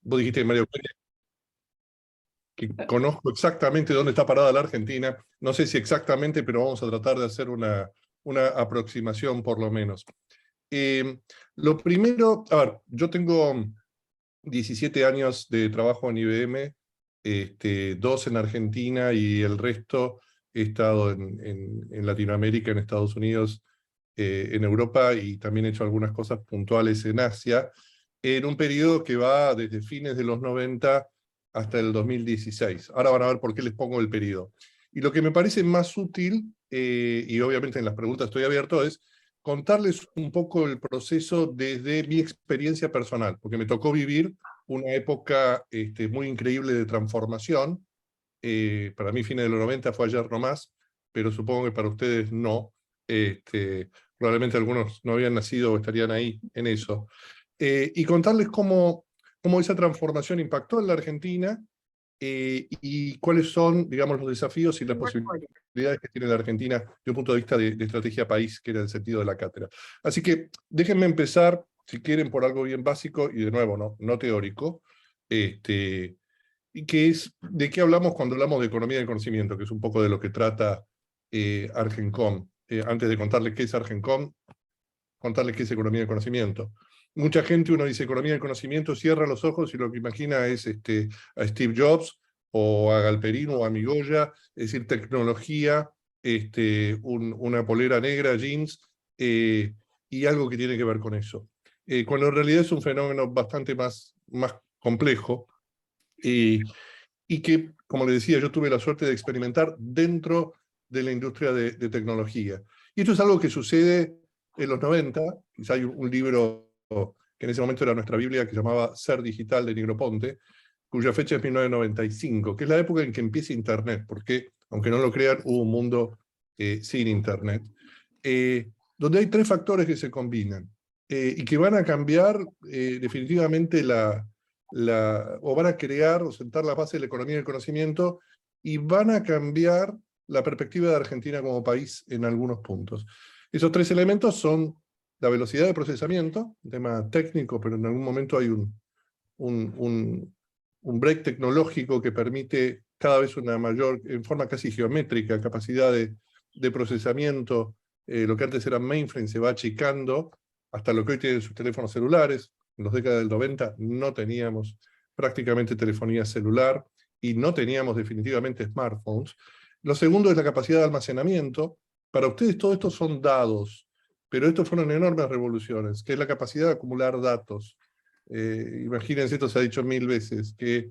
vos dijiste, Mario, que conozco exactamente dónde está parada la Argentina. No sé si exactamente, pero vamos a tratar de hacer una aproximación por lo menos. Lo primero, a ver, yo tengo 17 años de trabajo en IBM, 2 en Argentina y el resto he estado en Latinoamérica, en Estados Unidos, en Europa, y también he hecho algunas cosas puntuales en Asia, en un periodo que va desde fines de los 90 hasta el 2016. Ahora van a ver por qué les pongo el periodo. Y lo que me parece más útil, y obviamente en las preguntas estoy abierto, es contarles un poco el proceso desde mi experiencia personal, porque me tocó vivir una época muy increíble de transformación. Para mí, fines de los 90 fue ayer nomás, pero supongo que para ustedes no. Probablemente algunos no habían nacido o estarían ahí en eso. Y contarles cómo esa transformación impactó en la Argentina, y cuáles son, digamos, los desafíos y las posibilidades que tiene la Argentina desde un punto de vista de estrategia país, que era el sentido de la cátedra. Así que déjenme empezar, si quieren, por algo bien básico, y de nuevo, no teórico, y que es de qué hablamos cuando hablamos de economía del conocimiento, que es un poco de lo que trata Argencom. Antes de contarles qué es Argencom, contarles qué es economía del conocimiento. Mucha gente, uno dice economía del conocimiento, cierra los ojos y lo que imagina es a Steve Jobs, o a Galperino, o a Migoya, es decir, tecnología, una polera negra, jeans, y algo que tiene que ver con eso. Cuando en realidad es un fenómeno bastante más complejo, y que, como les decía, yo tuve la suerte de experimentar dentro de la industria de tecnología. Y esto es algo que sucede en los 90, quizá hay un libro que en ese momento era nuestra Biblia, que se llamaba Ser Digital, de Negroponte, cuya fecha es 1995, que es la época en que empieza Internet, porque, aunque no lo crean, hubo un mundo sin Internet, donde hay 3 factores que se combinan, y que van a cambiar definitivamente o van a crear o sentar la base de la economía del conocimiento, y van a cambiar la perspectiva de Argentina como país en algunos puntos. Esos 3 elementos son la velocidad de procesamiento, un tema técnico, pero en algún momento hay un break tecnológico que permite cada vez una mayor, en forma casi geométrica, capacidad de procesamiento. Lo que antes era mainframe se va achicando hasta lo que hoy tienen sus teléfonos celulares. En las décadas del 90 no teníamos prácticamente telefonía celular y no teníamos definitivamente smartphones. Lo segundo es la capacidad de almacenamiento. Para ustedes todo esto son dados, pero estos fueron enormes revoluciones, que es la capacidad de acumular datos. Imagínense, esto se ha dicho 1000 veces, que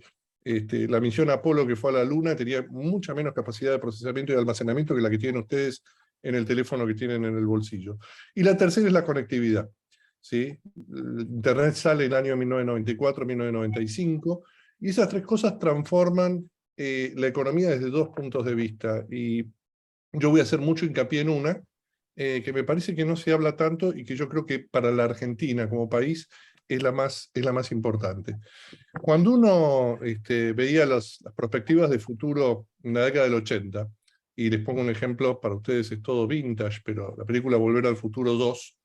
la misión Apolo que fue a la Luna tenía mucha menos capacidad de procesamiento y de almacenamiento que la que tienen ustedes en el teléfono que tienen en el bolsillo. Y la tercera es la conectividad. ¿Sí? Internet sale en el año 1994, 1995, y esas 3 cosas transforman la economía desde 2 puntos de vista. Y yo voy a hacer mucho hincapié en una, que me parece que no se habla tanto y que yo creo que para la Argentina como país es la más importante. Cuando uno veía las perspectivas de futuro en la década del 80, y les pongo un ejemplo, para ustedes es todo vintage, pero la película Volver al Futuro 2,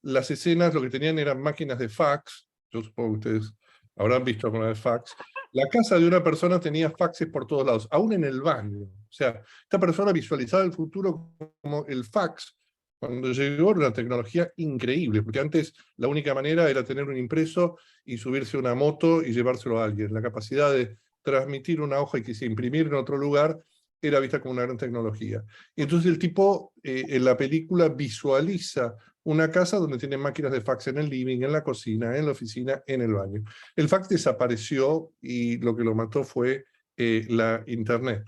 las escenas lo que tenían eran máquinas de fax. Yo supongo que ustedes habrán visto alguna vez fax. La casa de una persona tenía faxes por todos lados, aún en el baño. O sea, esta persona visualizaba el futuro como el fax. Cuando llegó, era una tecnología increíble, porque antes la única manera era tener un impreso y subirse a una moto y llevárselo a alguien. La capacidad de transmitir una hoja y que se imprimiera en otro lugar era vista como una gran tecnología. Y entonces el tipo en la película visualiza una casa donde tiene máquinas de fax en el living, en la cocina, en la oficina, en el baño. El fax desapareció y lo que lo mató fue la Internet.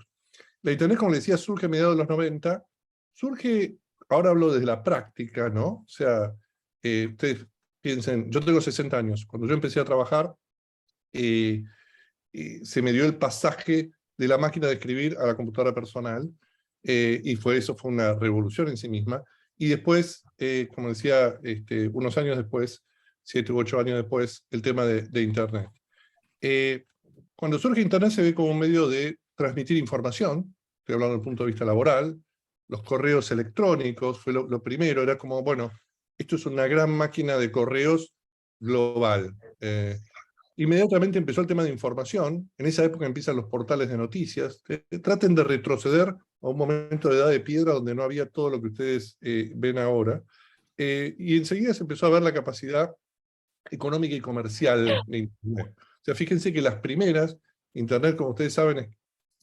La Internet, como les decía, surge a mediados de los 90. Surge, ahora hablo desde la práctica, ¿no? O sea, ustedes piensen, yo tengo 60 años. Cuando yo empecé a trabajar, se me dio el pasaje de la máquina de escribir a la computadora personal, y eso fue una revolución en sí misma. Y después, como decía, unos años después, 7 u 8 años después, el tema de Internet. Cuando surge Internet se ve como un medio de transmitir información, estoy hablando desde el punto de vista laboral. Los correos electrónicos fue lo primero, era como, bueno, esto es una gran máquina de correos global. Inmediatamente empezó el tema de información. En esa época empiezan los portales de noticias. Traten de retroceder a un momento de edad de piedra donde no había todo lo que ustedes ven ahora. Y enseguida se empezó a ver la capacidad económica y comercial de Internet. O sea, fíjense que las primeras, Internet, como ustedes saben, es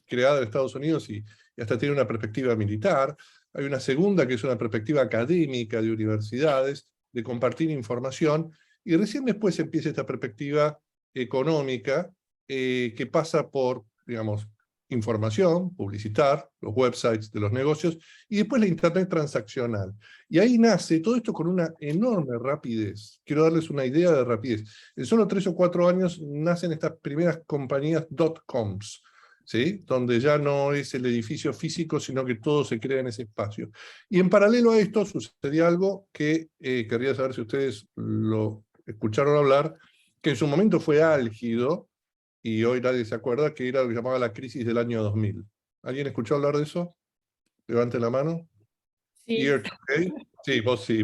creada en Estados Unidos y hasta tiene una perspectiva militar. Hay una segunda que es una perspectiva académica de universidades, de compartir información, y recién después empieza esta perspectiva económica que pasa por, digamos, información, publicitar, los websites de los negocios, y después la Internet transaccional. Y ahí nace todo esto con una enorme rapidez. Quiero darles una idea de rapidez. En solo 3 o 4 años nacen estas primeras compañías .coms, ¿sí? Donde ya no es el edificio físico, sino que todo se crea en ese espacio. Y en paralelo a esto sucedía algo que querría saber si ustedes lo escucharon hablar, que en su momento fue álgido, y hoy nadie se acuerda, que era lo que llamaba la crisis del año 2000. ¿Alguien escuchó hablar de eso? Levante la mano. Sí. Year 2000. Sí, vos sí.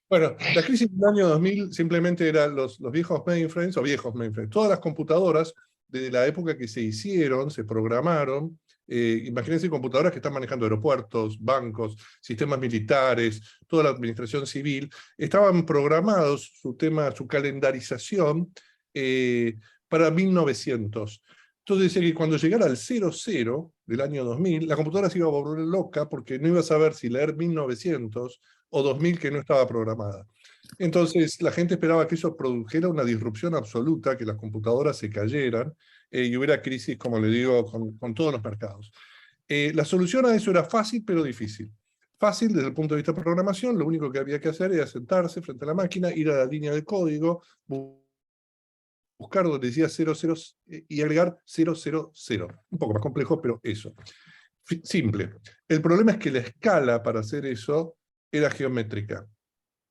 Bueno, la crisis del año 2000 simplemente eran los viejos mainframes, o viejos mainframes. Todas las computadoras, desde la época que se hicieron, se programaron. Imagínense computadoras que están manejando aeropuertos, bancos, sistemas militares, toda la administración civil. Estaban programados, su calendarización, para 1900. Entonces dice que cuando llegara al 00 del año 2000, la computadora se iba a volver loca porque no iba a saber si leer 1900 o 2000 que no estaba programada. Entonces la gente esperaba que eso produjera una disrupción absoluta, que las computadoras se cayeran y hubiera crisis, como le digo, con todos los mercados. La solución a eso era fácil, pero difícil. Fácil desde el punto de vista de programación, lo único que había que hacer era sentarse frente a la máquina, ir a la línea de código, buscar donde decía 00 y agregar 000. Un poco más complejo, pero eso. Simple. El problema es que la escala para hacer eso era geométrica.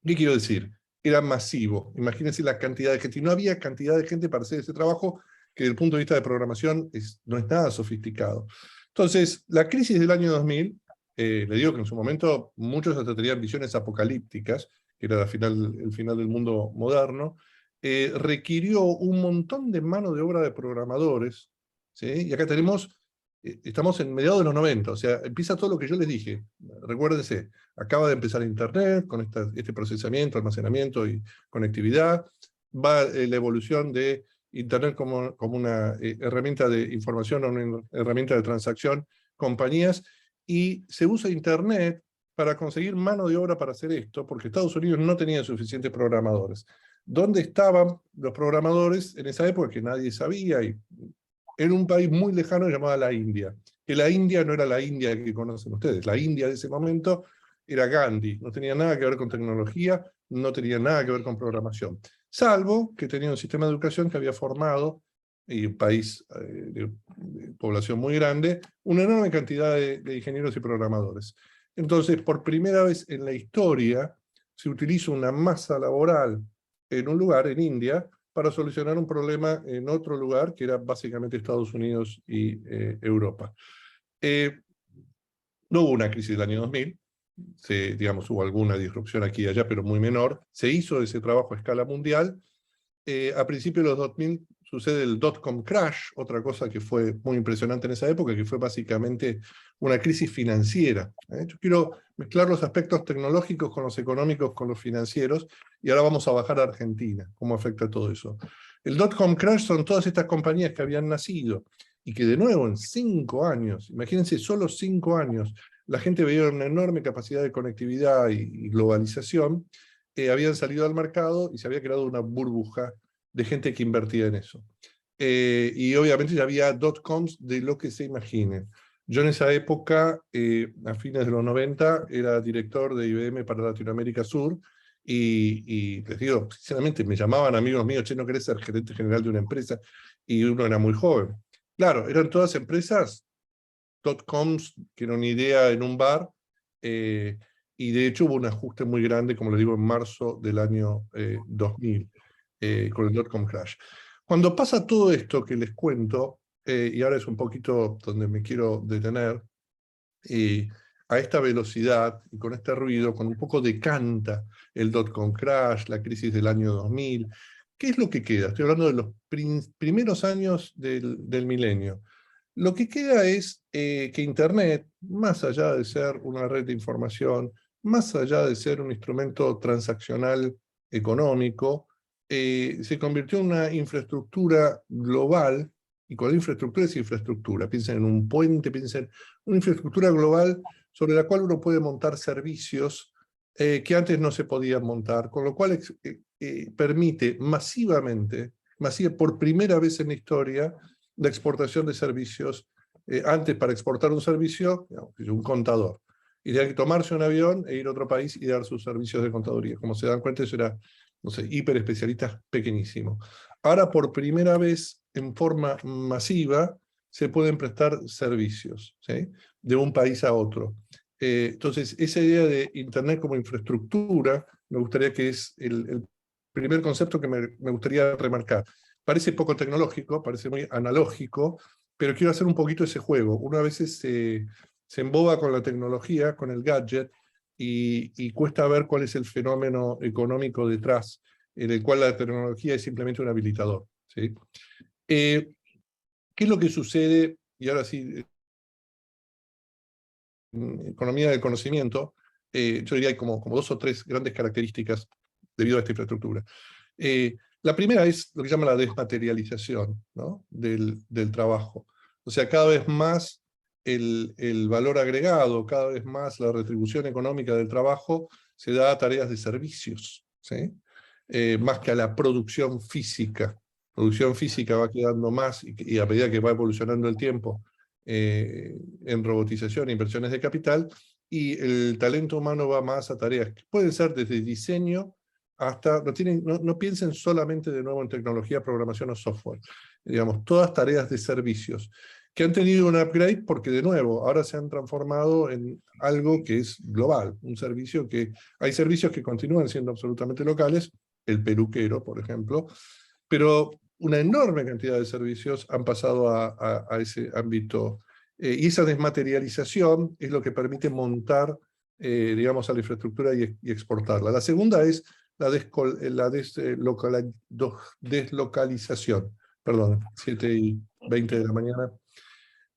¿Qué quiero decir? Era masivo. Imagínense la cantidad de gente. Y no había cantidad de gente para hacer ese trabajo que desde el punto de vista de programación no es nada sofisticado. Entonces, la crisis del año 2000, le digo que en su momento muchos hasta tenían visiones apocalípticas, que era el final del mundo moderno, requirió un montón de mano de obra de programadores, ¿sí? Y acá estamos en mediados de los 90, o sea, empieza todo lo que yo les dije. Recuérdense, acaba de empezar Internet, con este procesamiento, almacenamiento y conectividad, va la evolución de Internet como una herramienta de información o una herramienta de transacción, compañías, y se usa Internet para conseguir mano de obra para hacer esto, porque Estados Unidos no tenía suficientes programadores. ¿Dónde estaban los programadores en esa época que nadie sabía? Y en un país muy lejano llamado la India. Que la India no era la India que conocen ustedes. La India de ese momento era Gandhi. No tenía nada que ver con tecnología, no tenía nada que ver con programación. Salvo que tenía un sistema de educación que había formado, y un país de población muy grande, una enorme cantidad de ingenieros y programadores. Entonces, por primera vez en la historia, se utiliza una masa laboral en un lugar, en India, para solucionar un problema en otro lugar, que era básicamente Estados Unidos y Europa. No hubo una crisis del año 2000, digamos, hubo alguna disrupción aquí y allá, pero muy menor. Se hizo ese trabajo a escala mundial. A principios de los 2000 sucede el dot-com crash, otra cosa que fue muy impresionante en esa época, que fue básicamente una crisis financiera. Yo quiero mezclar los aspectos tecnológicos con los económicos, con los financieros, y ahora vamos a bajar a Argentina, cómo afecta todo eso. El dot-com crash son todas estas compañías que habían nacido, y que de nuevo en 5 años, imagínense, solo 5 años, la gente veía una enorme capacidad de conectividad y globalización, habían salido al mercado y se había creado una burbuja de gente que invertía en eso. Y obviamente ya había .coms de lo que se imaginen. Yo en esa época, a fines de los 90, era director de IBM para Latinoamérica Sur, y les digo, sinceramente, me llamaban amigos míos, che, ¿no querés ser gerente general de una empresa? Y uno era muy joven. Claro, eran todas empresas .coms, que era una idea en un bar, y de hecho hubo un ajuste muy grande, como les digo, en marzo del año 2000, con el .com crash. Cuando pasa todo esto que les cuento, y ahora es un poquito donde me quiero detener, a esta velocidad y con este ruido, con un poco decanta el .com crash, la crisis del año 2000, ¿Qué es lo que queda? Estoy hablando de los primeros años del milenio. Lo que queda es que Internet, más allá de ser una red de información, más allá de ser un instrumento transaccional económico, se convirtió en una infraestructura global, y con infraestructura es infraestructura. Piensen en un puente, piensen en una infraestructura global sobre la cual uno puede montar servicios que antes no se podían montar, con lo cual permite masivamente, por primera vez en la historia, la exportación de servicios. Antes, para exportar un servicio, digamos, un contador, y tenía que tomarse un avión e ir a otro país y dar sus servicios de contaduría. Como se dan cuenta, eso era, no sé, hiper especialista pequeñísimo. Ahora, por primera vez, en forma masiva, se pueden prestar servicios, ¿sí?, de un país a otro. Entonces, esa idea de Internet como infraestructura, me gustaría que es el primer concepto que me gustaría remarcar. Parece poco tecnológico, parece muy analógico, pero quiero hacer un poquito ese juego. Uno a veces se emboba con la tecnología, con el gadget, y cuesta ver cuál es el fenómeno económico detrás, en el cual la tecnología es simplemente un habilitador, ¿sí? ¿Qué es lo que sucede? Y ahora sí, economía del conocimiento, yo diría hay como 2 o 3 grandes características debido a esta infraestructura. La primera es lo que se llama la desmaterialización, ¿no?, del trabajo. O sea, cada vez más el valor agregado, cada vez más la retribución económica del trabajo se da a tareas de servicios, ¿sí? Más que a la producción física. La producción física va quedando más, y a medida que va evolucionando el tiempo, en robotización e inversiones de capital, y el talento humano va más a tareas que pueden ser desde diseño hasta, no piensen solamente de nuevo en tecnología, programación o software, digamos, todas tareas de servicios, que han tenido un upgrade porque, de nuevo, ahora se han transformado en algo que es global, un servicio que, hay servicios que continúan siendo absolutamente locales, el peluquero, por ejemplo, pero una enorme cantidad de servicios han pasado a ese ámbito, y esa desmaterialización es lo que permite montar, digamos, a la infraestructura y exportarla. La segunda es la deslocalización, perdón, 7:20 de la mañana,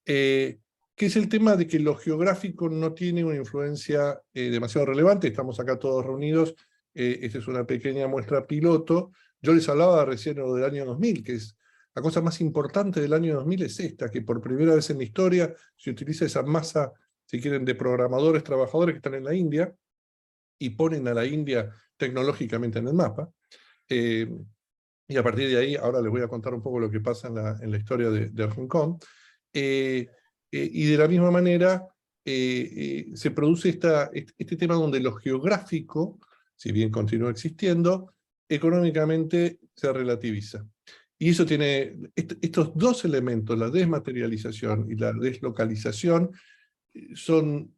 que es el tema de que lo geográfico no tiene una influencia demasiado relevante. Estamos acá todos reunidos, esta es una pequeña muestra piloto. Yo les hablaba recién del año 2000, que es la cosa más importante del año 2000 es esta, que por primera vez en la historia se utiliza esa masa, si quieren, de programadores, trabajadores que están en la India, y ponen a la India tecnológicamente en el mapa. Y a partir de ahí, ahora les voy a contar un poco lo que pasa en la historia de Hong Kong. Y de la misma manera, se produce este tema donde lo geográfico, si bien continúa existiendo, económicamente se relativiza. Y eso tiene, estos 2 elementos, la desmaterialización y la deslocalización, son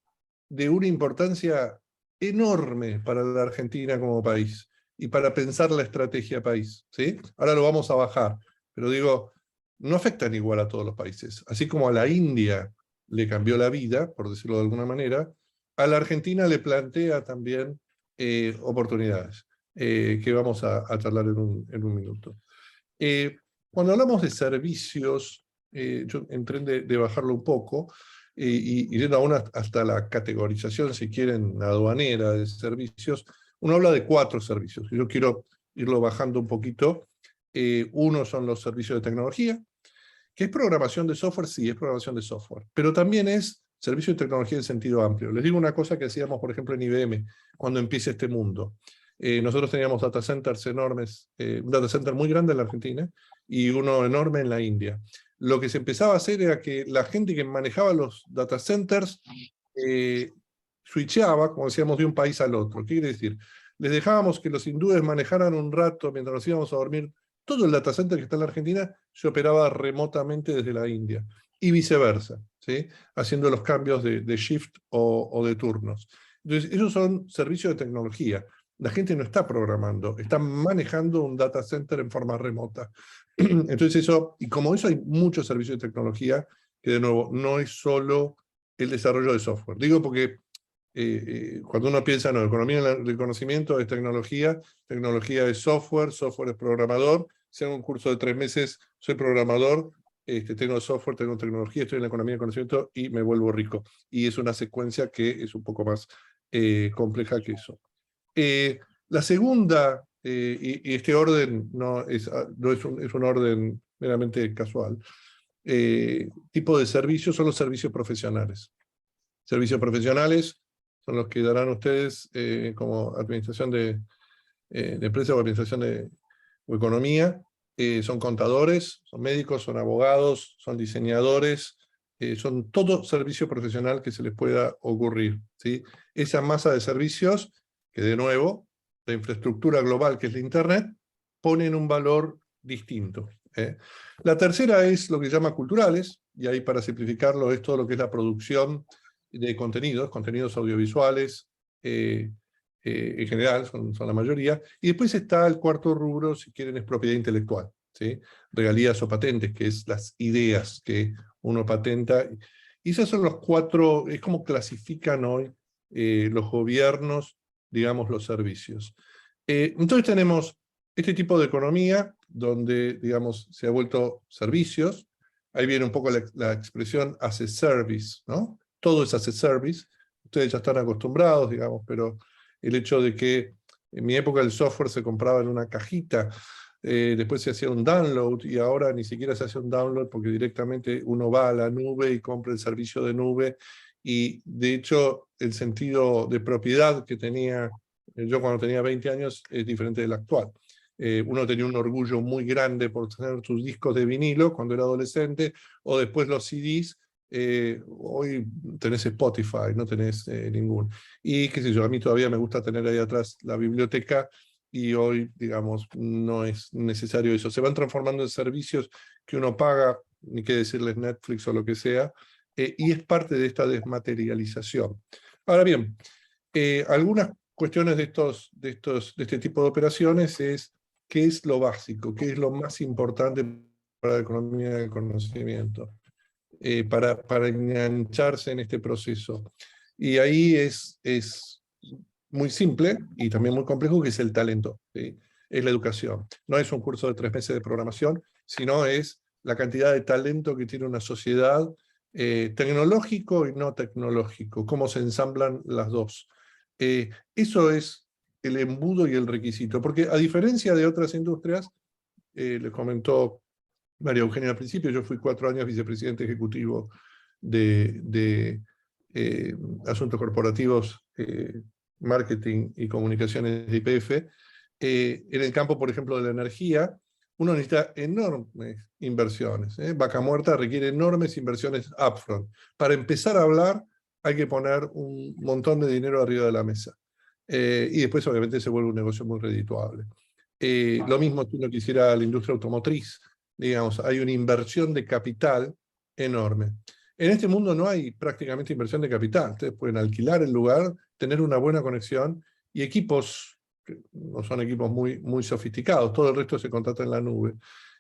de una importancia enorme para la Argentina como país, y para pensar la estrategia país, ¿sí? Ahora lo vamos a bajar, pero digo, no afectan igual a todos los países. Así como a la India le cambió la vida, por decirlo de alguna manera, a la Argentina le plantea también oportunidades, que vamos a charlar en un minuto. Cuando hablamos de servicios, yo entré de bajarlo un poco, y yendo aún hasta la categorización, si quieren, aduanera de servicios, uno habla de 4 servicios. Yo quiero irlo bajando un poquito. Uno son los servicios de tecnología, que es programación de software, sí, es programación de software, pero también es servicio de tecnología en sentido amplio. Les digo una cosa que hacíamos, por ejemplo, en IBM, cuando empieza este mundo. Nosotros teníamos data centers enormes, un data center muy grande en la Argentina, y uno enorme en la India. Lo que se empezaba a hacer era que la gente que manejaba los data centers switchaba, como decíamos, de un país al otro. ¿Qué quiere decir? Les dejábamos que los hindúes manejaran un rato mientras nos íbamos a dormir. Todo el data center que está en la Argentina se operaba remotamente desde la India, y viceversa, ¿sí?, haciendo los cambios de shift o de turnos. Entonces, esos son servicios de tecnología. La gente no está programando, está manejando un data center en forma remota. Entonces eso, y como eso hay muchos servicios de tecnología, que de nuevo no es solo el desarrollo de software. Digo porque cuando uno piensa, no, economía del conocimiento es tecnología, tecnología es software, software es programador. Si hago un curso de 3 meses, soy programador, tengo software, tengo tecnología, estoy en la economía del conocimiento y me vuelvo rico. Y es una secuencia que es un poco más compleja que eso. La segunda, y este orden es un orden meramente casual, tipo de servicios son los servicios profesionales. Servicios profesionales son los que darán ustedes como administración de empresa o administración o economía. Son contadores, son médicos, son abogados, son diseñadores, son todo servicio profesional que se les pueda ocurrir, ¿sí? Esa masa de servicios, que de nuevo, la infraestructura global que es la Internet, ponen un valor distinto. La tercera es lo que se llama culturales, y ahí para simplificarlo es todo lo que es la producción de contenidos audiovisuales, en general, son la mayoría. Y después está el cuarto rubro, si quieren, es propiedad intelectual, ¿sí? Regalías o patentes, que es las ideas que uno patenta. Y esos son los 4, es como clasifican hoy los gobiernos, digamos, los servicios. Entonces tenemos este tipo de economía, donde, digamos, se ha vuelto servicios. Ahí viene un poco la expresión as a service, ¿no? Todo es as a service. Ustedes ya están acostumbrados, digamos, pero el hecho de que en mi época el software se compraba en una cajita, después se hacía un download, y ahora ni siquiera se hace un download porque directamente uno va a la nube y compra el servicio de nube, y de hecho el sentido de propiedad que tenía yo cuando tenía 20 años es diferente del actual. Uno tenía un orgullo muy grande por tener sus discos de vinilo cuando era adolescente, o después los CDs. Hoy tenés Spotify, no tenés ningún. Y qué sé yo, a mí todavía me gusta tener ahí atrás la biblioteca, y hoy, digamos, no es necesario eso. Se van transformando en servicios que uno paga, ni qué decirles Netflix o lo que sea, y es parte de esta desmaterialización. Ahora bien, algunas cuestiones de este tipo de operaciones es qué es lo básico, qué es lo más importante para la economía del conocimiento, para engancharse en este proceso. Y ahí es muy simple y también muy complejo, que es el talento, ¿sí? Es la educación. No es un curso de 3 meses de programación, sino es la cantidad de talento que tiene una sociedad, tecnológico y no tecnológico, cómo se ensamblan las dos. Eso es el embudo y el requisito, porque a diferencia de otras industrias, les comentó María Eugenia al principio, yo fui 4 años vicepresidente ejecutivo de asuntos corporativos, marketing y comunicaciones de YPF. En el campo, por ejemplo, de la energía, uno necesita enormes inversiones. Vaca Muerta requiere enormes inversiones upfront. Para empezar a hablar hay que poner un montón de dinero arriba de la mesa. Y después obviamente se vuelve un negocio muy redituable. Lo mismo si uno quisiera la industria automotriz. Digamos, hay una inversión de capital enorme. En este mundo no hay prácticamente inversión de capital. Ustedes pueden alquilar el lugar, tener una buena conexión y equipos, que no son equipos muy, muy sofisticados, todo el resto se contrata en la nube.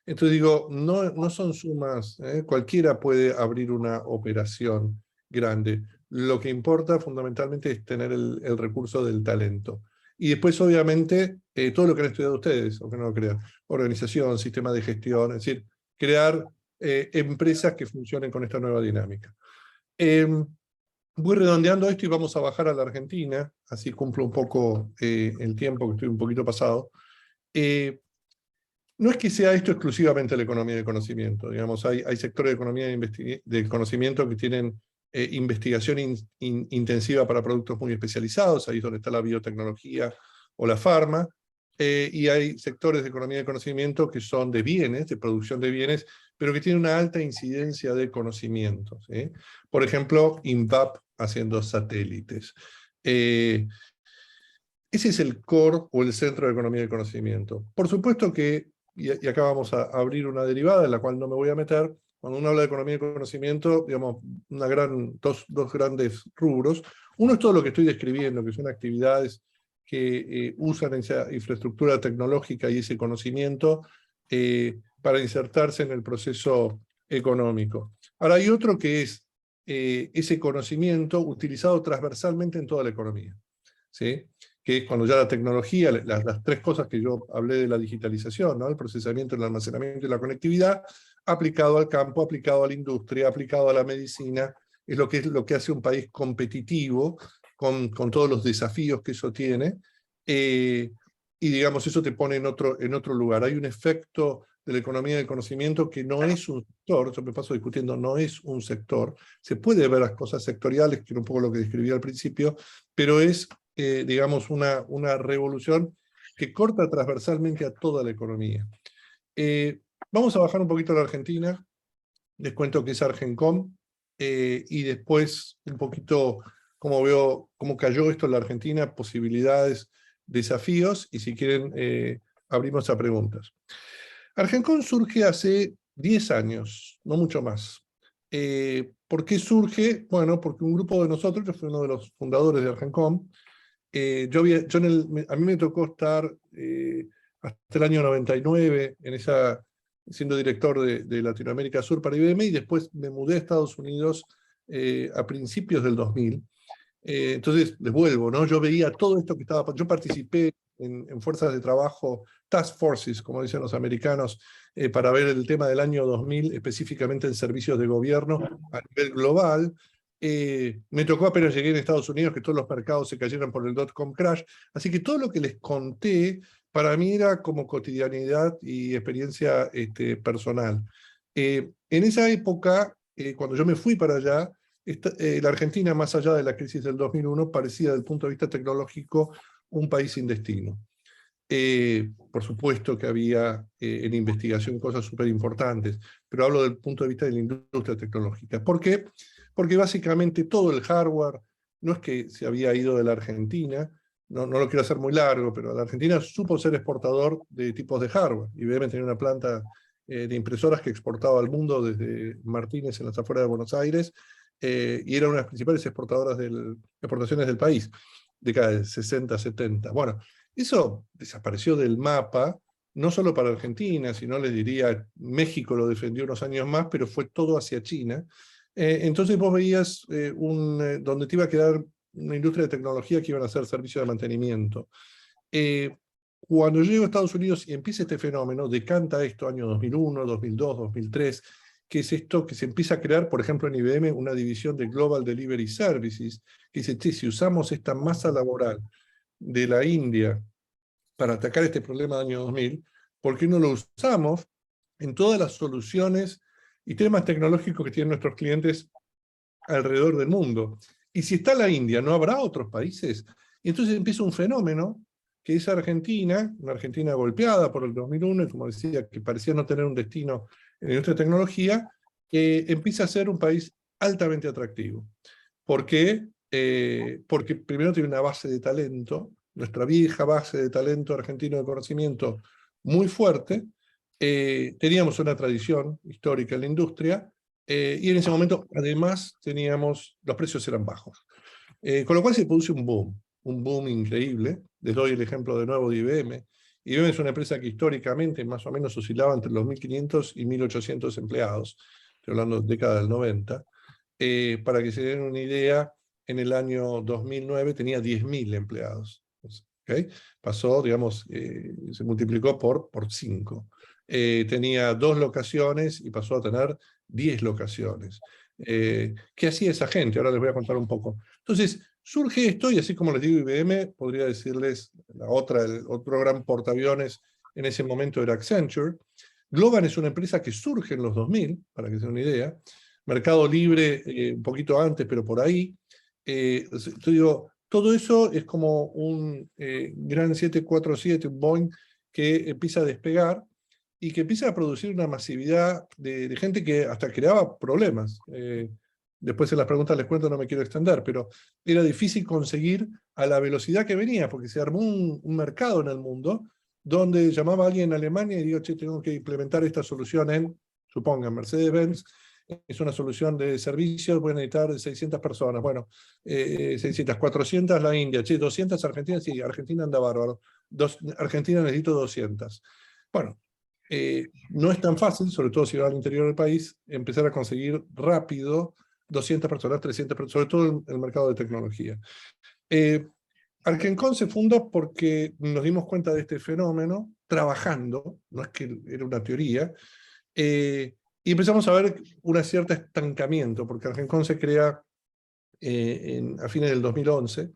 Entonces digo, no son sumas, cualquiera puede abrir una operación grande. Lo que importa fundamentalmente es tener el recurso del talento. Y después, obviamente, todo lo que han estudiado ustedes, aunque no lo crean, organización, sistema de gestión, es decir, crear empresas que funcionen con esta nueva dinámica. Voy redondeando esto y vamos a bajar a la Argentina, así cumplo un poco el tiempo, que estoy un poquito pasado. No es que sea esto exclusivamente la economía del conocimiento, digamos, hay sectores de economía del conocimiento que tienen investigación intensiva para productos muy especializados, ahí es donde está la biotecnología o la farma, y hay sectores de economía del conocimiento que son de bienes, de producción de bienes, pero que tienen una alta incidencia de conocimiento, ¿sí? Por ejemplo, INVAP haciendo satélites. Ese es el core o el centro de economía del conocimiento. Por supuesto que, y acá vamos a abrir una derivada en la cual no me voy a meter, cuando uno habla de economía del conocimiento, digamos, dos grandes rubros. Uno es todo lo que estoy describiendo, que son actividades que usan esa infraestructura tecnológica y ese conocimiento para insertarse en el proceso económico. Ahora hay otro que es ese conocimiento utilizado transversalmente en toda la economía, ¿sí? Que es cuando ya la tecnología, las tres cosas que yo hablé de la digitalización, ¿no? El procesamiento, el almacenamiento y la conectividad, aplicado al campo, aplicado a la industria, aplicado a la medicina, es lo que hace un país competitivo, con todos los desafíos que eso tiene, y digamos, eso te pone en otro lugar. Hay un efecto de la economía del conocimiento que no es un sector, yo me paso discutiendo, no es un sector, se puede ver las cosas sectoriales, que era un poco lo que describí al principio, pero es, digamos, una revolución que corta transversalmente a toda la economía. Vamos a bajar un poquito a la Argentina, les cuento que es Argencom, y después un poquito cómo veo, cómo cayó esto en la Argentina, posibilidades, desafíos, y si quieren abrimos a preguntas. Argencom surge hace 10 años, no mucho más. ¿Por qué surge? Bueno, porque un grupo de nosotros, yo fui uno de los fundadores de Argencom, a mí me tocó estar hasta el año 99 siendo director de Latinoamérica Sur para IBM, y después me mudé a Estados Unidos a principios del 2000. Entonces, les vuelvo, ¿no? Yo veía todo esto que estaba... Yo participé en fuerzas de trabajo, task forces, como dicen los americanos, para ver el tema del año 2000, específicamente en servicios de gobierno a nivel global. Me tocó apenas llegué en Estados Unidos que todos los mercados se cayeron por el .com crash, así que todo lo que les conté para mí era como cotidianidad y experiencia personal. En esa época, cuando yo me fui para allá, la Argentina, más allá de la crisis del 2001, parecía desde el punto de vista tecnológico un país sin destino. Por supuesto que había en investigación cosas súper importantes, pero hablo del punto de vista de la industria tecnológica. ¿Por qué? Porque básicamente todo el hardware, no es que se había ido de la Argentina, no lo quiero hacer muy largo, pero la Argentina supo ser exportador de tipos de hardware. IBM tenía una planta de impresoras que exportaba al mundo desde Martínez en las afueras de Buenos Aires, y era una de las principales exportaciones del país, década de 60, 70. Bueno, eso desapareció del mapa, no solo para Argentina, sino les diría, México lo defendió unos años más, pero fue todo hacia China. Entonces vos veías donde te iba a quedar una industria de tecnología que iban a hacer servicios de mantenimiento. Cuando yo llego a Estados Unidos y empieza este fenómeno, decanta esto año 2001, 2002, 2003, que es esto que se empieza a crear, por ejemplo, en IBM, una división de Global Delivery Services, que dice, che, si usamos esta masa laboral de la India para atacar este problema del año 2000, ¿por qué no lo usamos en todas las soluciones y temas tecnológicos que tienen nuestros clientes alrededor del mundo? Y si está la India, ¿no habrá otros países? Y entonces empieza un fenómeno que es Argentina, una Argentina golpeada por el 2001, y como decía, que parecía no tener un destino en la industria de tecnología, empieza a ser un país altamente atractivo. ¿Por qué? Porque primero tiene una base de talento, nuestra vieja base de talento argentino de conocimiento muy fuerte, teníamos una tradición histórica en la industria, y en ese momento además los precios eran bajos. Con lo cual se produce un boom increíble. Les doy el ejemplo de nuevo de IBM. IBM es una empresa que históricamente más o menos oscilaba entre los 1.500 y 1.800 empleados, estoy hablando de década del 90. Para que se den una idea, en el año 2009 tenía 10.000 empleados. ¿Okay? Pasó, digamos, se multiplicó por 5. Tenía 2 locaciones y pasó a tener 10 locaciones. ¿Qué hacía esa gente? Ahora les voy a contar un poco. Entonces, surge esto, y así como les digo IBM, podría decirles el otro gran portaaviones en ese momento era Accenture. Globant es una empresa que surge en los 2000, para que se den una idea. Mercado Libre un poquito antes, pero por ahí. Yo digo, todo eso es como un gran 747, un Boeing, que empieza a despegar y que empieza a producir una masividad de gente que hasta creaba problemas. Después en las preguntas les cuento, no me quiero extender, pero era difícil conseguir a la velocidad que venía, porque se armó un mercado en el mundo donde llamaba a alguien en Alemania y digo, che, tengo que implementar esta solución supongan, Mercedes-Benz, es una solución de servicios, voy a necesitar 600 personas. Bueno, 600, 400 la India, che, 200 Argentina, sí, Argentina anda bárbaro. Argentina necesito 200. Bueno, no es tan fácil, sobre todo si va al interior del país, empezar a conseguir rápido 200 personas, 300 personas, sobre todo en el mercado de tecnología. Argencon se fundó porque nos dimos cuenta de este fenómeno trabajando, no es que era una teoría, y empezamos a ver un cierto estancamiento, porque Argencon se crea a fines del 2011,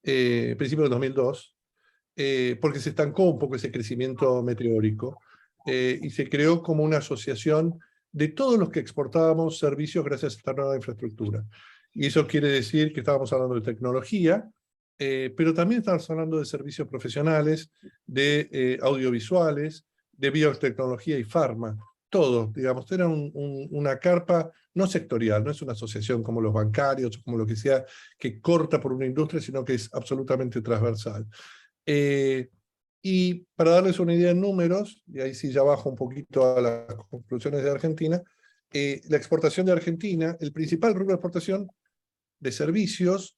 principios del 2002, porque se estancó un poco ese crecimiento meteórico, y se creó como una asociación de todos los que exportábamos servicios gracias a esta nueva infraestructura. Y eso quiere decir que estábamos hablando de tecnología, pero también estamos hablando de servicios profesionales, de audiovisuales, de biotecnología y farma. Todo, digamos, era una carpa no sectorial, no es una asociación como los bancarios, como lo que sea, que corta por una industria, sino que es absolutamente transversal. Y para darles una idea en números, y ahí sí ya bajo un poquito a las conclusiones de Argentina, la exportación de Argentina, el principal rubro de exportación de servicios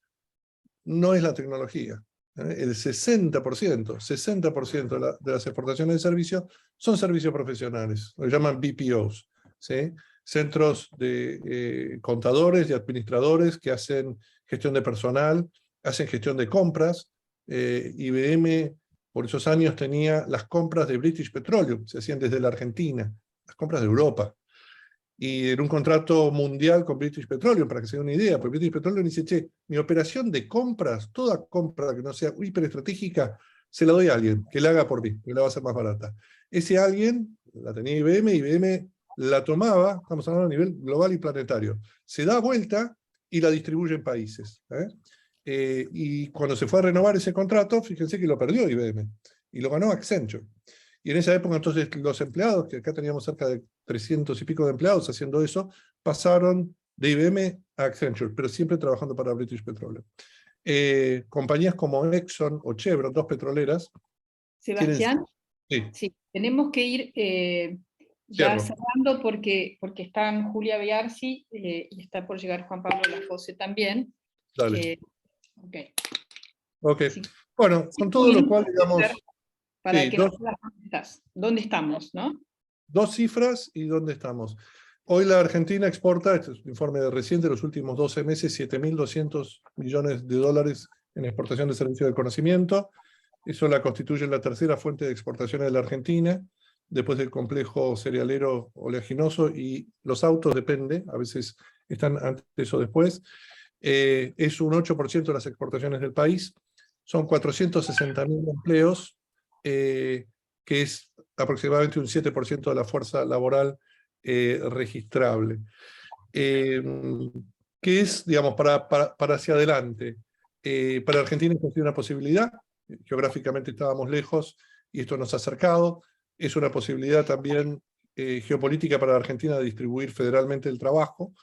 no es la tecnología. El 60% de las exportaciones de servicios son servicios profesionales, lo llaman BPOs, ¿sí? Centros de contadores y administradores que hacen gestión de personal, hacen gestión de compras. IBM por esos años tenía las compras de British Petroleum, se hacían desde la Argentina, las compras de Europa. Y en un contrato mundial con British Petroleum, para que se den una idea, porque British Petroleum dice, che, mi operación de compras, toda compra que no sea hiperestratégica, se la doy a alguien, que la haga por mí, que la va a hacer más barata. Ese alguien la tenía IBM, IBM la tomaba, estamos hablando a nivel global y planetario, se da vuelta y la distribuye en países. Y cuando se fue a renovar ese contrato, fíjense que lo perdió IBM, y lo ganó Accenture. Y en esa época entonces los empleados, que acá teníamos cerca de 300 y pico de empleados haciendo eso, pasaron de IBM a Accenture, pero siempre trabajando para British Petroleum. Compañías como Exxon o Chevron, dos petroleras. Sebastián, sí, tenemos que ir ya cerrando porque están Julia Biarsi y está por llegar Juan Pablo Lafose también. Dale. Ok. Sí. Bueno, con todo lo cual, digamos... Para sí, que nos digas dónde estamos, ¿no? Dos cifras y dónde estamos. Hoy la Argentina exporta, este es un informe de reciente, los últimos 12 meses, 7.200 millones de dólares en exportación de servicios de conocimiento. Eso la constituye la tercera fuente de exportaciones de la Argentina, después del complejo cerealero oleaginoso, y los autos depende, a veces están antes o después. Es un 8% de las exportaciones del país, son 460.000 empleos, que es aproximadamente un 7% de la fuerza laboral registrable. ¿Qué es, digamos, para hacia adelante? Para Argentina esto ha sido una posibilidad, geográficamente estábamos lejos y esto nos ha acercado. Es una posibilidad también geopolítica para Argentina de distribuir federalmente el trabajo,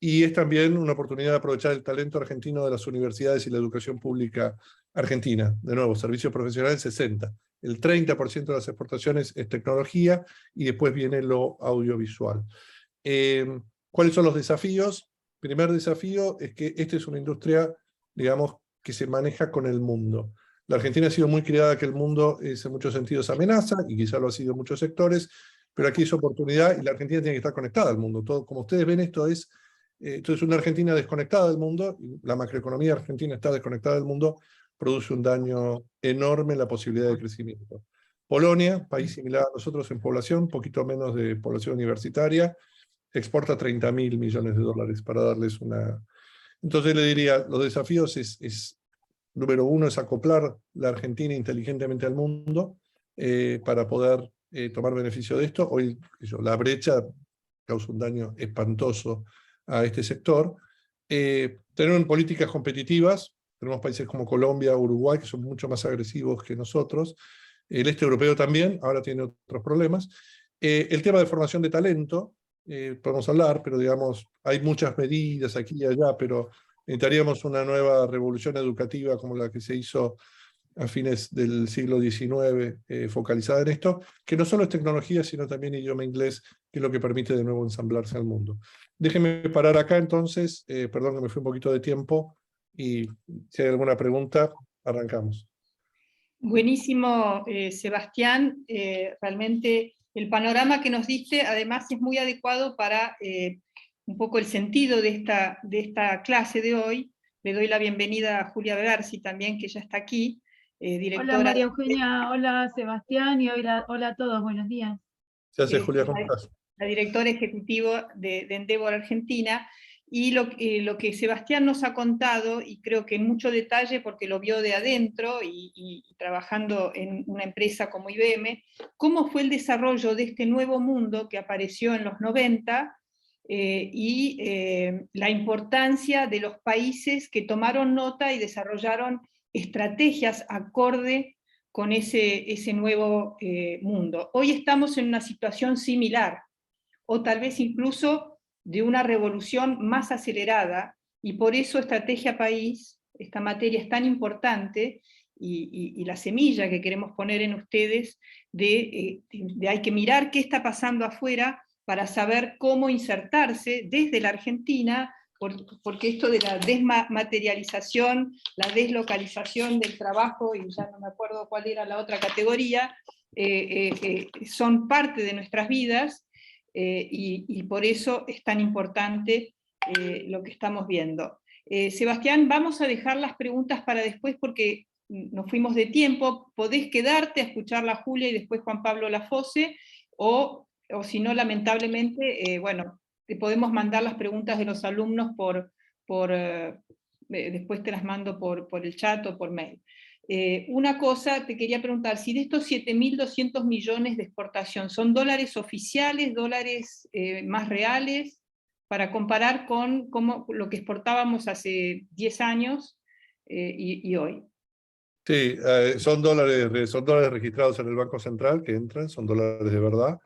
y es también una oportunidad de aprovechar el talento argentino de las universidades y la educación pública argentina. De nuevo, servicios profesionales 60%. El 30% de las exportaciones es tecnología y después viene lo audiovisual. ¿Cuáles son los desafíos? Primer desafío es que esta es una industria, digamos, que se maneja con el mundo. La Argentina ha sido muy criada que el mundo es en muchos sentidos amenaza, y quizá lo ha sido en muchos sectores, pero aquí es oportunidad y la Argentina tiene que estar conectada al mundo. Todo, como ustedes ven, esto es una Argentina desconectada del mundo, y la macroeconomía argentina está desconectada del mundo, produce un daño enorme en la posibilidad de crecimiento. Polonia, país similar a nosotros en población, un poquito menos de población universitaria, exporta 30.000 millones de dólares, para darles una... Entonces le diría, los desafíos número uno, es acoplar la Argentina inteligentemente al mundo, para poder tomar beneficio de esto. Hoy la brecha causa un daño espantoso a este sector. Tener políticas competitivas. Tenemos países como Colombia, Uruguay, que son mucho más agresivos que nosotros. El este europeo también, ahora tiene otros problemas. El tema de formación de talento, podemos hablar, pero digamos, hay muchas medidas aquí y allá, pero necesitaríamos una nueva revolución educativa como la que se hizo a fines del siglo XIX, focalizada en esto, que no solo es tecnología, sino también idioma inglés, que es lo que permite de nuevo ensamblarse al mundo. Déjenme parar acá entonces, perdón que me fui un poquito de tiempo, y si hay alguna pregunta, arrancamos. Buenísimo, Sebastián. Realmente el panorama que nos diste, además, es muy adecuado para un poco el sentido de esta clase de hoy, le doy la bienvenida a Julia Bearsi también, que ya está aquí, directora. Hola María Eugenia, hola Sebastián y hola a todos, buenos días. ¿Qué haces, Julia? ¿Cómo estás? La directora ejecutiva de Endeavor Argentina, y lo que Sebastián nos ha contado, y creo que en mucho detalle porque lo vio de adentro y trabajando en una empresa como IBM, cómo fue el desarrollo de este nuevo mundo que apareció en los 90, la importancia de los países que tomaron nota y desarrollaron estrategias acorde con ese nuevo mundo. Hoy estamos en una situación similar, o tal vez incluso de una revolución más acelerada, y por eso Estrategia País, esta materia es tan importante, y la semilla que queremos poner en ustedes de hay que mirar qué está pasando afuera para saber cómo insertarse desde la Argentina, porque esto de la desmaterialización, la deslocalización del trabajo, y ya no me acuerdo cuál era la otra categoría, son parte de nuestras vidas, y por eso es tan importante lo que estamos viendo. Sebastián, vamos a dejar las preguntas para después porque nos fuimos de tiempo. Podés quedarte a escuchar a Julia y después Juan Pablo Lafose, o si no, lamentablemente, bueno, te podemos mandar las preguntas de los alumnos después te las mando por el chat o por mail. Una cosa, te quería preguntar, si de estos 7.200 millones de exportación, ¿son dólares oficiales, dólares más reales, para comparar con lo que exportábamos hace 10 años y hoy? Sí, son dólares registrados en el Banco Central que entran, son dólares de verdad,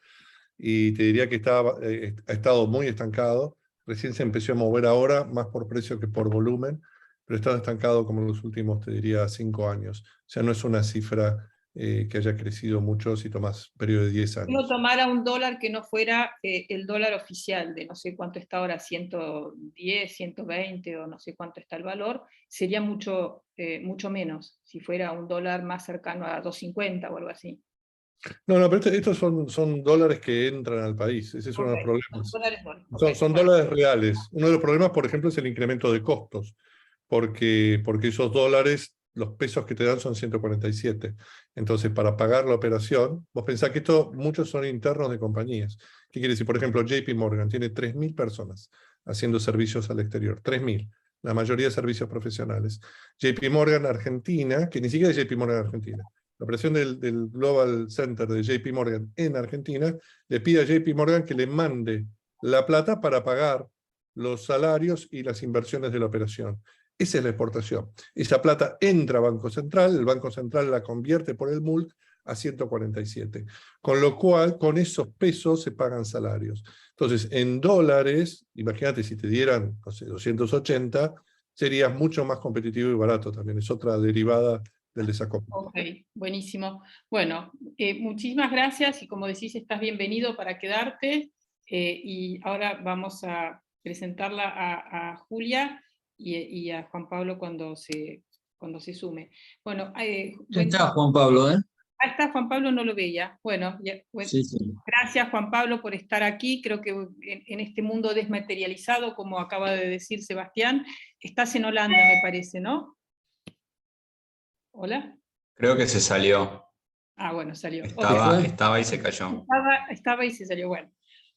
y te diría que ha estado muy estancado. Recién se empezó a mover ahora, más por precio que por volumen, pero está estancado como en los últimos, te diría, 5 años. O sea, no es una cifra que haya crecido mucho si tomas un periodo de 10 años. Si uno tomara un dólar que no fuera el dólar oficial, de no sé cuánto está ahora, 110, 120 o no sé cuánto está el valor, sería mucho menos, si fuera un dólar más cercano a 2.50 o algo así. No, pero estos son dólares que entran al país. Ese es uno de los problemas. Son dólares reales. Uno de los problemas, por ejemplo, es el incremento de costos, porque esos dólares, los pesos que te dan son 147. Entonces, para pagar la operación, vos pensás que muchos son internos de compañías. ¿Qué quiere decir? Por ejemplo, JP Morgan tiene 3.000 personas haciendo servicios al exterior. 3.000. La mayoría de servicios profesionales. JP Morgan Argentina, que ni siquiera es JP Morgan Argentina, la operación del Global Center de JP Morgan en Argentina, le pide a JP Morgan que le mande la plata para pagar los salarios y las inversiones de la operación. Esa es la exportación. Esa plata entra a Banco Central, el Banco Central la convierte por el MULC a 147. Con lo cual, con esos pesos se pagan salarios. Entonces, en dólares, imagínate si te dieran, no sé, 280, serías mucho más competitivo y barato también. Es otra derivada del desacople. Ok, buenísimo. Bueno, muchísimas gracias, y como decís, estás bienvenido para quedarte, y ahora vamos a presentarla a Julia y a Juan Pablo cuando se sume. Bueno, Ya está Juan Pablo, ¿eh? Ahí está, Juan Pablo, no lo veía. Bueno, Sí. Gracias Juan Pablo por estar aquí. Creo que en este mundo desmaterializado, como acaba de decir Sebastián, estás en Holanda, me parece, ¿no? ¿Hola? Creo que se salió. Ah, bueno, salió. Estaba y se cayó. Estaba y se salió.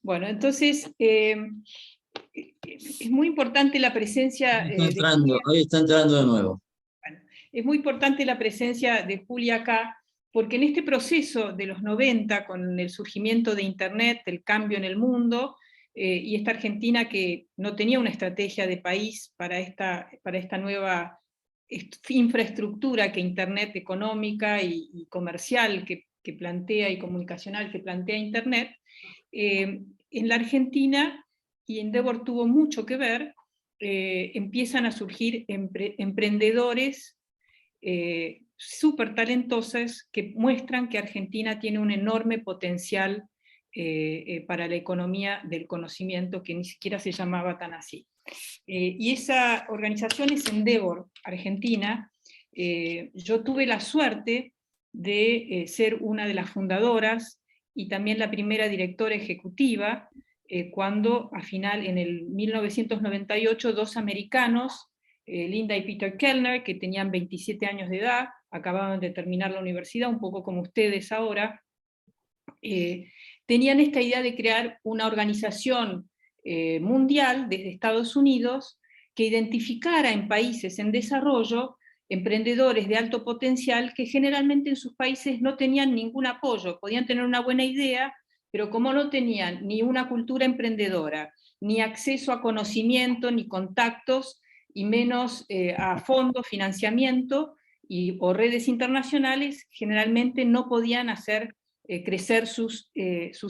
Bueno, entonces es muy importante la presencia. Ahí está entrando de nuevo. Bueno, es muy importante la presencia de Julia acá, porque en este proceso de los 90, con el surgimiento de Internet, el cambio en el mundo, y esta Argentina que no tenía una estrategia de país para esta nueva infraestructura que Internet económica y comercial que plantea, y comunicacional que plantea Internet, en la Argentina, y Endeavor tuvo mucho que ver, empiezan a surgir emprendedores súper talentosos que muestran que Argentina tiene un enorme potencial para la economía del conocimiento, que ni siquiera se llamaba tan así. Y esa organización es Endeavor Argentina. Yo tuve la suerte de ser una de las fundadoras y también la primera directora ejecutiva. cuando en el 1998, dos americanos, Linda y Peter Kellner, que tenían 27 años de edad, acababan de terminar la universidad, un poco como ustedes ahora, tenían esta idea de crear una organización mundial desde Estados Unidos que identificara en países en desarrollo emprendedores de alto potencial que generalmente en sus países no tenían ningún apoyo, podían tener una buena idea, pero como no tenían ni una cultura emprendedora, ni acceso a conocimiento, ni contactos, y menos a fondos, financiamiento o redes internacionales, generalmente no podían hacer crecer sus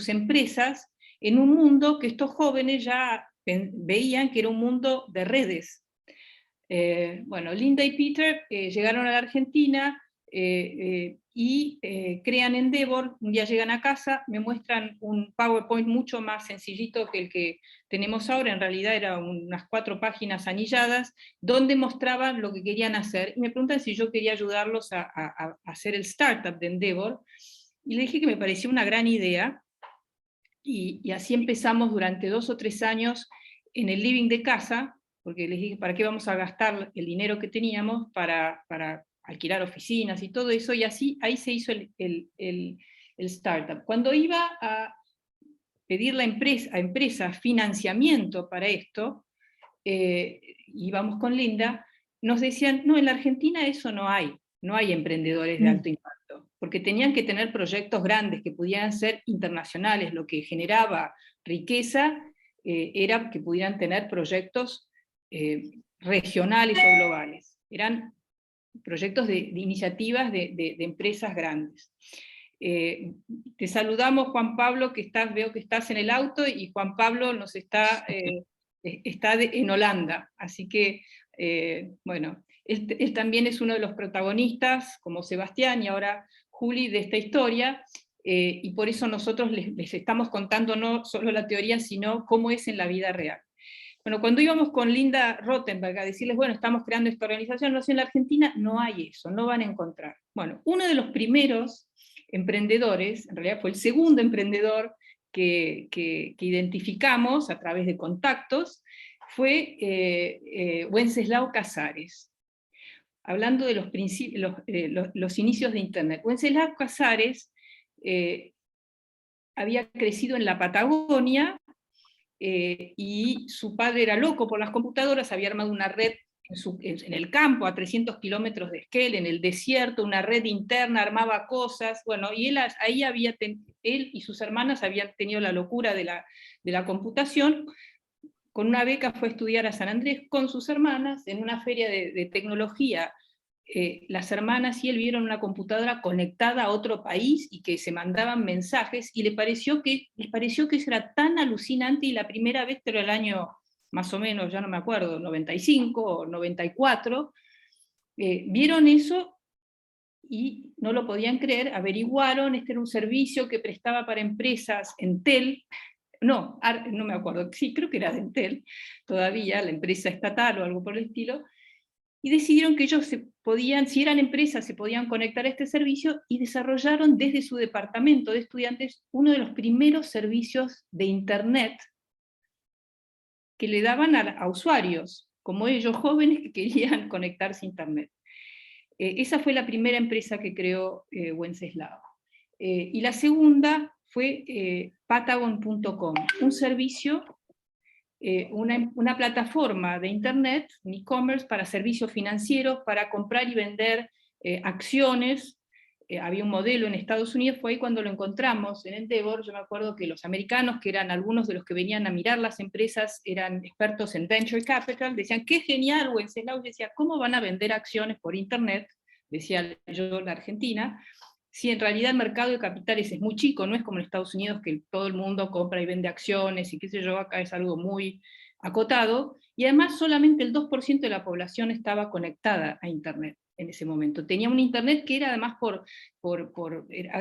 empresas en un mundo que estos jóvenes ya veían que era un mundo de redes. Bueno, Linda y Peter llegaron a la Argentina y crean Endeavor. Un día llegan a casa, me muestran un PowerPoint mucho más sencillito que el que tenemos ahora, en realidad eran unas 4 páginas anilladas, donde mostraban lo que querían hacer, y me preguntan si yo quería ayudarlos a hacer el startup de Endeavor, y le dije que me parecía una gran idea, y así empezamos durante 2 o 3 años en el living de casa, porque les dije, ¿para qué vamos a gastar el dinero que teníamos para alquilar oficinas y todo eso? Y así, ahí se hizo el startup. Cuando iba a pedir a empresas financiamiento para esto, íbamos con Linda, nos decían, no, en la Argentina eso no hay emprendedores de alto impacto, porque tenían que tener proyectos grandes que pudieran ser internacionales, lo que generaba riqueza era que pudieran tener proyectos regionales o globales, eran proyectos de iniciativas de empresas grandes. Te saludamos, Juan Pablo, veo que estás en el auto, y Juan Pablo nos está en Holanda, así que, bueno, él también es uno de los protagonistas, como Sebastián y ahora Juli, de esta historia, y por eso nosotros les estamos contando no solo la teoría, sino cómo es en la vida real. Bueno, cuando íbamos con Linda Rottenberg a decirles, bueno, estamos creando esta organización, no sé, en la Argentina no hay eso, no van a encontrar. Bueno, uno de los primeros emprendedores, en realidad fue el segundo emprendedor que identificamos a través de contactos, fue Wenceslao Casares. Hablando de los inicios de Internet. Wenceslao Casares había crecido en la Patagonia, y su padre era loco por las computadoras, había armado una red en el campo, a 300 kilómetros de Esquel, en el desierto, una red interna, armaba cosas, bueno, y él y sus hermanas habían tenido la locura de la computación. Con una beca fue a estudiar a San Andrés con sus hermanas, en una feria de tecnología. Las hermanas y él vieron una computadora conectada a otro país y que se mandaban mensajes, y les pareció que eso era tan alucinante, y la primera vez, pero el año más o menos, ya no me acuerdo, 95 o 94, vieron eso y no lo podían creer, averiguaron, este era un servicio que prestaba para empresas, Entel, no me acuerdo, sí, creo que era de Entel, todavía, la empresa estatal o algo por el estilo, y decidieron que ellos si eran empresas, se podían conectar a este servicio, y desarrollaron desde su departamento de estudiantes uno de los primeros servicios de Internet que le daban a usuarios, como ellos, jóvenes que querían conectarse a Internet. Esa fue la primera empresa que creó Wenceslao. Y la segunda fue Patagon.com, un servicio, una plataforma de Internet, un e-commerce para servicios financieros, para comprar y vender acciones. Había un modelo en Estados Unidos, fue ahí cuando lo encontramos en Endeavor. Yo me acuerdo que los americanos, que eran algunos de los que venían a mirar las empresas, eran expertos en venture capital, decían, qué genial, Wenceslao, decía, ¿cómo van a vender acciones por Internet? Decía yo, la Argentina, si en realidad el mercado de capitales es muy chico, no es como en Estados Unidos que todo el mundo compra y vende acciones, y qué sé yo, acá es algo muy acotado, y además solamente el 2% de la población estaba conectada a Internet en ese momento. Tenía un Internet que era además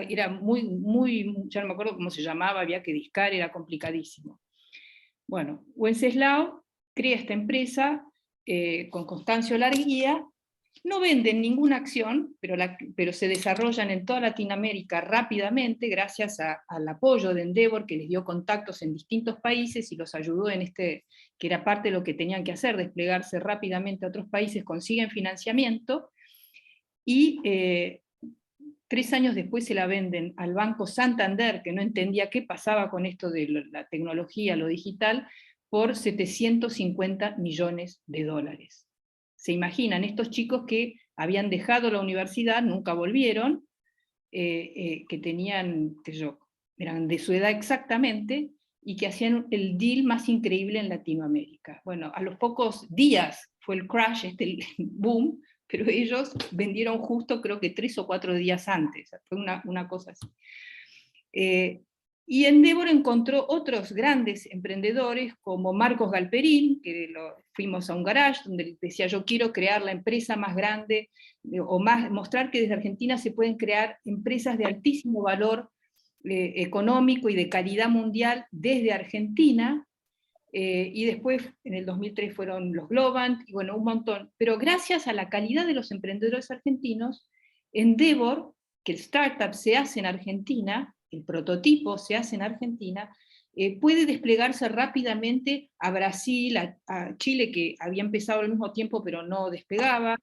era muy, ya no me acuerdo cómo se llamaba, había que discar, era complicadísimo. Bueno, Wenceslao crea esta empresa con Constancio Larguía, No venden ninguna acción, pero se desarrollan en toda Latinoamérica rápidamente gracias al apoyo de Endeavor, que les dio contactos en distintos países y los ayudó en que era parte de lo que tenían que hacer, desplegarse rápidamente a otros países, consiguen financiamiento, y 3 años después se la venden al Banco Santander, que no entendía qué pasaba con esto de la tecnología, lo digital, por $750 millones. Se imaginan, estos chicos que habían dejado la universidad, nunca volvieron, que tenían, eran de su edad exactamente, y que hacían el deal más increíble en Latinoamérica. Bueno, a los pocos días fue el crash, el boom, pero ellos vendieron justo, creo que 3 o 4 días antes, fue una cosa así. Y Endeavor encontró otros grandes emprendedores, como Marcos Galperín, que fuimos a un garage, donde decía, yo quiero crear la empresa más grande, mostrar que desde Argentina se pueden crear empresas de altísimo valor económico y de calidad mundial desde Argentina, y después en el 2003 fueron los Globant, y bueno, un montón. Pero gracias a la calidad de los emprendedores argentinos, Endeavor, que el startup se hace en Argentina, el prototipo se hace en Argentina, puede desplegarse rápidamente a Brasil, a Chile, que había empezado al mismo tiempo pero no despegaba,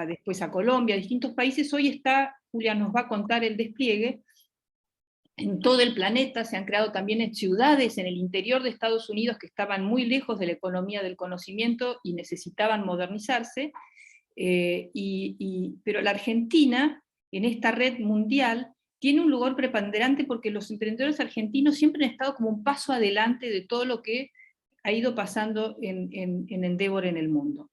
después a Colombia, a distintos países. Hoy está, Julia nos va a contar el despliegue, en todo el planeta. Se han creado también ciudades en el interior de Estados Unidos que estaban muy lejos de la economía del conocimiento y necesitaban modernizarse, pero la Argentina, en esta red mundial, tiene un lugar preponderante porque los emprendedores argentinos siempre han estado como un paso adelante de todo lo que ha ido pasando en Endeavor en el mundo.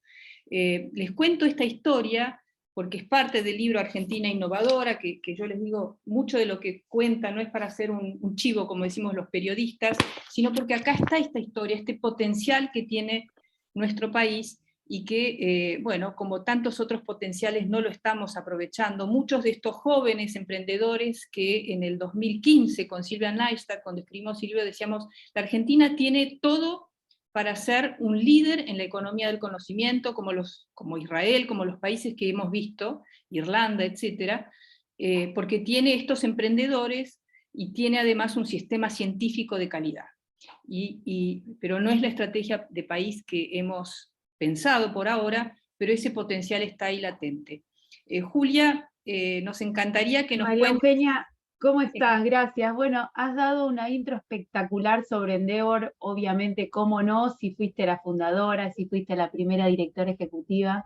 Les cuento esta historia porque es parte del libro Argentina Innovadora, que yo les digo, mucho de lo que cuenta no es para hacer un chivo, como decimos los periodistas, sino porque acá está esta historia, este potencial que tiene nuestro país, y que, bueno, como tantos otros potenciales no lo estamos aprovechando. Muchos de estos jóvenes emprendedores que en el 2015, con Silvia Neistat, cuando escribimos Silvia, decíamos, la Argentina tiene todo para ser un líder en la economía del conocimiento, como Israel, como los países que hemos visto, Irlanda, etc., porque tiene estos emprendedores y tiene además un sistema científico de calidad. Pero no es la estrategia de país que hemos pensado por ahora, pero ese potencial está ahí latente. Julia, nos encantaría que nos María cuentes... Eugenia, ¿cómo estás? Gracias. Bueno, has dado una intro espectacular sobre Endeavor, obviamente, cómo no, si fuiste la fundadora, si fuiste la primera directora ejecutiva.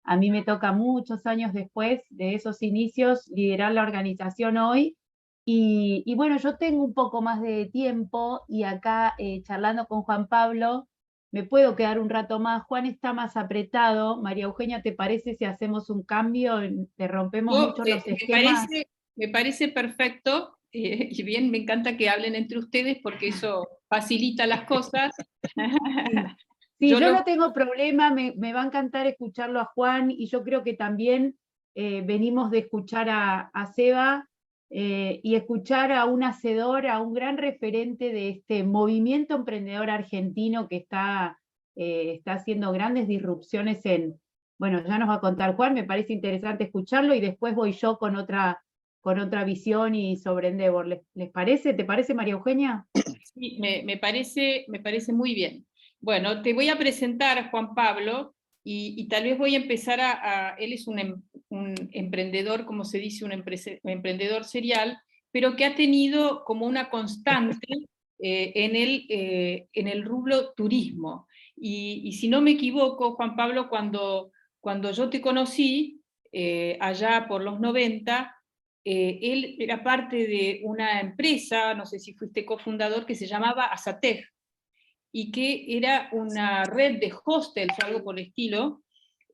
A mí me toca muchos años después de esos inicios liderar la organización hoy, y bueno, yo tengo un poco más de tiempo, y acá charlando con Juan Pablo, me puedo quedar un rato más. Juan está más apretado. María Eugenia, ¿te parece si hacemos un cambio? Te rompemos mucho los esquemas. Me parece perfecto, y bien, me encanta que hablen entre ustedes porque eso facilita las cosas. Sí, yo no tengo problema, me va a encantar escucharlo a Juan, y yo creo que también venimos de escuchar a Seba, y escuchar a un hacedor, a un gran referente de este movimiento emprendedor argentino que está haciendo grandes disrupciones bueno, ya nos va a contar Juan, me parece interesante escucharlo, y después voy yo con otra visión y sobre Endeavor. ¿Les parece? ¿Te parece, María Eugenia? Sí, me parece muy bien. Bueno, te voy a presentar a Juan Pablo, y tal vez voy a empezar él es un emprendedor, como se dice, un emprendedor serial, pero que ha tenido como una constante en el rubro turismo. Y si no me equivoco, Juan Pablo, cuando yo te conocí, allá por los 90, él era parte de una empresa, no sé si fuiste cofundador, que se llamaba Asatej, y que era una red de hostels o algo por el estilo,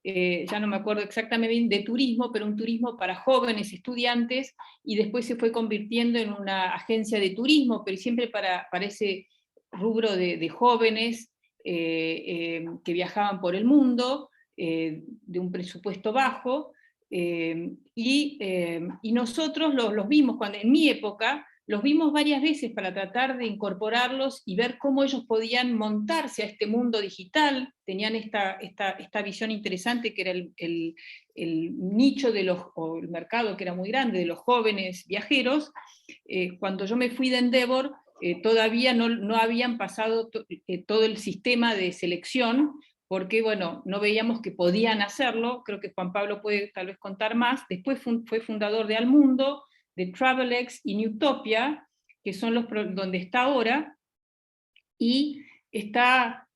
ya no me acuerdo exactamente bien, de turismo, pero un turismo para jóvenes estudiantes, y después se fue convirtiendo en una agencia de turismo, pero siempre para ese rubro de jóvenes que viajaban por el mundo, de un presupuesto bajo, y nosotros los vimos cuando en mi época los vimos varias veces para tratar de incorporarlos y ver cómo ellos podían montarse a este mundo digital. Tenían esta visión interesante que era el nicho o el mercado que era muy grande de los jóvenes viajeros. Cuando yo me fui de Endeavor, todavía no habían pasado todo el sistema de selección, porque bueno, no veíamos que podían hacerlo. Creo que Juan Pablo puede tal vez contar más. Después fue fundador de Almundo, de Travelex y Newtopia, que son donde está ahora, y está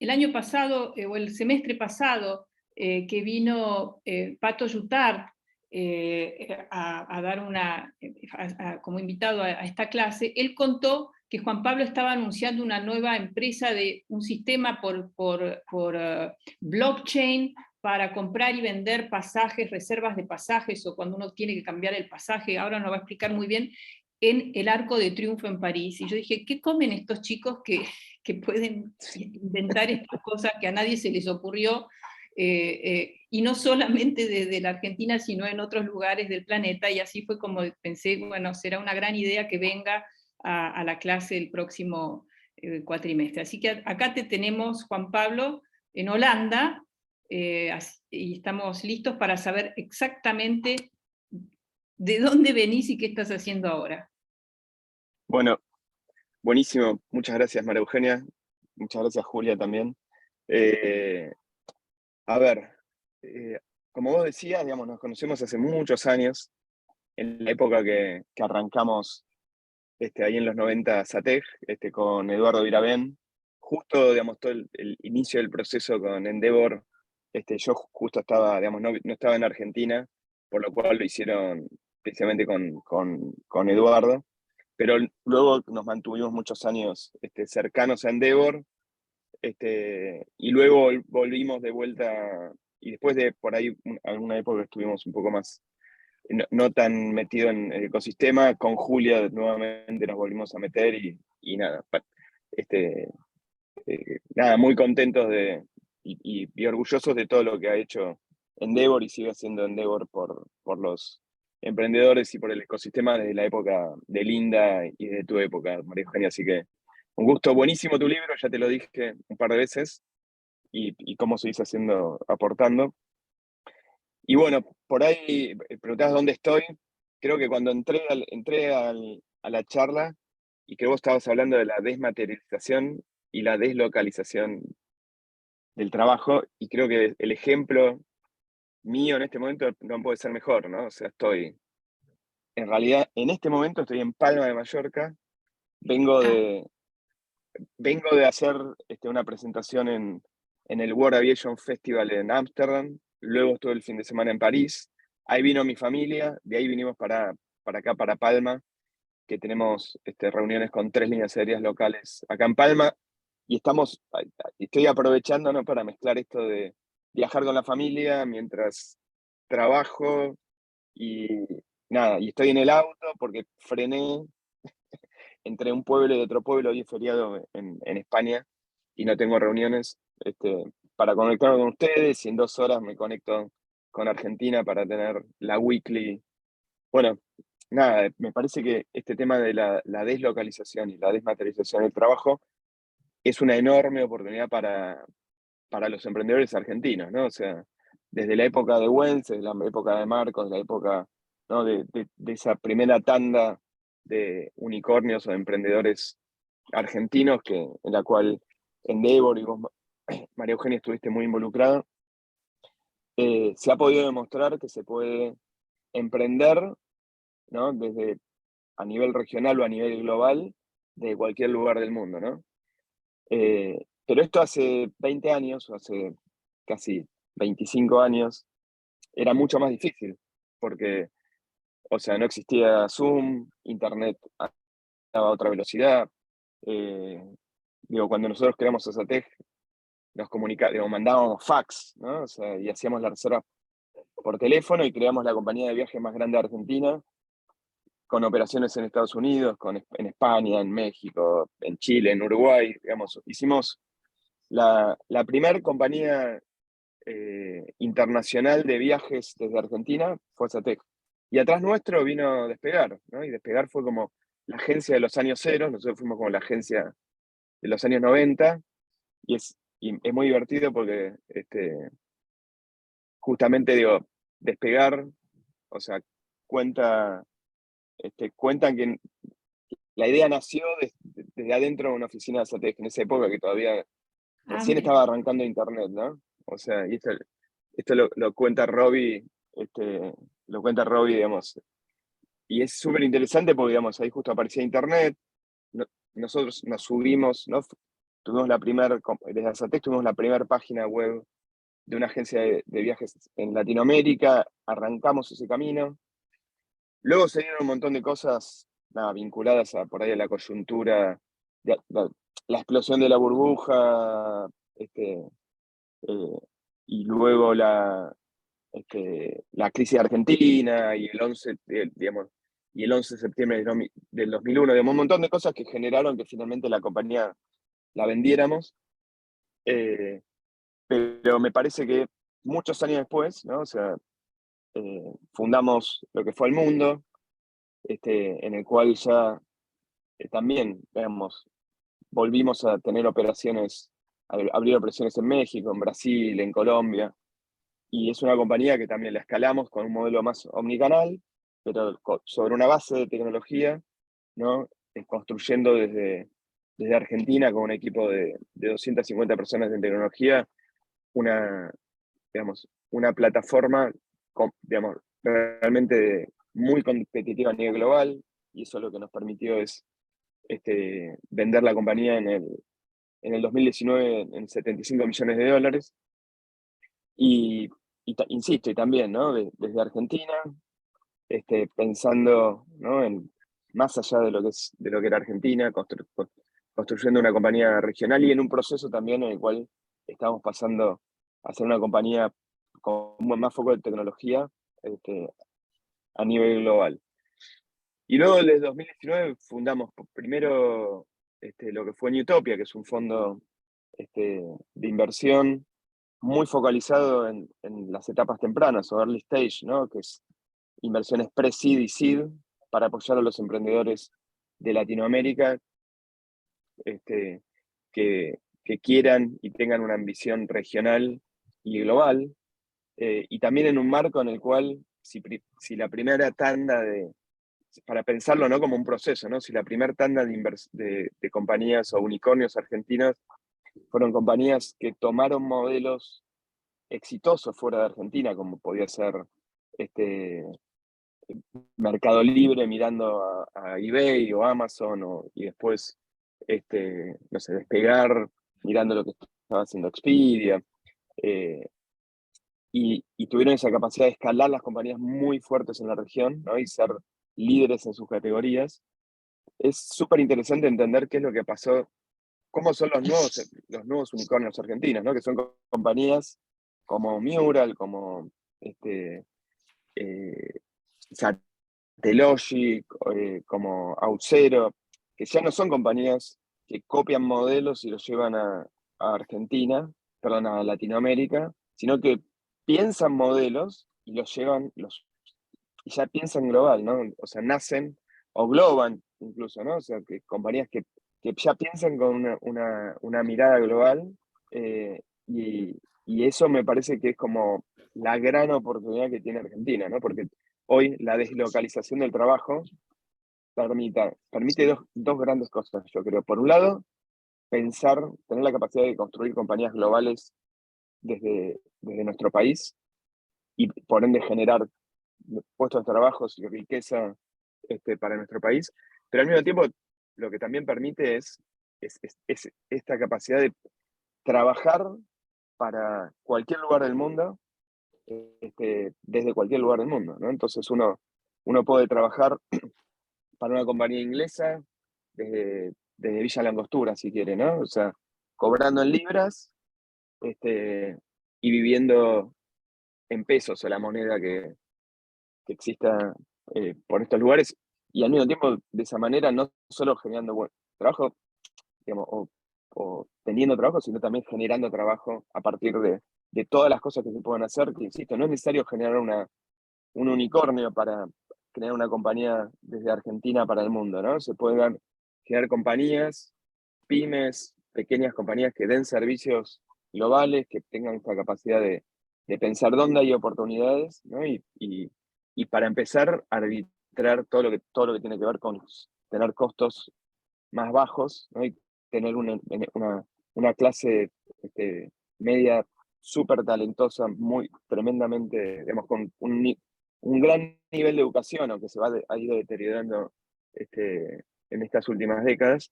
el año pasado, o el semestre pasado, que vino Pato Jutart a dar como invitado a esta clase, él contó que Juan Pablo estaba anunciando una nueva empresa de un sistema por blockchain para comprar y vender pasajes, reservas de pasajes, o cuando uno tiene que cambiar el pasaje, ahora nos va a explicar muy bien, en el Arco de Triunfo en París. Y yo dije, ¿qué comen estos chicos que pueden inventar estas cosas que a nadie se les ocurrió? Y no solamente desde la Argentina, sino en otros lugares del planeta, y así fue como pensé, bueno, será una gran idea que venga a la clase el próximo cuatrimestre. Así que acá te tenemos, Juan Pablo, en Holanda, y estamos listos para saber exactamente de dónde venís y qué estás haciendo ahora. Bueno, buenísimo. Muchas gracias, María Eugenia. Muchas gracias, Julia, también. A ver, como vos decías, digamos, nos conocemos hace muchos años, en la época que arrancamos ahí en los 90 SATEG, con Eduardo Viravén, justo, digamos, todo el inicio del proceso con Endeavor. Yo justo estaba, digamos, no estaba en Argentina, por lo cual lo hicieron precisamente con Eduardo, pero luego nos mantuvimos muchos años cercanos a Endeavor, y luego volvimos de vuelta, y después de por ahí alguna época estuvimos un poco más no tan metido en el ecosistema, con Julia nuevamente nos volvimos a meter y nada, nada, muy contentos y orgullosos de todo lo que ha hecho Endeavor y sigue haciendo Endeavor por los emprendedores y por el ecosistema desde la época de Linda y de tu época, María Eugenia. Así que un gusto, buenísimo tu libro, ya te lo dije un par de veces, y cómo seguís aportando. Y bueno, por ahí preguntabas dónde estoy. Creo que cuando entré a la charla, y que vos estabas hablando de la desmaterialización y la deslocalización del trabajo, y creo que el ejemplo mío en este momento no puede ser mejor, ¿no? O sea, en realidad, en este momento estoy en Palma de Mallorca, vengo de hacer una presentación en el World Aviation Festival en Ámsterdam, luego estuve el fin de semana en París, ahí vino mi familia, de ahí vinimos para acá, para Palma, que tenemos reuniones con 3 líneas aéreas locales acá en Palma, y estoy aprovechando, ¿no?, para mezclar esto de viajar con la familia mientras trabajo, y nada, y estoy en el auto porque frené entre un pueblo y otro pueblo, hoy es feriado en España, y no tengo reuniones para conectarme con ustedes, y en 2 horas me conecto con Argentina para tener la weekly. Bueno, nada, me parece que este tema de la deslocalización y la desmaterialización del trabajo es una enorme oportunidad para los emprendedores argentinos, ¿no? O sea, desde la época de Wences, desde la época de Marcos, la época, ¿no?, de esa primera tanda de unicornios o de emprendedores argentinos, en la cual Endeavor y vos, María Eugenia, estuviste muy involucrada, se ha podido demostrar que se puede emprender, ¿no?, desde a nivel regional o a nivel global, de cualquier lugar del mundo, ¿no? Pero esto hace 20 años, o hace casi 25 años, era mucho más difícil, porque, o sea, no existía Zoom, Internet estaba a otra velocidad. Cuando nosotros creamos Osatec, mandábamos fax, ¿no? O sea, y hacíamos la reserva por teléfono, y creamos la compañía de viajes más grande de Argentina, con operaciones en Estados Unidos, en España, en México, en Chile, en Uruguay. Digamos, hicimos la primera compañía internacional de viajes desde Argentina, fue Osatec. Y atrás nuestro vino Despegar, ¿no? Y Despegar fue como la agencia de los años cero, nosotros fuimos como la agencia de los años 90, y es muy divertido porque justamente digo, despegar, o sea, cuentan que la idea nació desde adentro de una oficina de Satec, en esa época que todavía recién mira. estaba arrancando internet, ¿no? O sea, y esto lo cuenta Robbie, digamos, y es súper interesante porque, digamos, ahí justo aparecía internet, nosotros nos subimos, ¿no? Tuvimos desde Satec tuvimos la primera página web de una agencia de viajes en Latinoamérica, arrancamos ese camino. Luego se dieron un montón de cosas vinculadas por ahí a la coyuntura, la explosión de la burbuja, y luego la crisis de Argentina y el 11, digamos, y el 11 de septiembre del 2001, digamos, un montón de cosas que generaron que finalmente la compañía la vendiéramos. Pero me parece que muchos años después, ¿no? O sea, fundamos lo que fue El Mundo, en el cual ya también, digamos, volvimos a tener operaciones, a abrir operaciones en México, en Brasil, en Colombia, y es una compañía que también la escalamos con un modelo más omnicanal, pero sobre una base de tecnología, ¿no? Construyendo desde Argentina con un equipo de 250 personas en tecnología, digamos, una plataforma, digamos, realmente muy competitiva a nivel global, y eso lo que nos permitió es vender la compañía en el 2019 en $75 millones. Insisto, y también, ¿no? Desde Argentina, pensando, ¿no? Más allá de lo que era Argentina, construyendo una compañía regional y en un proceso también en el cual estamos pasando a ser una compañía con más foco de tecnología a nivel global. Y luego desde 2019 fundamos primero lo que fue Newtopia, que es un fondo de inversión muy focalizado en las etapas tempranas o early stage, ¿no? Que es inversiones pre-seed y seed para apoyar a los emprendedores de Latinoamérica que quieran y tengan una ambición regional y global, y también en un marco en el cual si la primera tanda para pensarlo, ¿no? Como un proceso, ¿no? Si la primera tanda de compañías o unicornios argentinos fueron compañías que tomaron modelos exitosos fuera de Argentina, como podía ser Mercado Libre mirando a eBay o Amazon, y después, no sé, Despegar mirando lo que estaba haciendo Expedia, y tuvieron esa capacidad de escalar las compañías muy fuertes en la región, ¿no? Y ser líderes en sus categorías. Es súper interesante entender qué es lo que pasó, cómo son los nuevos unicornios argentinos, ¿no? Que son compañías como Mural, como Satellogic, como Auxero, que ya no son compañías que copian modelos y los llevan a Argentina, perdón, a Latinoamérica, sino que piensan modelos y los llevan, y ya piensan global, ¿no? O sea, nacen o globan incluso, ¿no? O sea, que compañías que ya piensan con una mirada global, y eso me parece que es como la gran oportunidad que tiene Argentina, ¿no? Porque hoy la deslocalización del trabajo permite dos grandes cosas, yo creo. Por un lado, tener la capacidad de construir compañías globales desde nuestro país y por ende generar puestos de trabajo y riqueza para nuestro país, pero al mismo tiempo lo que también permite es esta capacidad de trabajar para cualquier lugar del mundo, desde cualquier lugar del mundo, ¿no? Entonces uno puede trabajar para una compañía inglesa desde Villa Langostura, si quiere, ¿no? O sea, cobrando en libras, y viviendo en pesos, o la moneda que exista por estos lugares, y al mismo tiempo, de esa manera, no solo generando buen trabajo, digamos, o teniendo trabajo, sino también generando trabajo a partir de todas las cosas que se pueden hacer, que insisto, no es necesario generar un unicornio para crear una compañía desde Argentina para el mundo, ¿no? Se pueden crear compañías, pymes, pequeñas compañías que den servicios globales, que tengan esta capacidad de pensar dónde hay oportunidades, ¿no? Y para empezar a arbitrar todo lo que tiene que ver con tener costos más bajos, ¿no? Y tener una clase media súper talentosa, muy tremendamente, digamos, con un gran nivel de educación, aunque ha ido deteriorando en estas últimas décadas,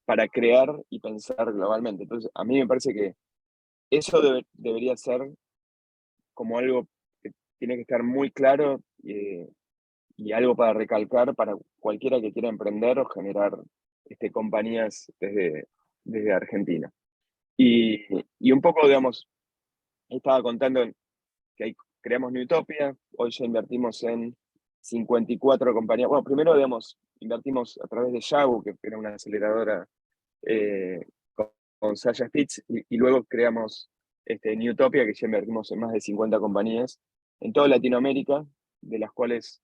para crear y pensar globalmente. Entonces, a mí me parece que eso debería ser como algo que tiene que estar muy claro, y algo para recalcar para cualquiera que quiera emprender o generar compañías desde Argentina. Y un poco, digamos, estaba contando que creamos Newtopia, hoy ya invertimos en 54 compañías. Bueno, primero, digamos, invertimos a través de Yagu, que era una aceleradora con Sasha Spitz, y luego creamos Newtopia, que ya invertimos en más de 50 compañías en toda Latinoamérica, de las cuales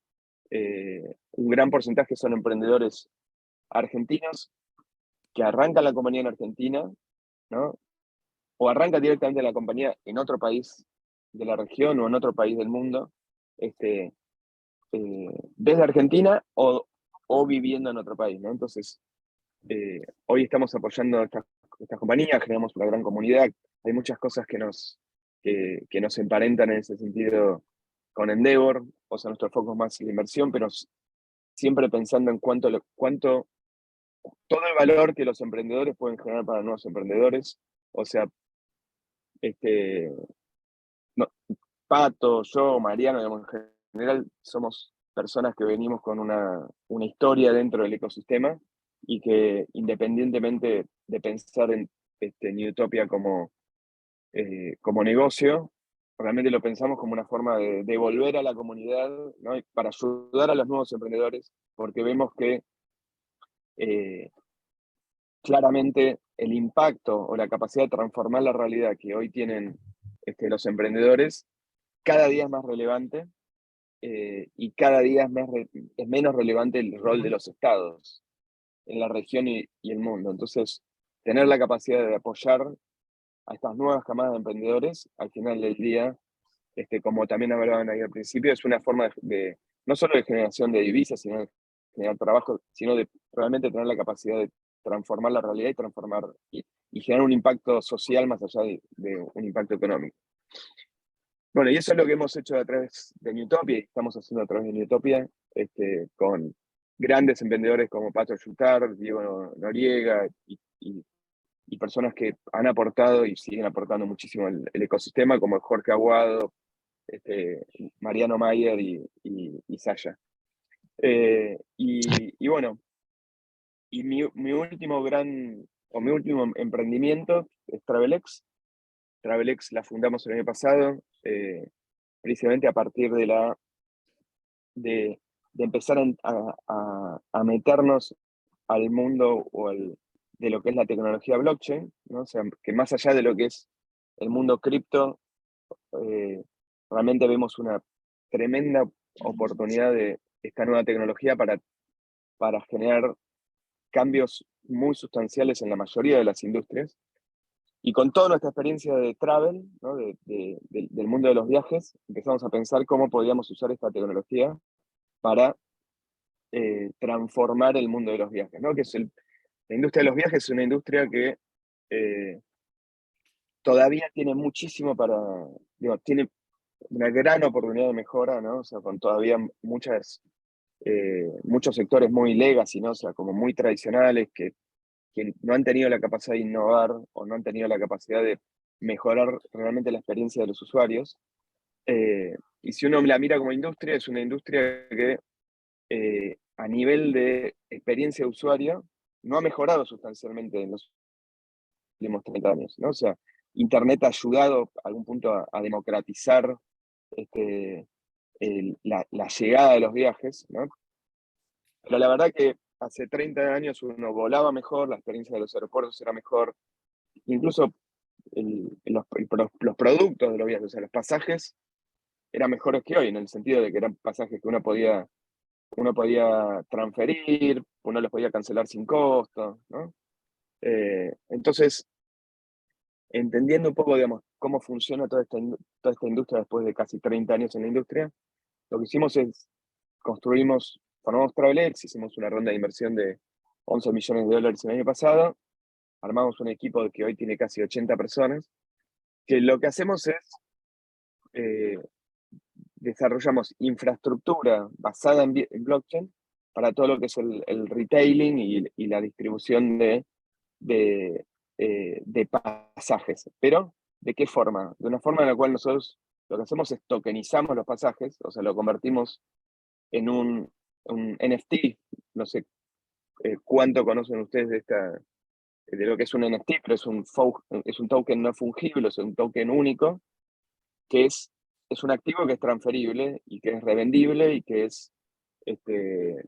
un gran porcentaje son emprendedores argentinos que arrancan la compañía en Argentina, ¿no? O arrancan directamente la compañía en otro país de la región o en otro país del mundo, desde Argentina o viviendo en otro país, ¿no? Entonces, hoy estamos apoyando estas compañías, generamos una gran comunidad, hay muchas cosas que nos emparentan en ese sentido con Endeavor, o sea, nuestro foco es más en la inversión, pero siempre pensando en cuánto todo el valor que los emprendedores pueden generar para nuevos emprendedores. O sea, no, Pato, yo, Mariano, digamos, en general somos personas que venimos con una historia dentro del ecosistema y que independientemente de pensar en Newtopia como negocio, realmente lo pensamos como una forma de devolver a la comunidad, ¿no? Y para ayudar a los nuevos emprendedores, porque vemos que claramente el impacto o la capacidad de transformar la realidad que hoy tienen los emprendedores cada día es más relevante, y cada día es menos relevante el rol de los estados en la región y el mundo. Entonces, tener la capacidad de apoyar a estas nuevas camadas de emprendedores, al final del día, como también hablaban ahí al principio, es una forma no solo de generación de divisas, sino de generar trabajo, sino de realmente tener la capacidad de transformar la realidad y transformar y generar un impacto social más allá de un impacto económico. Bueno, y eso es lo que hemos hecho a través de Newtopia, y estamos haciendo a través de Newtopia, con grandes emprendedores como Pato Yutar, Diego Noriega, y personas que han aportado y siguen aportando muchísimo el ecosistema, como Jorge Aguado, Mariano Mayer y Sasha. Y bueno, y mi último emprendimiento es Travelex. Travelex la fundamos el año pasado, precisamente a partir de empezar a meternos al mundo de lo que es la tecnología blockchain, ¿no? O sea, que más allá de lo que es el mundo cripto, realmente vemos una tremenda oportunidad de esta nueva tecnología para generar cambios muy sustanciales en la mayoría de las industrias. Y con toda nuestra experiencia de travel, ¿no? del mundo de los viajes, empezamos a pensar cómo podíamos usar esta tecnología para transformar el mundo de los viajes, ¿no? Que la industria de los viajes es una industria que todavía tiene muchísimo tiene una gran oportunidad de mejora, ¿no? O sea, con todavía muchos sectores muy legacy, ¿no? O sea, como muy tradicionales, que no han tenido la capacidad de innovar o no han tenido la capacidad de mejorar realmente la experiencia de los usuarios. Y si uno la mira como industria, es una industria que a nivel de experiencia de usuario no ha mejorado sustancialmente en los últimos 30 años, ¿no? O sea, Internet ha ayudado a algún punto a democratizar la llegada de los viajes, ¿no? Pero la verdad que hace 30 años uno volaba mejor, la experiencia de los aeropuertos era mejor, incluso los productos de los viajes, o sea, los pasajes eran mejores que hoy, en el sentido de que eran pasajes que uno podía transferir, uno los podía cancelar sin costo, ¿no? Entonces, entendiendo un poco, digamos, cómo funciona toda esta industria después de casi 30 años en la industria, lo que hicimos es formamos Travelex, hicimos una ronda de inversión de $11 millones el año pasado, armamos un equipo que hoy tiene casi 80 personas, que lo que hacemos es desarrollamos infraestructura basada en blockchain para todo lo que es el retailing y la distribución de pasajes. Pero, ¿de qué forma? De una forma en la cual nosotros lo que hacemos es tokenizamos los pasajes, o sea, lo convertimos en un NFT. No sé cuánto conocen ustedes de lo que es un NFT, pero es un token no fungible, es un token único, que es un activo que es transferible y que es revendible y que es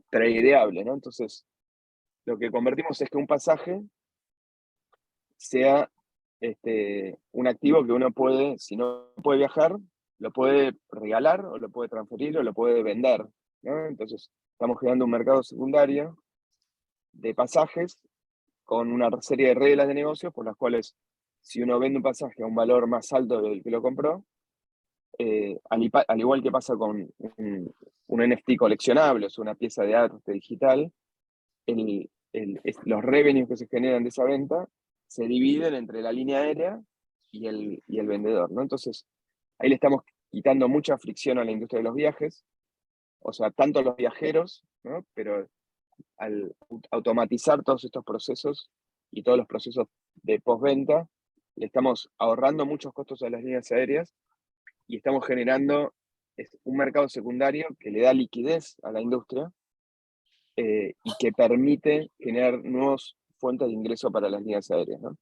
tradeable, ¿no? Entonces, lo que convertimos es que un pasaje sea un activo que uno puede, si no puede viajar, lo puede regalar o lo puede transferir o lo puede vender, ¿no? Entonces, estamos creando un mercado secundario de pasajes con una serie de reglas de negocios por las cuales si uno vende un pasaje a un valor más alto del que lo compró, al igual que pasa con un NFT coleccionable, o sea, una pieza de arte digital, los revenues que se generan de esa venta se dividen entre la línea aérea y el vendedor, ¿no? Entonces, ahí le estamos quitando mucha fricción a la industria de los viajes, o sea, tanto a los viajeros, ¿no? Pero al automatizar todos estos procesos y todos los procesos de postventa, le estamos ahorrando muchos costos a las líneas aéreas y estamos generando un mercado secundario que le da liquidez a la industria y que permite generar nuevas fuentes de ingreso para las líneas aéreas, ¿no?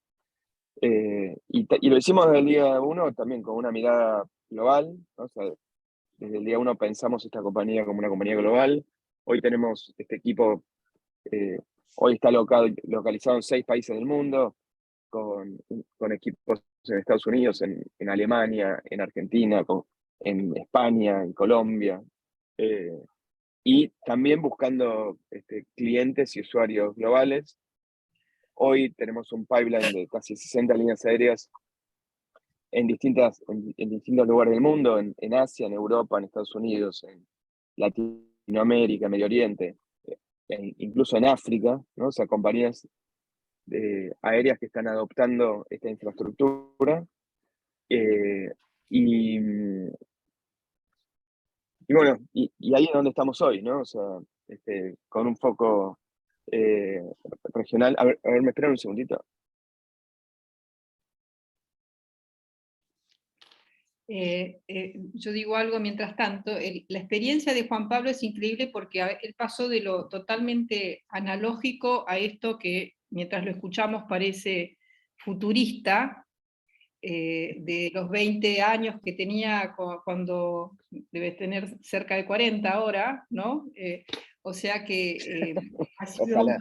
Y lo hicimos desde el día 1 también con una mirada global, ¿no? O sea, desde el día 1 pensamos esta compañía como una compañía global. Hoy tenemos este equipo, hoy está localizado en 6 países del mundo, con equipos en Estados Unidos, en Alemania, en Argentina, en España, en Colombia, y también buscando clientes y usuarios globales. Hoy tenemos un pipeline de casi 60 líneas aéreas en distintos lugares del mundo, en Asia, en Europa, en Estados Unidos, en Latinoamérica, Medio Oriente, incluso en África, ¿no? O sea, compañías aéreas que están adoptando esta infraestructura. Y bueno, y ahí es donde estamos hoy, ¿no? O sea, con un foco regional. A ver, me esperan un segundito. Yo digo algo mientras tanto. La experiencia de Juan Pablo es increíble porque él pasó de lo totalmente analógico a esto que mientras lo escuchamos parece futurista, de los 20 años que tenía cuando debe tener cerca de 40 ahora, ¿no? O sea que ha sido, Ojalá.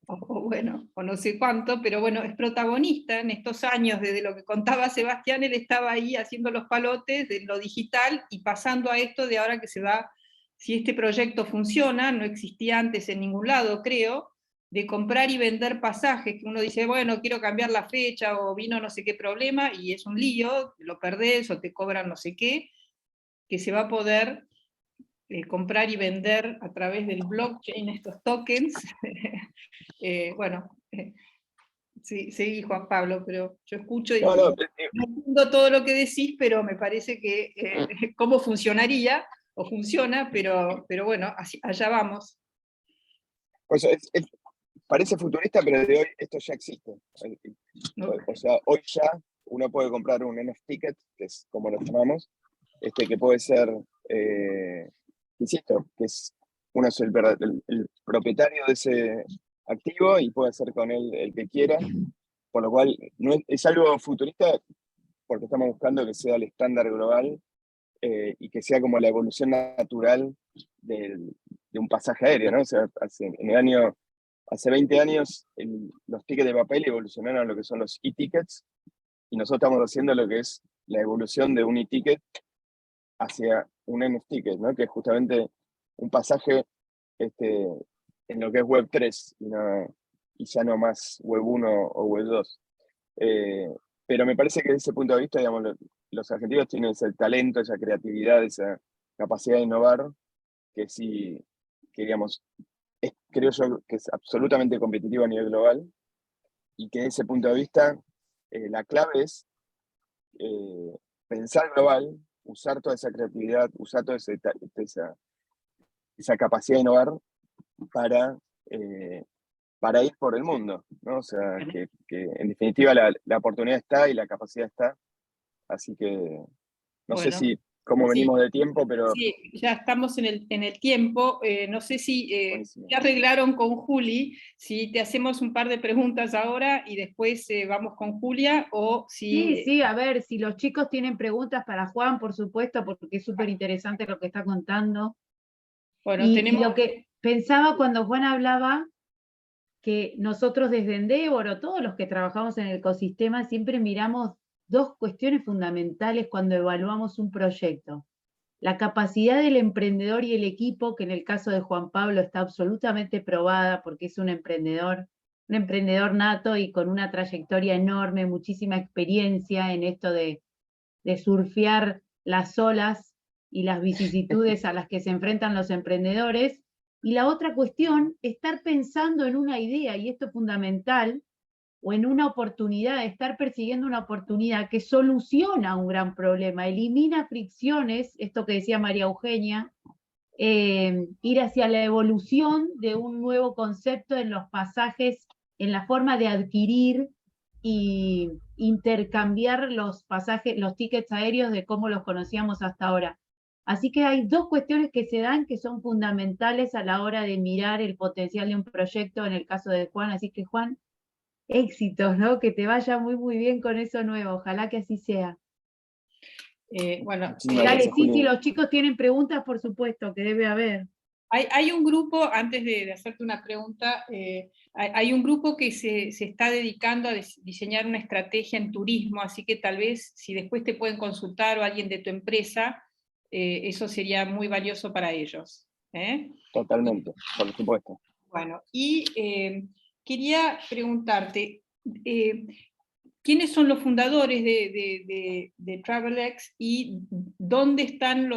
o bueno, o no sé cuánto, pero bueno, es protagonista en estos años, desde lo que contaba Sebastián, él estaba ahí haciendo los palotes de lo digital y pasando a esto de ahora que se va, si este proyecto funciona, no existía antes en ningún lado, creo, de comprar y vender pasajes, que uno dice, bueno, quiero cambiar la fecha o vino no sé qué problema, y es un lío, lo perdés o te cobran no sé qué, que se va a poder comprar y vender a través del blockchain estos tokens. Bueno, sí, seguí Juan Pablo, pero yo escucho y No, no entiendo todo lo que decís, pero me parece que cómo funcionaría, o funciona, pero bueno, allá vamos. pues parece futurista, pero de hoy esto ya existe. O sea, hoy ya uno puede comprar un NFT ticket, que es como lo llamamos, que puede ser, insisto, que uno es el propietario de ese activo y puede hacer con él el que quiera, por lo cual no es algo futurista porque estamos buscando que sea el estándar global y que sea como la evolución natural de un pasaje aéreo, ¿no? O sea, hace 20 años los tickets de papel evolucionaron a lo que son los e-tickets y nosotros estamos haciendo lo que es la evolución de un e-ticket hacia un end of ticket, ¿no? Que es justamente un pasaje en lo que es Web 3 y ya no más Web 1 o Web 2. Pero me parece que desde ese punto de vista, digamos, los argentinos tienen ese talento, esa creatividad, esa capacidad de innovar, que sí, que digamos, creo yo que es absolutamente competitivo a nivel global, y que desde ese punto de vista la clave es pensar global, usar toda esa creatividad, usar toda esa capacidad de innovar para, para ir por el mundo, ¿no? O sea, que en definitiva la oportunidad está y la capacidad está, así que no sé Bueno, si cómo sí. venimos de tiempo, pero... Sí, ya estamos en el tiempo. No sé si Buenísimo. ya arreglaron con Juli, si te hacemos un par de preguntas ahora y después vamos con Julia, o si... Sí, a ver, si los chicos tienen preguntas para Juan, por supuesto, porque es súper interesante lo que está contando. Bueno, Y tenemos... lo que pensaba cuando Juan hablaba, que nosotros desde Endeavor, o todos los que trabajamos en el ecosistema, siempre miramos dos cuestiones fundamentales cuando evaluamos un proyecto. La capacidad del emprendedor y el equipo, que en el caso de Juan Pablo está absolutamente probada porque es un emprendedor nato y con una trayectoria enorme, muchísima experiencia en esto de surfear las olas y las vicisitudes a las que se enfrentan los emprendedores. Y la otra cuestión, estar pensando en una idea, y esto es fundamental, o en una oportunidad, estar persiguiendo una oportunidad que soluciona un gran problema, elimina fricciones, esto que decía María Eugenia, ir hacia la evolución de un nuevo concepto en los pasajes, en la forma de adquirir y intercambiar los pasajes, los tickets aéreos de cómo los conocíamos hasta ahora. Así que hay dos cuestiones que se dan que son fundamentales a la hora de mirar el potencial de un proyecto en el caso de Juan. Así que Juan, éxitos, ¿no? Que te vaya muy, muy bien con eso nuevo. Ojalá que así sea. bueno, Muchísimas Dale, gracias, sí, Juli. si los chicos tienen preguntas, por supuesto, que debe haber. hay un grupo, antes de hacerte una pregunta, hay un grupo que se está dedicando a diseñar una estrategia en turismo, así que tal vez si después te pueden consultar o alguien de tu empresa, eso sería muy valioso para ellos. Totalmente, por supuesto. Bueno, y quería preguntarte, ¿quiénes son los fundadores de TravelX y dónde están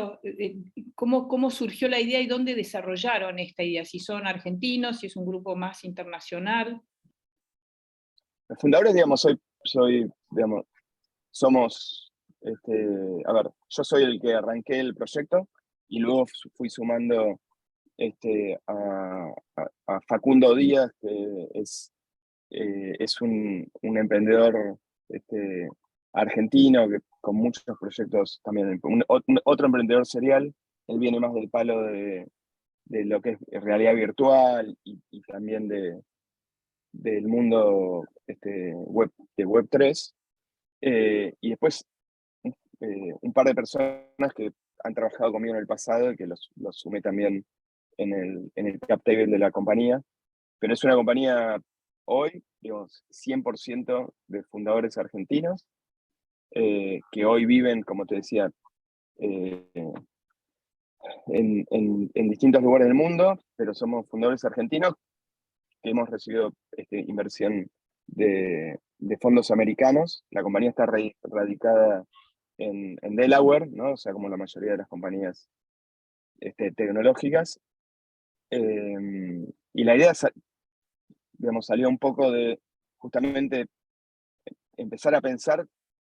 cómo surgió la idea y dónde desarrollaron esta idea? Si son argentinos, si es un grupo más internacional. Los fundadores, digamos, digamos, somos, a ver, yo soy el que arranqué el proyecto y luego fui sumando a Facundo Díaz, que es un emprendedor argentino con muchos proyectos también. Otro emprendedor serial, él viene más del palo de lo que es realidad virtual y también del mundo de Web 3. Y después un par de personas que han trabajado conmigo en el pasado y que los sumé también en el cap table de la compañía. Pero es una compañía hoy, digamos, 100% de fundadores argentinos, que hoy viven, como te decía, en distintos lugares del mundo, pero somos fundadores argentinos que hemos recibido inversión de fondos americanos. La compañía está radicada en Delaware, ¿no? O sea, como la mayoría de las compañías tecnológicas. Y la idea, digamos, salió un poco de justamente empezar a pensar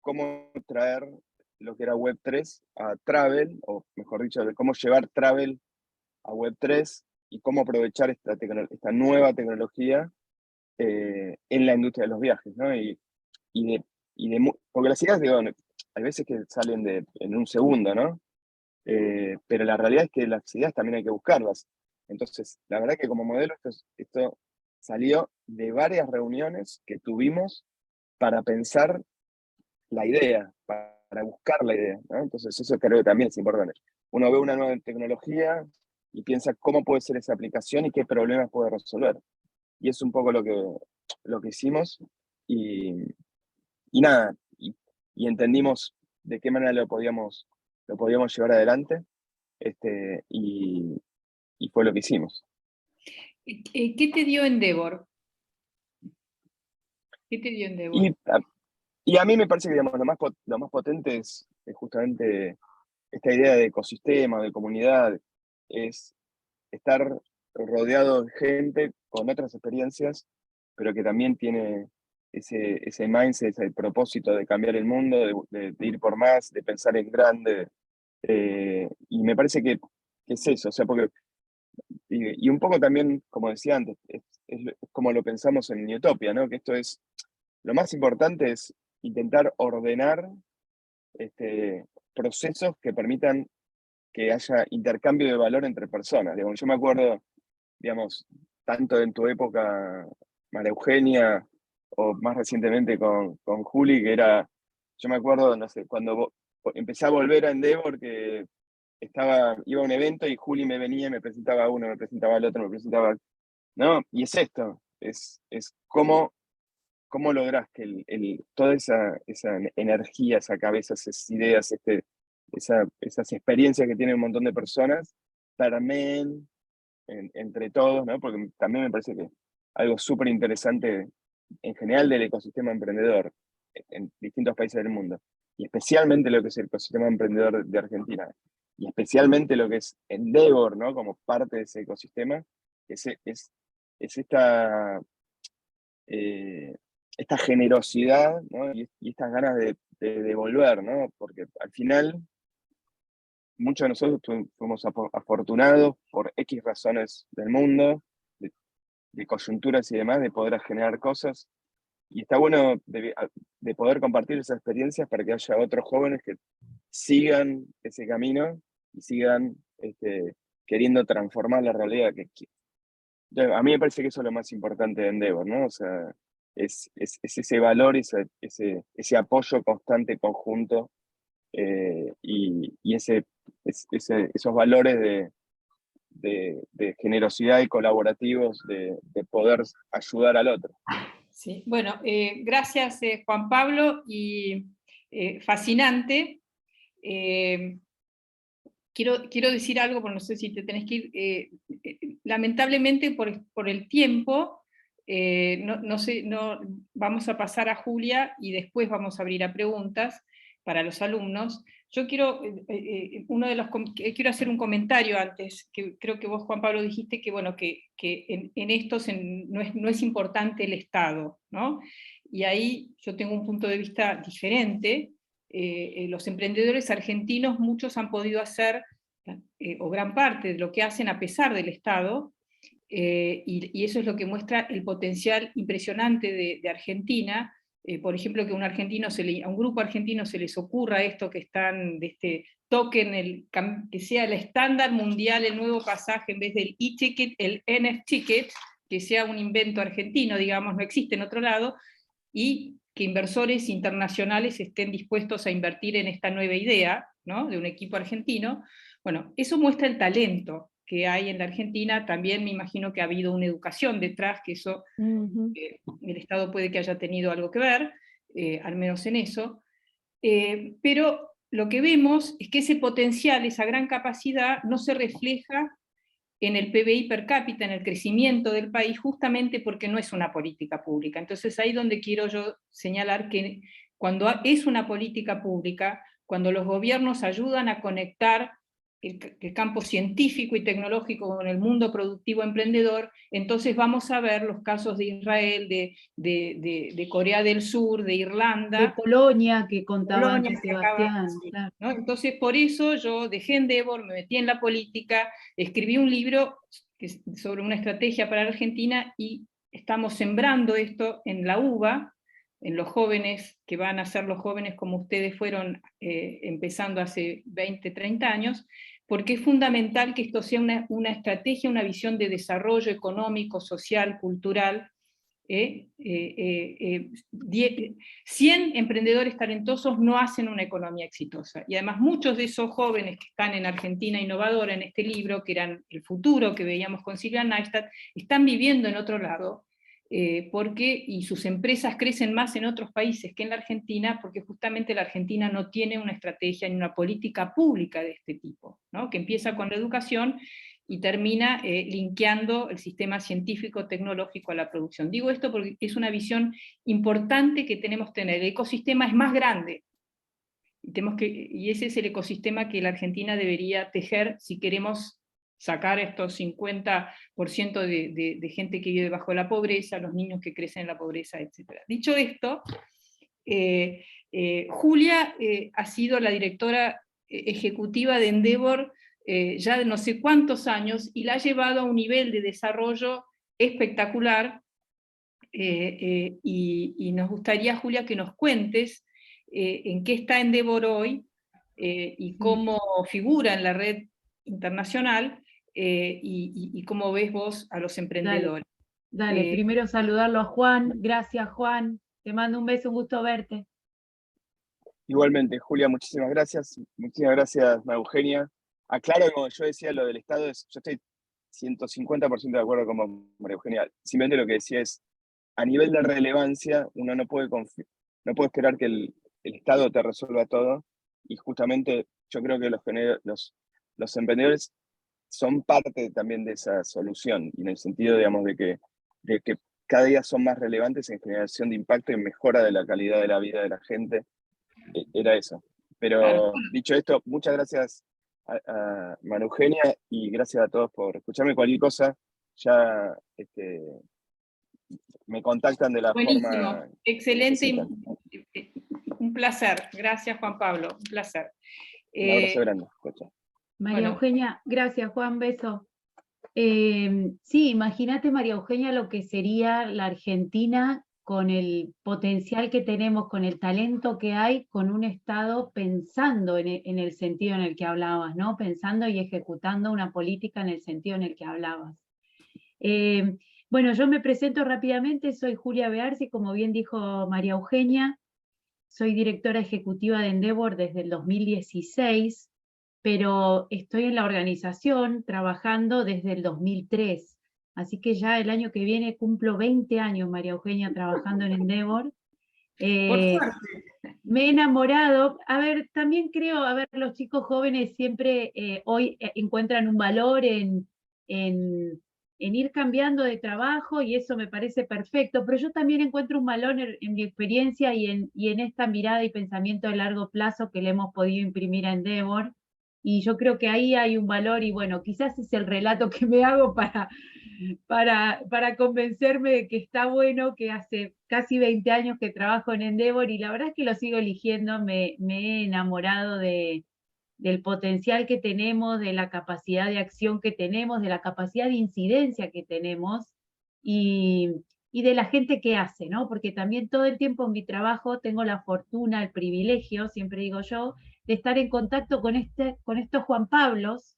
cómo traer lo que era Web 3 a Travel, o mejor dicho, de cómo llevar Travel a Web 3 y cómo aprovechar esta nueva tecnología en la industria de los viajes, ¿no? Porque las ideas, digo, hay veces que salen en un segundo, ¿no? Pero la realidad es que las ideas también hay que buscarlas. Entonces, la verdad que como modelo esto salió de varias reuniones que tuvimos para pensar la idea, para buscar la idea, ¿no? Entonces eso creo que también es importante. Uno ve una nueva tecnología y piensa cómo puede ser esa aplicación y qué problemas puede resolver. Y es un poco lo que hicimos y nada, y entendimos de qué manera lo podíamos lo podíamos llevar adelante, y fue lo que hicimos. ¿Qué te dio Endeavor? ¿Qué te dio Endeavor? Y a mí me parece que, digamos, lo más potente es justamente esta idea de ecosistema, de comunidad, es estar rodeado de gente con otras experiencias, pero que también tiene ese mindset, ese propósito de cambiar el mundo, de ir por más, de pensar en grande. Y me parece que es eso, o sea, porque, y un poco también, como decía antes, es como lo pensamos en Newtopia, ¿no? Que esto es, lo más importante es intentar ordenar procesos que permitan que haya intercambio de valor entre personas. Digamos, yo me acuerdo, digamos, tanto en tu época, María Eugenia, o más recientemente con Juli, que era, yo me acuerdo, no sé, cuando empecé a volver a Endeavor, que iba a un evento y Juli me venía, me presentaba a uno, me presentaba al otro, me presentaba, ¿no? Y es esto, es cómo lográs que toda esa energía, esa cabeza, esas ideas, esas experiencias que tienen un montón de personas, permeen entre todos, ¿no? Porque también me parece que algo súper interesante en general del ecosistema emprendedor en distintos países del mundo, y especialmente lo que es el ecosistema emprendedor de Argentina, y especialmente lo que es Endeavor, ¿no? Como parte de ese ecosistema, es esta generosidad, ¿no? y estas ganas de devolver, ¿no? Porque al final muchos de nosotros fuimos afortunados por X razones del mundo, de coyunturas y demás, de poder generar cosas, y está bueno de poder compartir esas experiencias para que haya otros jóvenes que sigan ese camino y sigan queriendo transformar la realidad. A mí me parece que eso es lo más importante de Endeavor, ¿no? O sea, es ese valor, ese apoyo constante, conjunto, y esos valores de generosidad y colaborativos, de poder ayudar al otro. Sí. Bueno, gracias Juan Pablo, y fascinante. Quiero decir algo, porque no sé si te tenés que ir. Lamentablemente por el tiempo, no vamos a pasar a Julia y después vamos a abrir a preguntas para los alumnos. Yo quiero hacer un comentario antes, que creo que vos, Juan Pablo, dijiste que, bueno, que en estos no es importante el Estado, ¿no? Y ahí yo tengo un punto de vista diferente. Los emprendedores argentinos, muchos han podido hacer, o gran parte de lo que hacen a pesar del Estado, y eso es lo que muestra el potencial impresionante de Argentina. Por ejemplo, que a un grupo argentino se les ocurra esto que están, de este token, que sea el estándar mundial, el nuevo pasaje, en vez del e-ticket, el NF-ticket, que sea un invento argentino, digamos, no existe en otro lado, y que inversores internacionales estén dispuestos a invertir en esta nueva idea, ¿no? De un equipo argentino. Bueno, eso muestra el talento que hay en la Argentina. También me imagino que ha habido una educación detrás, que eso el Estado puede que haya tenido algo que ver, al menos en eso. Pero lo que vemos es que ese potencial, esa gran capacidad, no se refleja en el PBI per cápita, en el crecimiento del país, justamente porque no es una política pública. Entonces ahí donde quiero yo señalar que cuando es una política pública, cuando los gobiernos ayudan a conectar el campo científico y tecnológico con el mundo productivo emprendedor, entonces vamos a ver los casos de Israel, de Corea del Sur, de Irlanda, de Polonia, que contaba antes Sebastián. Claro. ¿No? Entonces por eso yo dejé Endeavor, me metí en la política, escribí un libro sobre una estrategia para Argentina, y estamos sembrando esto en la UBA, en los jóvenes, que van a ser los jóvenes como ustedes fueron empezando hace 20, 30 años, porque es fundamental que esto sea una estrategia, una visión de desarrollo económico, social, cultural. 100 emprendedores talentosos no hacen una economía exitosa, y además muchos de esos jóvenes que están en Argentina Innovadora, en este libro, que eran el futuro que veíamos con Silvia Neistat, están viviendo en otro lado, y sus empresas crecen más en otros países que en la Argentina, porque justamente la Argentina no tiene una estrategia ni una política pública de este tipo, ¿no? Que empieza con la educación y termina linkeando el sistema científico-tecnológico a la producción. Digo esto porque es una visión importante que tenemos que tener. El ecosistema es más grande, y ese es el ecosistema que la Argentina debería tejer si queremos sacar estos 50% de gente que vive bajo la pobreza, los niños que crecen en la pobreza, etc. Dicho esto, Julia ha sido la directora ejecutiva de Endeavor ya de no sé cuántos años, y la ha llevado a un nivel de desarrollo espectacular, y nos gustaría, Julia, que nos cuentes en qué está Endeavor hoy, y cómo figura en la red internacional, y cómo ves vos a los emprendedores. Dale, primero saludarlo a Juan. Gracias, Juan. Te mando un beso, un gusto verte. Igualmente, Julia, muchísimas gracias. Muchísimas gracias, María Eugenia. Aclaro, como yo decía, lo del Estado, yo estoy 150% de acuerdo con María Eugenia. Simplemente lo que decía es, a nivel de relevancia, uno no puede esperar que el Estado te resuelva todo, y justamente yo creo que los emprendedores son parte también de esa solución, y en el sentido, digamos, de que cada día son más relevantes en generación de impacto y en mejora de la calidad de la vida de la gente. Era eso. Pero Claro. dicho esto, muchas gracias a María Eugenia, y gracias a todos por escucharme. Cualquier cosa, ya me contactan de la Buenísimo, forma excelente, que un placer. Gracias, Juan Pablo, un placer. Un abrazo grande. Chao, chao. María Bueno. Eugenia, gracias, Juan, beso. Sí, imagínate, María Eugenia, lo que sería la Argentina con el potencial que tenemos, con el talento que hay, con un Estado pensando en el sentido en el que hablabas, ¿no? Pensando y ejecutando una política en el sentido en el que hablabas. Bueno, yo me presento rápidamente, soy Julia Bearzi, como bien dijo María Eugenia, soy directora ejecutiva de Endeavor desde el 2016, pero estoy en la organización trabajando desde el 2003. Así que ya el año que viene cumplo 20 años, María Eugenia, trabajando en Endeavor. Por suerte. Me he enamorado. A ver, también creo, los chicos jóvenes siempre hoy encuentran un valor en ir cambiando de trabajo, y eso me parece perfecto, pero yo también encuentro un valor en mi experiencia y en esta mirada y pensamiento de largo plazo que le hemos podido imprimir a Endeavor. Y yo creo que ahí hay un valor, y bueno, quizás es el relato que me hago para convencerme de que está bueno, que hace casi 20 años que trabajo en Endeavor, y la verdad es que lo sigo eligiendo. Me he enamorado del potencial que tenemos, de la capacidad de acción que tenemos, de la capacidad de incidencia que tenemos, y de la gente que hace, ¿no? Porque también todo el tiempo en mi trabajo tengo la fortuna, el privilegio, siempre digo yo, de estar en contacto con estos Juan Pablos,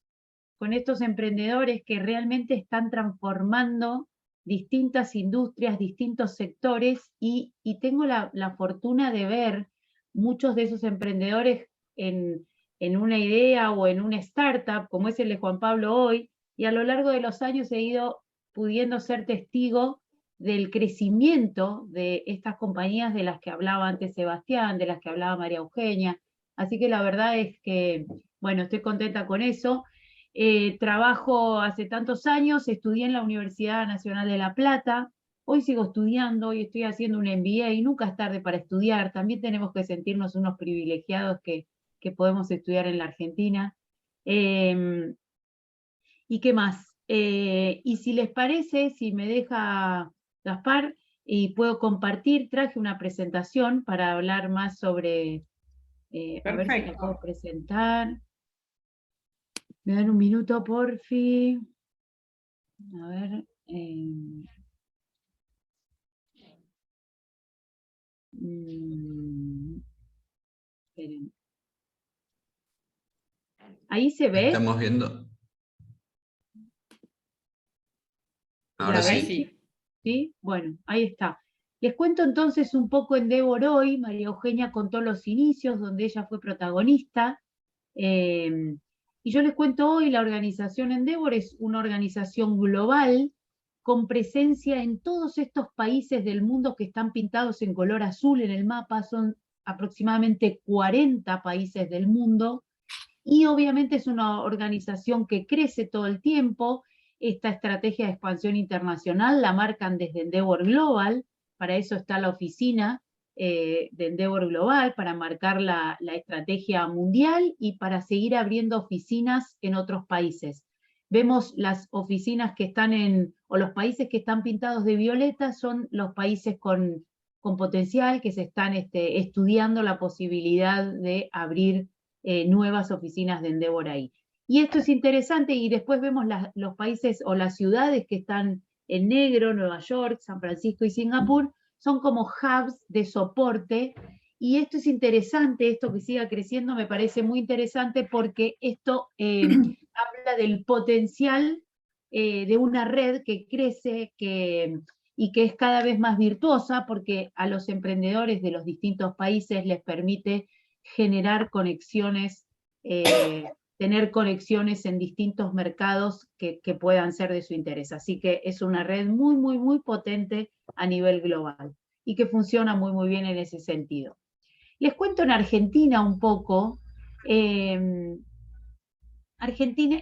con estos emprendedores que realmente están transformando distintas industrias, distintos sectores, y tengo la fortuna de ver muchos de esos emprendedores en una idea o en una startup, como es el de Juan Pablo hoy, y a lo largo de los años he ido pudiendo ser testigo del crecimiento de estas compañías de las que hablaba antes Sebastián, de las que hablaba María Eugenia. Así que la verdad es que, bueno, estoy contenta con eso. Trabajo hace tantos años, estudié en la Universidad Nacional de La Plata, hoy sigo estudiando, hoy estoy haciendo un MBA, y nunca es tarde para estudiar. También tenemos que sentirnos unos privilegiados que podemos estudiar en la Argentina. ¿Y qué más? Y si les parece, si me deja Gaspar, y puedo compartir, traje una presentación para hablar más sobre, a ver si la puedo presentar. Me dan un minuto, porfi. A ver. Esperen. ¿Ahí se ve? Estamos viendo. Ahora sí. ¿Sí? Bueno, ahí está. Les cuento entonces un poco Endeavor hoy. María Eugenia contó los inicios, donde ella fue protagonista. Y yo les cuento hoy, la organización Endeavor es una organización global con presencia en todos estos países del mundo que están pintados en color azul en el mapa. Son aproximadamente 40 países del mundo, y obviamente es una organización que crece todo el tiempo. Esta estrategia de expansión internacional la marcan desde Endeavor Global, para eso está la oficina de Endeavor Global, para marcar la estrategia mundial y para seguir abriendo oficinas en otros países. Vemos las oficinas que están o los países que están pintados de violeta son los países con potencial, que se están estudiando la posibilidad de abrir nuevas oficinas de Endeavor ahí. Y esto es interesante, y después vemos los países o las ciudades que están en negro: Nueva York, San Francisco y Singapur, son como hubs de soporte. Y esto es interesante, esto que siga creciendo me parece muy interesante, porque esto habla del potencial de una red que crece y que es cada vez más virtuosa, porque a los emprendedores de los distintos países les permite generar conexiones, tener conexiones en distintos mercados que puedan ser de su interés. Así que es una red muy, muy, muy potente a nivel global y que funciona muy, muy bien en ese sentido. Les cuento en Argentina un poco. En Argentina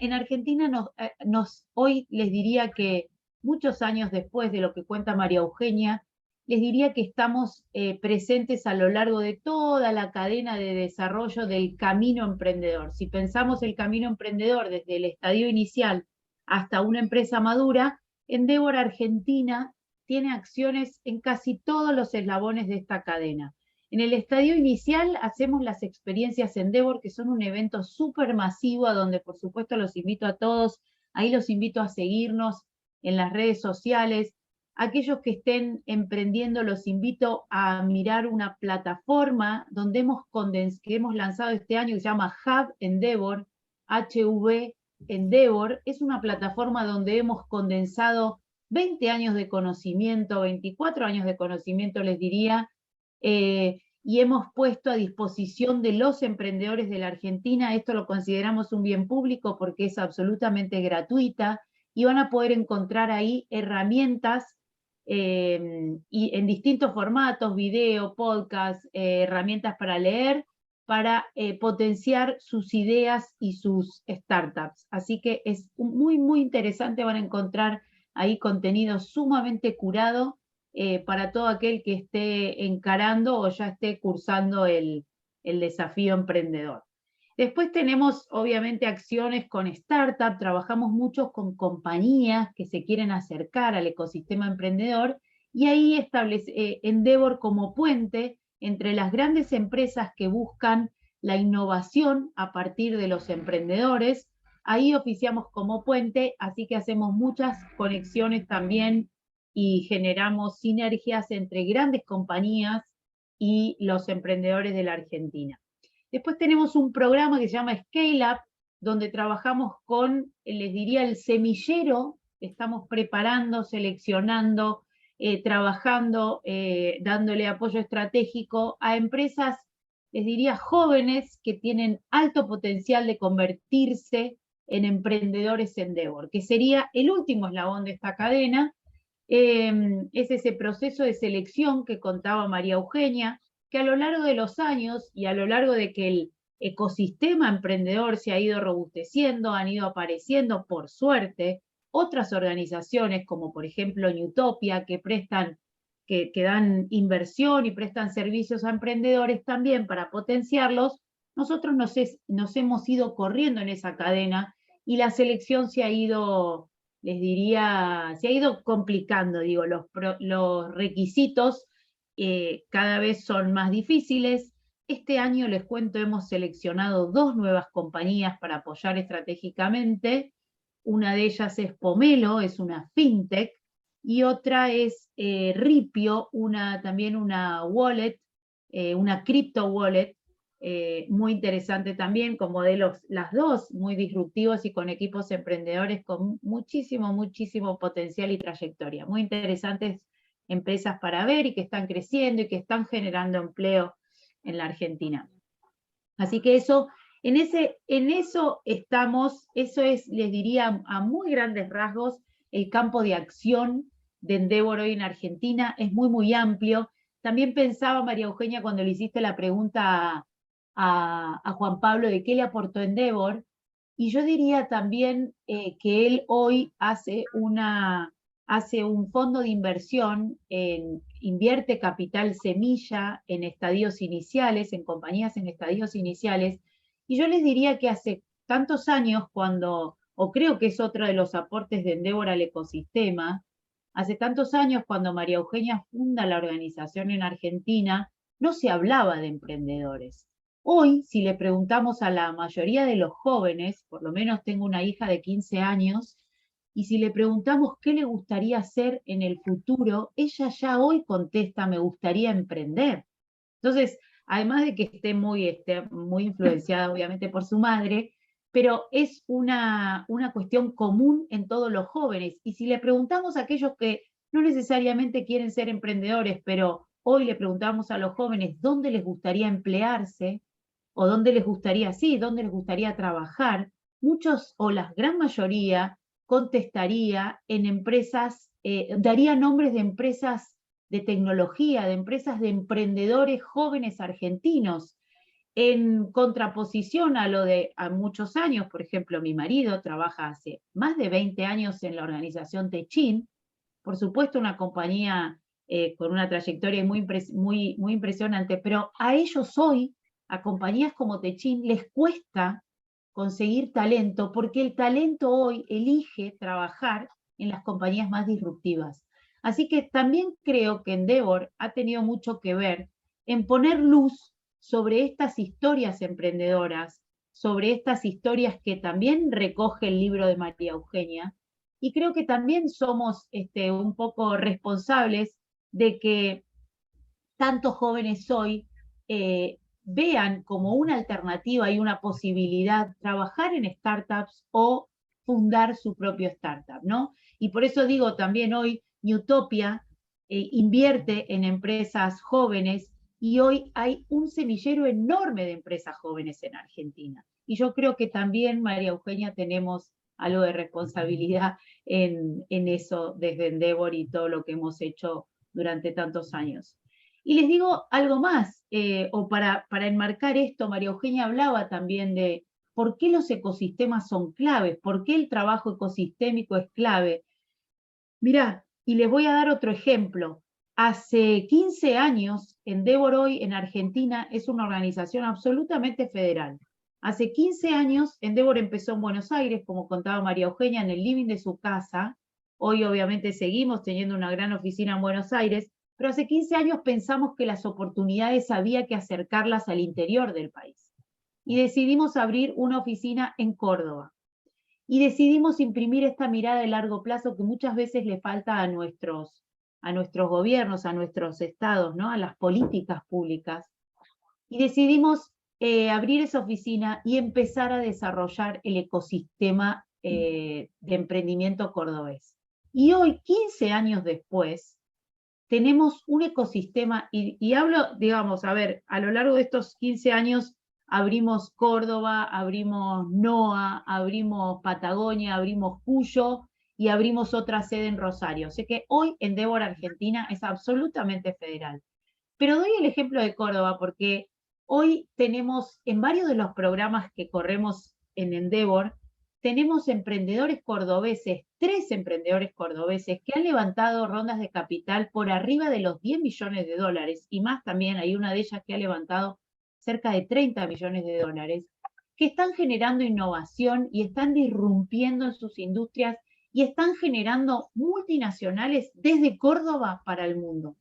hoy les diría que muchos años después de lo que cuenta María Eugenia, les diría que estamos presentes a lo largo de toda la cadena de desarrollo del camino emprendedor. Si pensamos el camino emprendedor desde el estadio inicial hasta una empresa madura, Endeavor Argentina tiene acciones en casi todos los eslabones de esta cadena. En el estadio inicial hacemos las experiencias Endeavor, que son un evento súper masivo, a donde por supuesto los invito a todos. Ahí los invito a seguirnos en las redes sociales. Aquellos que estén emprendiendo, los invito a mirar una plataforma donde que hemos lanzado este año, que se llama Hub Endeavor, HV Endeavor. Es una plataforma donde hemos condensado 20 años de conocimiento, 24 años de conocimiento les diría, y hemos puesto a disposición de los emprendedores de la Argentina. Esto lo consideramos un bien público porque es absolutamente gratuita, y van a poder encontrar ahí herramientas y en distintos formatos: video, podcast, herramientas para leer, para potenciar sus ideas y sus startups. Así que es muy, muy interesante. Van a encontrar ahí contenido sumamente curado para todo aquel que esté encarando o ya esté cursando el desafío emprendedor. Después tenemos obviamente acciones con startups. Trabajamos mucho con compañías que se quieren acercar al ecosistema emprendedor, y ahí establece Endeavor como puente entre las grandes empresas que buscan la innovación a partir de los emprendedores. Ahí oficiamos como puente, así que hacemos muchas conexiones también y generamos sinergias entre grandes compañías y los emprendedores de la Argentina. Después tenemos un programa que se llama Scale Up, donde trabajamos con, les diría, el semillero. Estamos preparando, seleccionando, trabajando, dándole apoyo estratégico a empresas, les diría, jóvenes que tienen alto potencial de convertirse en emprendedores Endeavor, que sería el último eslabón de esta cadena. Es ese proceso de selección que contaba María Eugenia, que a lo largo de los años y a lo largo de que el ecosistema emprendedor se ha ido robusteciendo, han ido apareciendo, por suerte, otras organizaciones como por ejemplo Newtopia, que dan inversión y prestan servicios a emprendedores también para potenciarlos. Nosotros nos hemos ido corriendo en esa cadena, y la selección se ha ido, les diría, se ha ido complicando. Digo, los requisitos cada vez son más difíciles. Este año, les cuento, hemos seleccionado 2 nuevas compañías para apoyar estratégicamente. Una de ellas es Pomelo, es una fintech, y otra es Ripio, también una wallet, una crypto wallet, muy interesante también, con modelos, las dos muy disruptivos y con equipos emprendedores con muchísimo, muchísimo potencial y trayectoria. Muy interesantes empresas para ver, y que están creciendo y que están generando empleo en la Argentina. Así que en eso estamos. Eso es, les diría, a muy grandes rasgos, el campo de acción de Endeavor hoy en Argentina es muy, muy amplio. También pensaba, María Eugenia, cuando le hiciste la pregunta a Juan Pablo de qué le aportó Endeavor, y yo diría también que él hoy hace un fondo de inversión, invierte capital semilla en estadios iniciales, en compañías en estadios iniciales, y yo les diría que hace tantos años o creo que es otro de los aportes de Endeavor al ecosistema, hace tantos años cuando María Eugenia funda la organización en Argentina, no se hablaba de emprendedores. Hoy, si le preguntamos a la mayoría de los jóvenes, por lo menos tengo una hija de 15 años, y si le preguntamos qué le gustaría hacer en el futuro, ella ya hoy contesta, me gustaría emprender. Entonces, además de que esté muy influenciada obviamente por su madre, pero es una cuestión común en todos los jóvenes. Y si le preguntamos a aquellos que no necesariamente quieren ser emprendedores, pero hoy le preguntamos a los jóvenes dónde les gustaría emplearse, o dónde les gustaría trabajar, muchos o la gran mayoría contestaría en empresas, daría nombres de empresas de tecnología, de empresas de emprendedores jóvenes argentinos, en contraposición a lo de a muchos años. Por ejemplo, mi marido trabaja hace más de 20 años en la organización Techin, por supuesto una compañía con una trayectoria muy impresionante, pero a ellos hoy, a compañías como Techin, les cuesta conseguir talento, porque el talento hoy elige trabajar en las compañías más disruptivas. Así que también creo que Endeavor ha tenido mucho que ver en poner luz sobre estas historias emprendedoras, sobre estas historias que también recoge el libro de María Eugenia, y creo que también somos un poco responsables de que tantos jóvenes hoy vean como una alternativa y una posibilidad trabajar en startups o fundar su propio startup, ¿no? Y por eso digo también hoy, Newtopia invierte en empresas jóvenes, y hoy hay un semillero enorme de empresas jóvenes en Argentina. Y yo creo que también, María Eugenia, tenemos algo de responsabilidad en eso desde Endeavor y todo lo que hemos hecho durante tantos años. Y les digo algo más, o para enmarcar esto, María Eugenia hablaba también de por qué los ecosistemas son claves, por qué el trabajo ecosistémico es clave. Mirá, y les voy a dar otro ejemplo. Hace 15 años, Endeavor hoy en Argentina es una organización absolutamente federal. Hace 15 años, Endeavor empezó en Buenos Aires, como contaba María Eugenia, en el living de su casa. Hoy obviamente seguimos teniendo una gran oficina en Buenos Aires, pero hace 15 años pensamos que las oportunidades había que acercarlas al interior del país. Y decidimos abrir una oficina en Córdoba. Y decidimos imprimir esta mirada de largo plazo que muchas veces le falta a nuestros gobiernos, a nuestros estados, ¿no? A las políticas públicas. Y decidimos abrir esa oficina y empezar a desarrollar el ecosistema de emprendimiento cordobés. Y hoy, 15 años después, tenemos un ecosistema, y hablo, digamos, a ver, a lo largo de estos 15 años abrimos Córdoba, abrimos NOA, abrimos Patagonia, abrimos Cuyo y abrimos otra sede en Rosario. O sea que hoy Endeavor Argentina es absolutamente federal. Pero doy el ejemplo de Córdoba porque hoy tenemos, en varios de los programas que corremos en Endeavor, tenemos emprendedores cordobeses, 3 emprendedores cordobeses que han levantado rondas de capital por arriba de los 10 millones de dólares, y más también hay una de ellas que ha levantado cerca de 30 millones de dólares, que están generando innovación y están disrumpiendo en sus industrias y están generando multinacionales desde Córdoba para el mundo.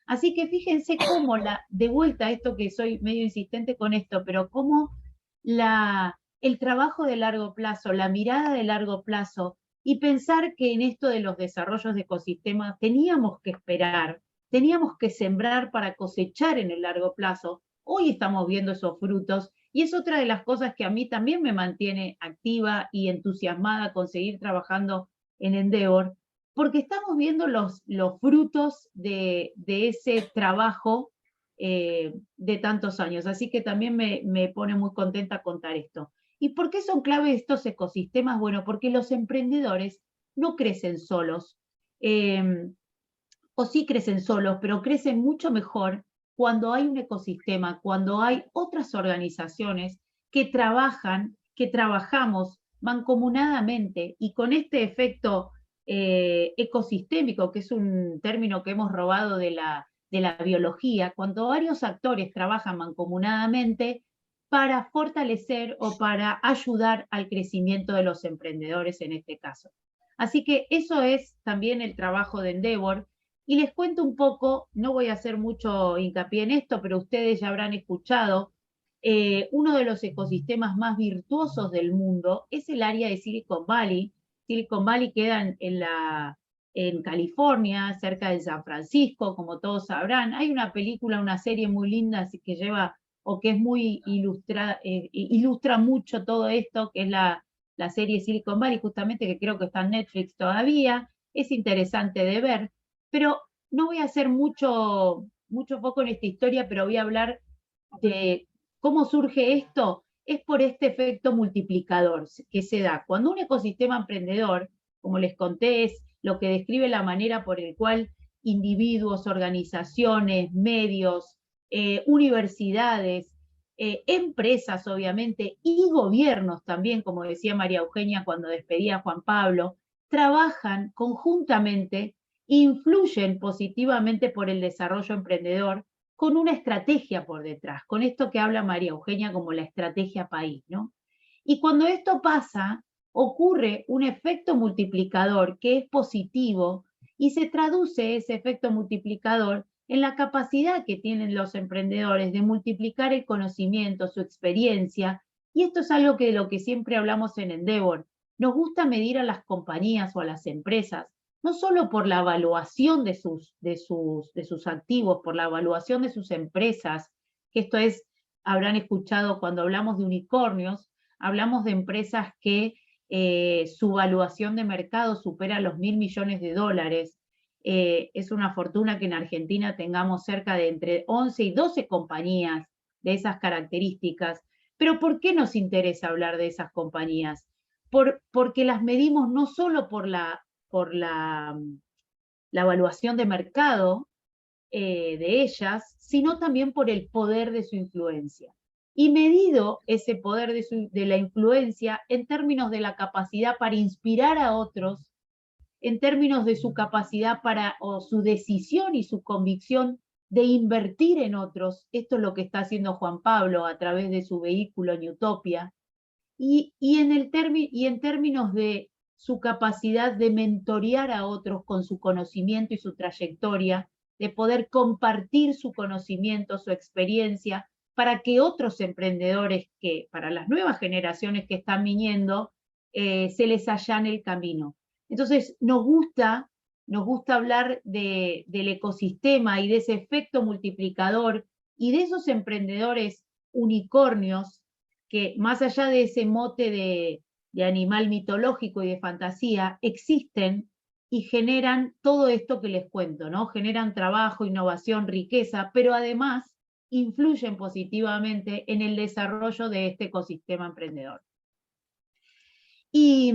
Así que fíjense cómo de vuelta esto que soy medio insistente con esto, pero cómo el trabajo de largo plazo, la mirada de largo plazo, y pensar que en esto de los desarrollos de ecosistemas teníamos que esperar, teníamos que sembrar para cosechar en el largo plazo. Hoy estamos viendo esos frutos, y es otra de las cosas que a mí también me mantiene activa y entusiasmada con seguir trabajando en Endeavor, porque estamos viendo los frutos de ese trabajo de tantos años. Así que también me pone muy contenta contar esto. ¿Y por qué son clave estos ecosistemas? Bueno, porque los emprendedores no crecen solos, o sí crecen solos, pero crecen mucho mejor cuando hay un ecosistema, cuando hay otras organizaciones que trabajamos mancomunadamente y con este efecto ecosistémico, que es un término que hemos robado de la biología, cuando varios actores trabajan mancomunadamente para fortalecer o para ayudar al crecimiento de los emprendedores en este caso. Así que eso es también el trabajo de Endeavor. Y les cuento un poco, no voy a hacer mucho hincapié en esto, pero ustedes ya habrán escuchado, uno de los ecosistemas más virtuosos del mundo es el área de Silicon Valley. Silicon Valley queda en California, cerca de San Francisco, como todos sabrán. Hay una película, una serie muy linda que lleva, o que es muy ilustra mucho todo esto, que es la serie Silicon Valley, justamente, que creo que está en Netflix todavía. Es interesante de ver, pero no voy a hacer mucho foco en esta historia, pero voy a hablar de cómo surge esto. Es por este efecto multiplicador que se da. Cuando un ecosistema emprendedor, como les conté, es lo que describe la manera por el cual individuos, organizaciones, medios, universidades, empresas obviamente, y gobiernos también, como decía María Eugenia cuando despedía a Juan Pablo, trabajan conjuntamente, influyen positivamente por el desarrollo emprendedor, con una estrategia por detrás, con esto que habla María Eugenia como la estrategia país, ¿no? Y cuando esto pasa, ocurre un efecto multiplicador que es positivo y se traduce ese efecto multiplicador en la capacidad que tienen los emprendedores de multiplicar el conocimiento, su experiencia, y esto es algo de lo que siempre hablamos en Endeavor. Nos gusta medir a las compañías o a las empresas no solo por la evaluación de sus activos, por la evaluación de sus empresas, que esto es, habrán escuchado cuando hablamos de unicornios, hablamos de empresas que su valuación de mercado supera los $1.000 millones. Es una fortuna que en Argentina tengamos cerca de entre 11 y 12 compañías de esas características. Pero ¿por qué nos interesa hablar de esas compañías? Porque las medimos no solo por la evaluación de mercado de ellas, sino también por el poder de su influencia. Y medido ese poder de la influencia en términos de la capacidad para inspirar a otros, en términos de su capacidad o su decisión y su convicción de invertir en otros. Esto es lo que está haciendo Juan Pablo a través de su vehículo Newtopia. Y en términos de su capacidad de mentorear a otros con su conocimiento y su trayectoria, de poder compartir su conocimiento, su experiencia, para que otros emprendedores, para las nuevas generaciones que están viniendo, se les allane el camino. Entonces, nos gusta hablar del ecosistema y de ese efecto multiplicador y de esos emprendedores unicornios que, más allá de ese mote de animal mitológico y de fantasía, existen y generan todo esto que les cuento, ¿no? Generan trabajo, innovación, riqueza, pero además influyen positivamente en el desarrollo de este ecosistema emprendedor. Y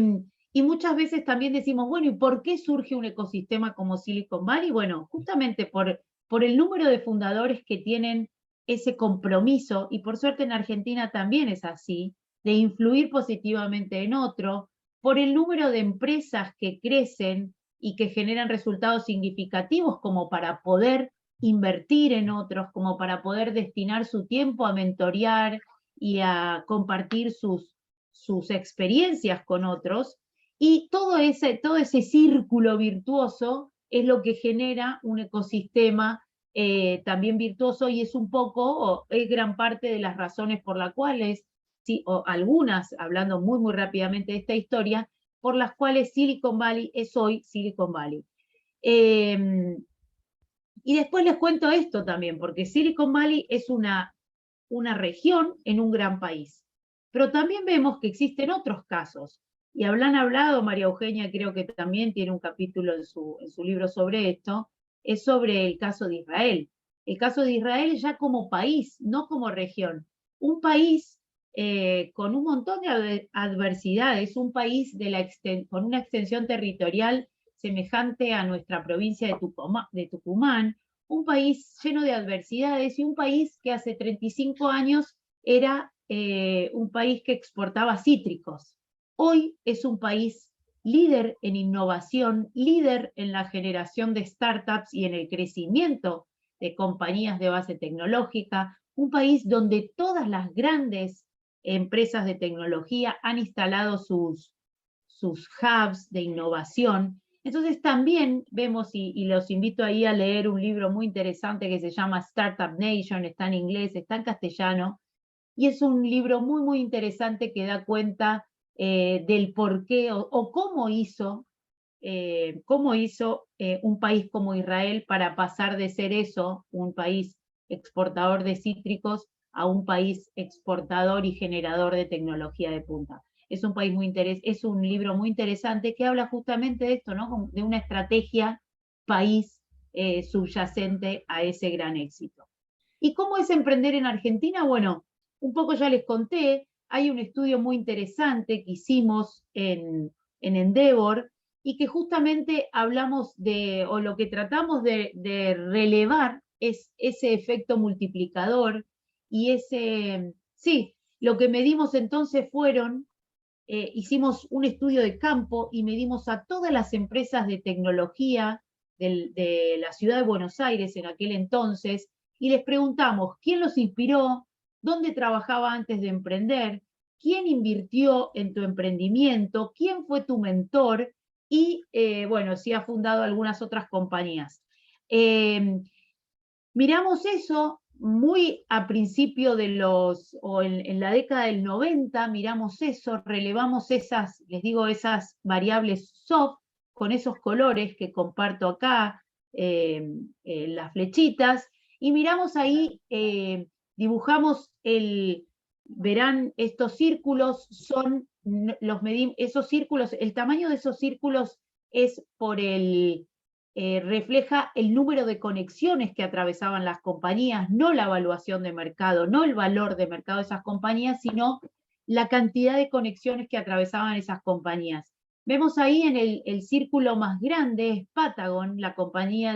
muchas veces también decimos, bueno, ¿y por qué surge un ecosistema como Silicon Valley? Bueno, justamente por el número de fundadores que tienen ese compromiso, y por suerte en Argentina también es así, de influir positivamente en otro, por el número de empresas que crecen y que generan resultados significativos como para poder invertir en otros, como para poder destinar su tiempo a mentorear y a compartir sus experiencias con otros, y todo ese círculo virtuoso es lo que genera un ecosistema también virtuoso, y es un poco, es gran parte de las razones por las cuales, sí, o algunas, hablando muy, muy rápidamente de esta historia, por las cuales Silicon Valley es hoy Silicon Valley. Y después les cuento esto también, porque Silicon Valley es una región en un gran país. Pero también vemos que existen otros casos, y habrán hablado, María Eugenia creo que también tiene un capítulo en su libro sobre esto, es sobre el caso de Israel. El caso de Israel ya como país, no como región. Un país con un montón de adversidades, un país con una extensión territorial semejante a nuestra provincia de Tucumán, un país lleno de adversidades y un país que hace 35 años era un país que exportaba cítricos. Hoy es un país líder en innovación, líder en la generación de startups y en el crecimiento de compañías de base tecnológica, un país donde todas las grandes empresas de tecnología han instalado sus hubs de innovación. Entonces también vemos, y los invito ahí a leer un libro muy interesante que se llama Startup Nation, está en inglés, está en castellano, y es un libro muy, muy interesante que da cuenta del por qué o cómo hizo un país como Israel para pasar de ser eso, un país exportador de cítricos, a un país exportador y generador de tecnología de punta. Es un libro muy interesante que habla justamente de esto, ¿no? De una estrategia país subyacente a ese gran éxito. ¿Y cómo es emprender en Argentina? Bueno, un poco ya les conté, hay un estudio muy interesante que hicimos en Endeavor y que justamente hablamos o lo que tratamos de relevar es ese efecto multiplicador y lo que medimos entonces hicimos un estudio de campo y medimos a todas las empresas de tecnología de la ciudad de Buenos Aires en aquel entonces, y les preguntamos quién los inspiró, dónde trabajaba antes de emprender, quién invirtió en tu emprendimiento, quién fue tu mentor y, bueno, si ha fundado algunas otras compañías. Miramos eso muy a principio en la década del 90, miramos eso, relevamos esas variables soft con esos colores que comparto acá, las flechitas, y miramos ahí, dibujamos verán, estos círculos esos círculos, el tamaño de esos círculos es refleja el número de conexiones que atravesaban las compañías, no la evaluación de mercado, no el valor de mercado de esas compañías, sino la cantidad de conexiones que atravesaban esas compañías. Vemos ahí en el círculo más grande es Patagon, la compañía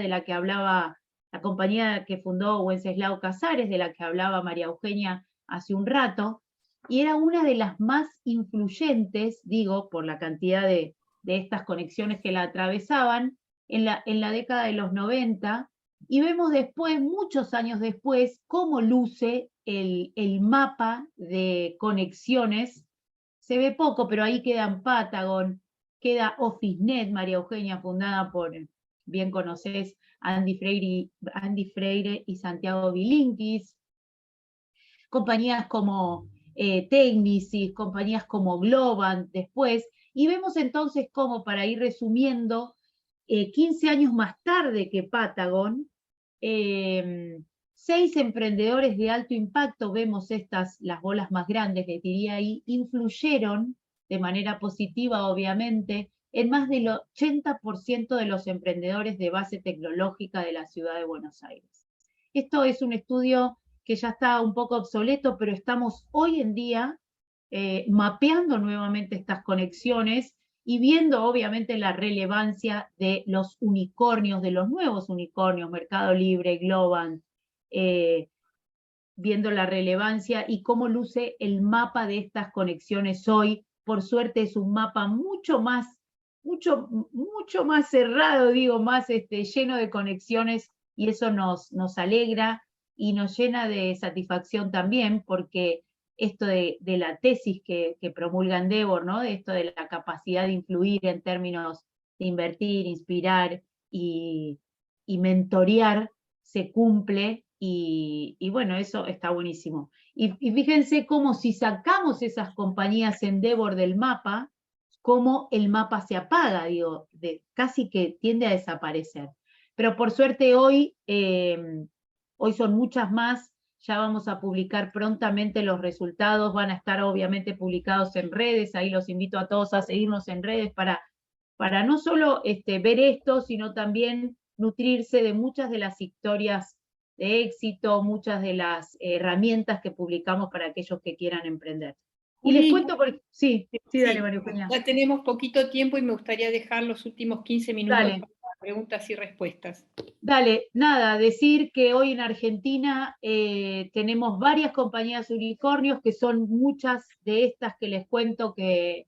que fundó Wenceslao Casares, de la que hablaba María Eugenia hace un rato, y era una de las más influyentes, digo, por la cantidad de estas conexiones que la atravesaban, en la década de los 90, y vemos después, muchos años después, cómo luce el mapa de conexiones. Se ve poco, pero ahí quedan Patagon, queda OfficeNet, María Eugenia, fundada por, bien conocés, Andy Freire y Santiago Bilinkis, compañías como Technisys, compañías como Globant después, y vemos entonces cómo, para ir resumiendo, 15 años más tarde que Patagon, 6 emprendedores de alto impacto, vemos las bolas más grandes, les diría ahí, influyeron de manera positiva, obviamente, en más del 80% de los emprendedores de base tecnológica de la ciudad de Buenos Aires. Esto es un estudio que ya está un poco obsoleto, pero estamos hoy en día mapeando nuevamente estas conexiones y viendo obviamente la relevancia de los unicornios, de los nuevos unicornios, Mercado Libre, Globant, viendo la relevancia y cómo luce el mapa de estas conexiones hoy. Por suerte es un mapa mucho más cerrado, digo, más lleno de conexiones, y eso nos alegra y nos llena de satisfacción también, porque esto de la tesis que promulga Endeavor, ¿no? Esto de la capacidad de influir en términos de invertir, inspirar y mentorear, se cumple, y bueno, eso está buenísimo. Y fíjense cómo si sacamos esas compañías Endeavor del mapa, cómo el mapa se apaga, digo, casi que tiende a desaparecer. Pero por suerte hoy son muchas más. Ya vamos a publicar prontamente los resultados, van a estar obviamente publicados en redes, ahí los invito a todos a seguirnos en redes para no solo ver esto, sino también nutrirse de muchas de las historias de éxito, muchas de las herramientas que publicamos para aquellos que quieran emprender. Y les cuento, sí, dale, María Eugenia. Ya tenemos poquito tiempo y me gustaría dejar los últimos 15 minutos para preguntas y respuestas. Dale, nada, decir que hoy en Argentina tenemos varias compañías unicornios, que son muchas de estas que les cuento que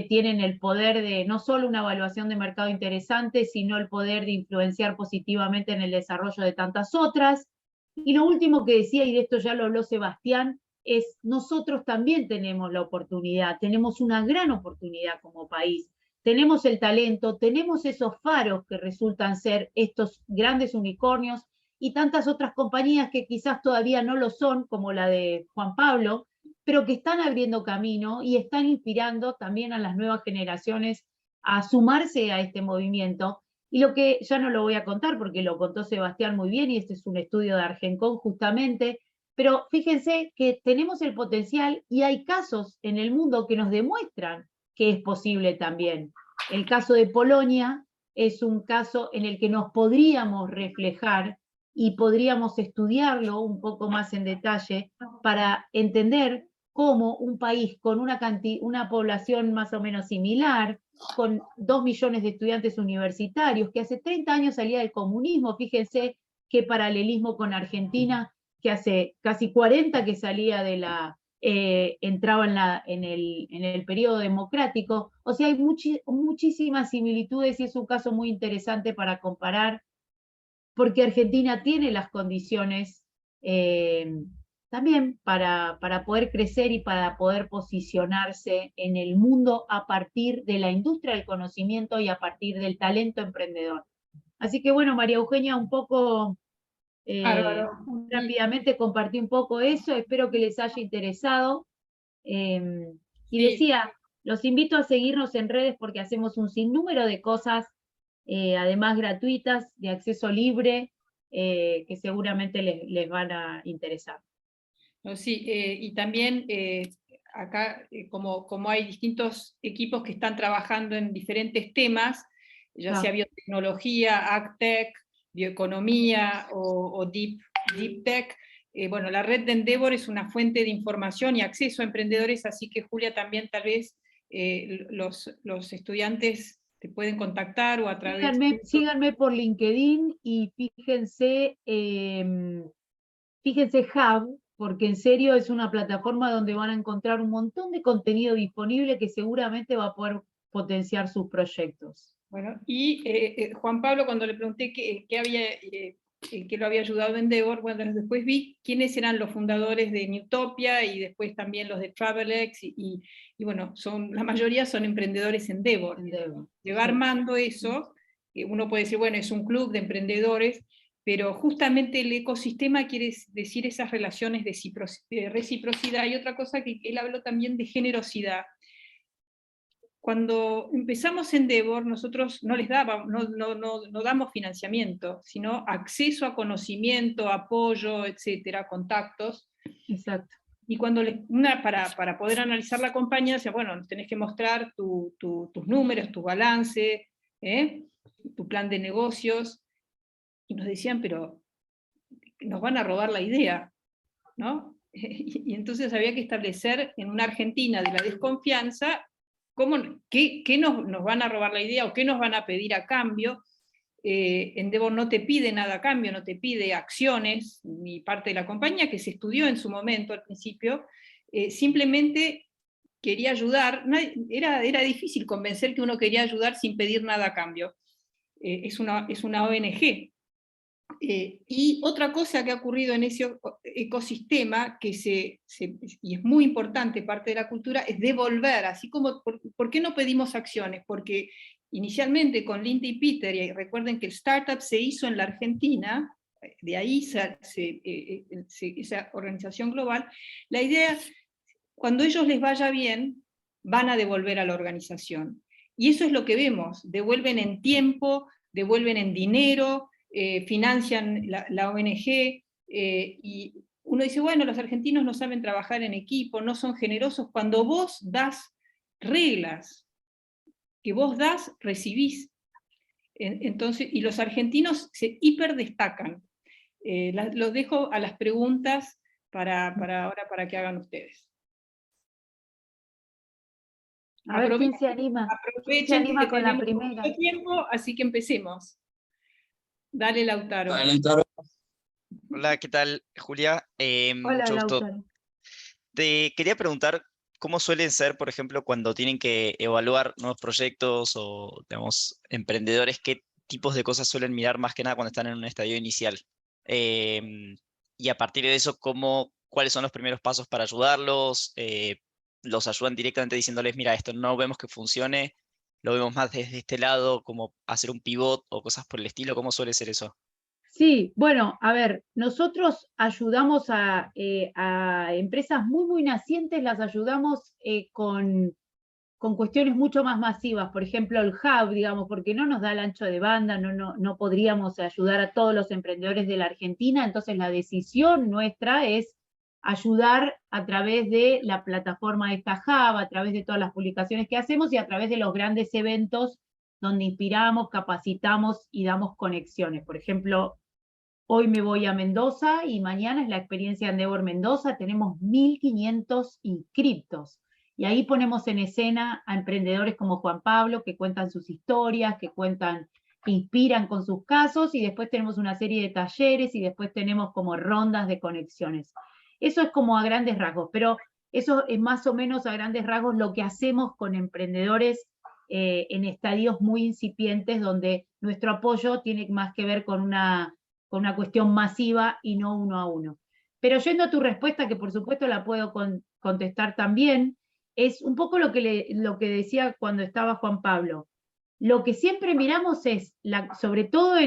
tienen el poder de no solo una evaluación de mercado interesante, sino el poder de influenciar positivamente en el desarrollo de tantas otras. Y lo último que decía, y de esto ya lo habló Sebastián, es nosotros también tenemos la oportunidad, tenemos una gran oportunidad como país. Tenemos el talento, tenemos esos faros que resultan ser estos grandes unicornios y tantas otras compañías que quizás todavía no lo son, como la de Juan Pablo, pero que están abriendo camino y están inspirando también a las nuevas generaciones a sumarse a este movimiento. Y lo que ya no lo voy a contar porque lo contó Sebastián muy bien y este es un estudio de Argencon justamente, pero fíjense que tenemos el potencial y hay casos en el mundo que nos demuestran que es posible también. El caso de Polonia es un caso en el que nos podríamos reflejar y podríamos estudiarlo un poco más en detalle para entender cómo un país con una población más o menos similar, con 2 millones de estudiantes universitarios, que hace 30 años salía del comunismo, fíjense qué paralelismo con Argentina, que hace casi 40 que salía de la entraba en el periodo democrático. O sea, hay muchísimas similitudes y es un caso muy interesante para comparar, porque Argentina tiene las condiciones también para poder crecer y para poder posicionarse en el mundo a partir de la industria del conocimiento y a partir del talento emprendedor. Así que bueno, María Eugenia, un poco rápidamente compartí un poco eso, espero que les haya interesado. Y decía, los invito a seguirnos en redes porque hacemos un sinnúmero de cosas, además gratuitas, de acceso libre, que seguramente les van a interesar. No, sí, y también acá, como hay distintos equipos que están trabajando en diferentes temas, ya sea biotecnología, AgTech, bioeconomía o Deep Tech, bueno, la red de Endeavor es una fuente de información y acceso a emprendedores, así que Julia también tal vez los estudiantes te pueden contactar o a través... Síganme por LinkedIn y fíjense Hub, porque en serio es una plataforma donde van a encontrar un montón de contenido disponible que seguramente va a poder potenciar sus proyectos. Bueno, y Juan Pablo, cuando le pregunté qué lo había ayudado Endeavor, bueno, después vi quiénes eran los fundadores de Newtopia y después también los de TravelX, y bueno, la mayoría son emprendedores Endeavor. Lleva armando eso, uno puede decir, bueno, es un club de emprendedores, pero justamente el ecosistema quiere decir esas relaciones de reciprocidad, y otra cosa que él habló también de generosidad. Cuando empezamos Endeavor, nosotros no damos financiamiento, sino acceso a conocimiento, apoyo, etcétera, contactos. Exacto. Y cuando para poder analizar la compañía, decía, bueno, tenés que mostrar tus números, tu balance, tu plan de negocios, y nos decían, pero nos van a robar la idea, ¿no? Y entonces había que establecer en una Argentina de la desconfianza, ¿qué nos van a robar la idea o qué nos van a pedir a cambio? Endeavor no te pide nada a cambio, no te pide acciones, ni parte de la compañía, que se estudió en su momento al principio, simplemente quería ayudar, era difícil convencer que uno quería ayudar sin pedir nada a cambio. Es una ONG. Y otra cosa que ha ocurrido en ese ecosistema, y es muy importante, parte de la cultura, es devolver, así como, ¿por qué no pedimos acciones? Porque inicialmente con Linda y Peter, y recuerden que el startup se hizo en la Argentina, de ahí esa organización global, la idea, cuando ellos les vaya bien, van a devolver a la organización. Y eso es lo que vemos, devuelven en tiempo, devuelven en dinero, financian la ONG, y uno dice, bueno, los argentinos no saben trabajar en equipo, no son generosos. Cuando vos das reglas, que vos das, recibís. Entonces, y los argentinos se hiperdestacan. Los dejo a las preguntas para ahora, para que hagan ustedes. A ver quién se anima. ¿Quién se anima con la primera? Poco tiempo, así que empecemos. Dale, Lautaro. Dale, Lautaro. Hola, ¿qué tal, Julia? Hola, Mucho gusto. Lautaro. Te quería preguntar cómo suelen ser, por ejemplo, cuando tienen que evaluar nuevos proyectos o, digamos, emprendedores, qué tipos de cosas suelen mirar más que nada cuando están en un estadio inicial. Y a partir de eso, ¿cuáles son los primeros pasos para ayudarlos? ¿Los ayudan directamente diciéndoles, mira, esto no vemos que funcione, lo vemos más desde este lado, como hacer un pivot o cosas por el estilo? ¿Cómo suele ser eso? Sí, bueno, a ver, nosotros ayudamos a empresas muy, muy nacientes, las ayudamos con cuestiones mucho más masivas, por ejemplo, el hub, digamos, porque no nos da el ancho de banda, no podríamos ayudar a todos los emprendedores de la Argentina, entonces la decisión nuestra es ayudar a través de la plataforma de esta hub, a través de todas las publicaciones que hacemos y a través de los grandes eventos donde inspiramos, capacitamos y damos conexiones. Por ejemplo, hoy me voy a Mendoza y mañana es la experiencia Endeavor Mendoza, tenemos 1.500 inscriptos. Y ahí ponemos en escena a emprendedores como Juan Pablo, que cuentan sus historias, que inspiran con sus casos, y después tenemos una serie de talleres, y después tenemos como rondas de conexiones. Eso es como a grandes rasgos, pero eso es más o menos a grandes rasgos lo que hacemos con emprendedores en estadios muy incipientes, donde nuestro apoyo tiene más que ver con una cuestión masiva y no uno a uno. Pero yendo a tu respuesta, que por supuesto la puedo contestar también, es un poco lo que decía cuando estaba Juan Pablo. Lo que siempre miramos es, sobre todo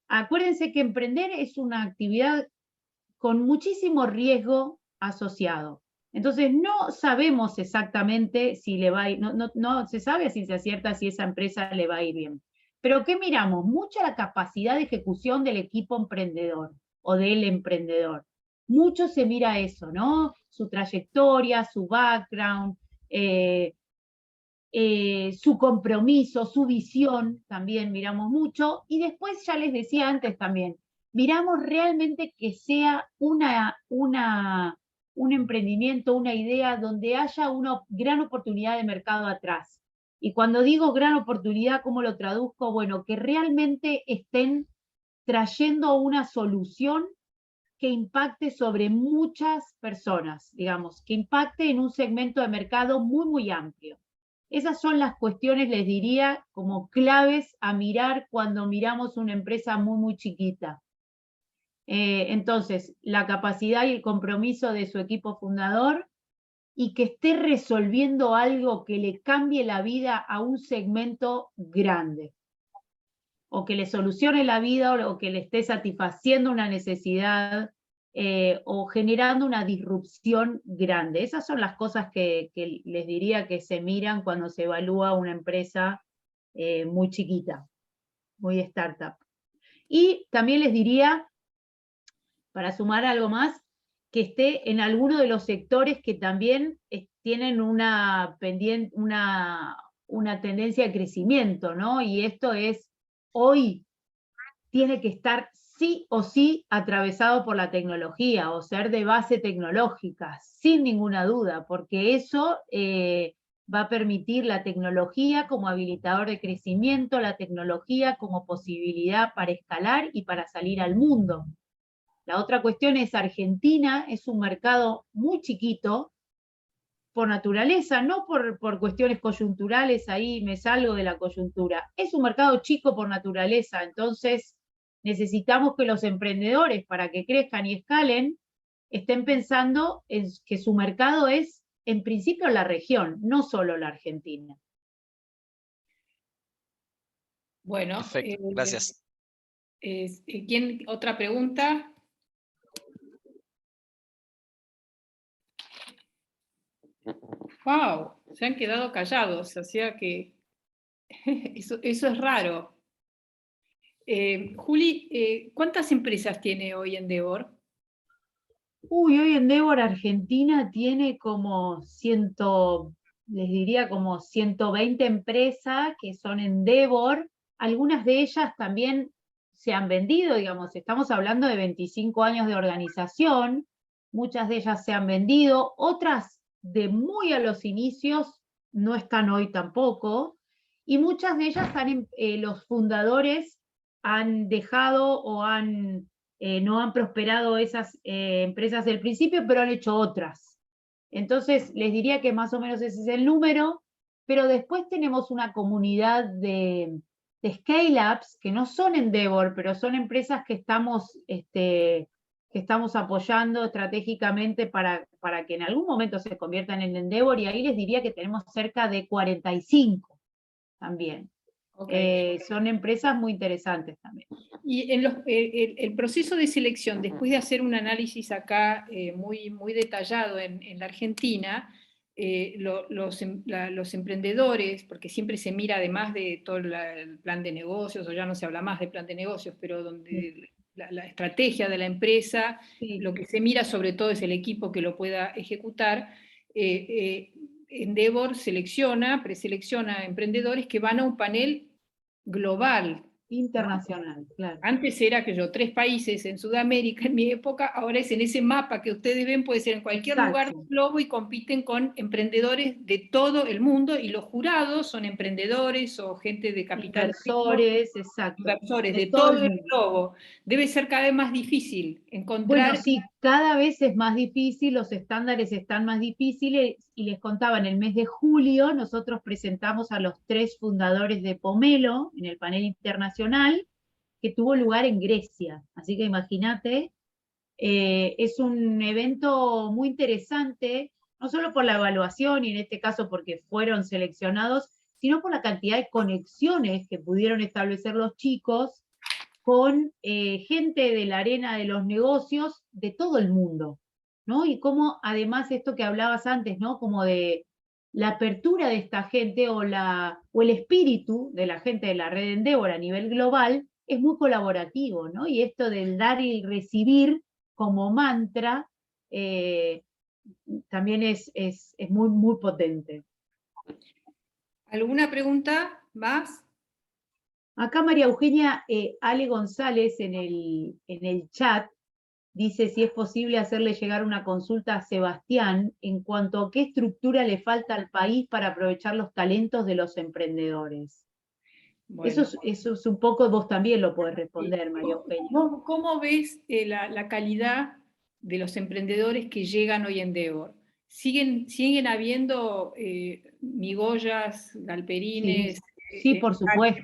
acuérdense que emprender es una actividad con muchísimo riesgo asociado. Entonces no sabemos exactamente si le va a ir, no se sabe si se acierta si esa empresa le va a ir bien. Pero ¿qué miramos? Mucha la capacidad de ejecución del equipo emprendedor o del emprendedor. Mucho se mira eso, ¿no? Su trayectoria, su background, su compromiso, su visión, también miramos mucho. Y después, ya les decía antes también, miramos realmente que sea un emprendimiento, una idea donde haya una gran oportunidad de mercado atrás. Y cuando digo gran oportunidad, ¿cómo lo traduzco? Bueno, que realmente estén trayendo una solución que impacte sobre muchas personas, digamos, que impacte en un segmento de mercado muy, muy amplio. Esas son las cuestiones, les diría, como claves a mirar cuando miramos una empresa muy, muy chiquita. Entonces, la capacidad y el compromiso de su equipo fundador, y que esté resolviendo algo que le cambie la vida a un segmento grande, o que le solucione la vida, o que le esté satisfaciendo una necesidad, o generando una disrupción grande. Esas son las cosas que les diría que se miran cuando se evalúa una empresa muy chiquita, muy startup. Y también les diría, para sumar algo más, que esté en alguno de los sectores que también tienen una tendencia de crecimiento, ¿no? Y esto es, hoy tiene que estar sí o sí atravesado por la tecnología o ser de base tecnológica, sin ninguna duda, porque eso va a permitir la tecnología como habilitador de crecimiento, la tecnología como posibilidad para escalar y para salir al mundo. La otra cuestión es Argentina, es un mercado muy chiquito por naturaleza, no por cuestiones coyunturales, ahí me salgo de la coyuntura. Es un mercado chico por naturaleza, entonces necesitamos que los emprendedores, para que crezcan y escalen, estén pensando en que su mercado es, en principio, la región, no solo la Argentina. Bueno, Perfecto, gracias. ¿Quién? ¿Otra pregunta? ¡Wow! Se han quedado callados, o sea que eso es raro. Juli, ¿cuántas empresas tiene hoy Endeavor? Hoy Endeavor Argentina tiene como les diría como 120 empresas que son Endeavor. Algunas de ellas también se han vendido, digamos, estamos hablando de 25 años de organización, muchas de ellas se han vendido, otras de muy a los inicios no están hoy tampoco, y muchas de ellas los fundadores han dejado o no han prosperado esas empresas del principio, pero han hecho otras. Entonces, les diría que más o menos ese es el número, pero después tenemos una comunidad de scale-ups que no son Endeavor, pero son empresas que estamos apoyando estratégicamente para que en algún momento se conviertan en Endeavor, y ahí les diría que tenemos cerca de 45 también. Okay. Son empresas muy interesantes también. Y en el proceso de selección, después de hacer un análisis acá muy detallado en la Argentina, los emprendedores, porque siempre se mira además de todo el plan de negocios, o ya no se habla más de plan de negocios, pero donde la estrategia de la empresa, sí, lo que se mira sobre todo es el equipo que lo pueda ejecutar. Endeavor preselecciona emprendedores que van a un panel global. Internacional, ¿no? Claro. Antes era 3 países en Sudamérica en mi época, ahora es en ese mapa que ustedes ven, puede ser en cualquier lugar del globo, y compiten con emprendedores de todo el mundo, y los jurados son emprendedores o gente de capital. Inversores, exacto. Inversores de todo el globo. Debe ser cada vez más difícil encontrar... Bueno, sí, cada vez es más difícil, los estándares están más difíciles, y les contaba, en el mes de julio nosotros presentamos a los 3 fundadores de Pomelo en el panel internacional, que tuvo lugar en Grecia. Así que imagínate, es un evento muy interesante, no solo por la evaluación, y en este caso porque fueron seleccionados, sino por la cantidad de conexiones que pudieron establecer los chicos con gente de la arena de los negocios de todo el mundo, ¿no? Y cómo además esto que hablabas antes, ¿no? Como de la apertura de esta gente o el espíritu de la gente de la red Endeavor a nivel global es muy colaborativo, ¿no? Y esto del dar y recibir como mantra también es muy, muy potente. ¿Alguna pregunta más? Acá María Eugenia Ale González en el chat dice si es posible hacerle llegar una consulta a Sebastián en cuanto a qué estructura le falta al país para aprovechar los talentos de los emprendedores. Bueno. Eso es un poco, vos también lo podés responder, María Eugenia. ¿Cómo ves la calidad de los emprendedores que llegan hoy en Endeavor? ¿Siguen habiendo Migollas, Galperines? Sí, por supuesto.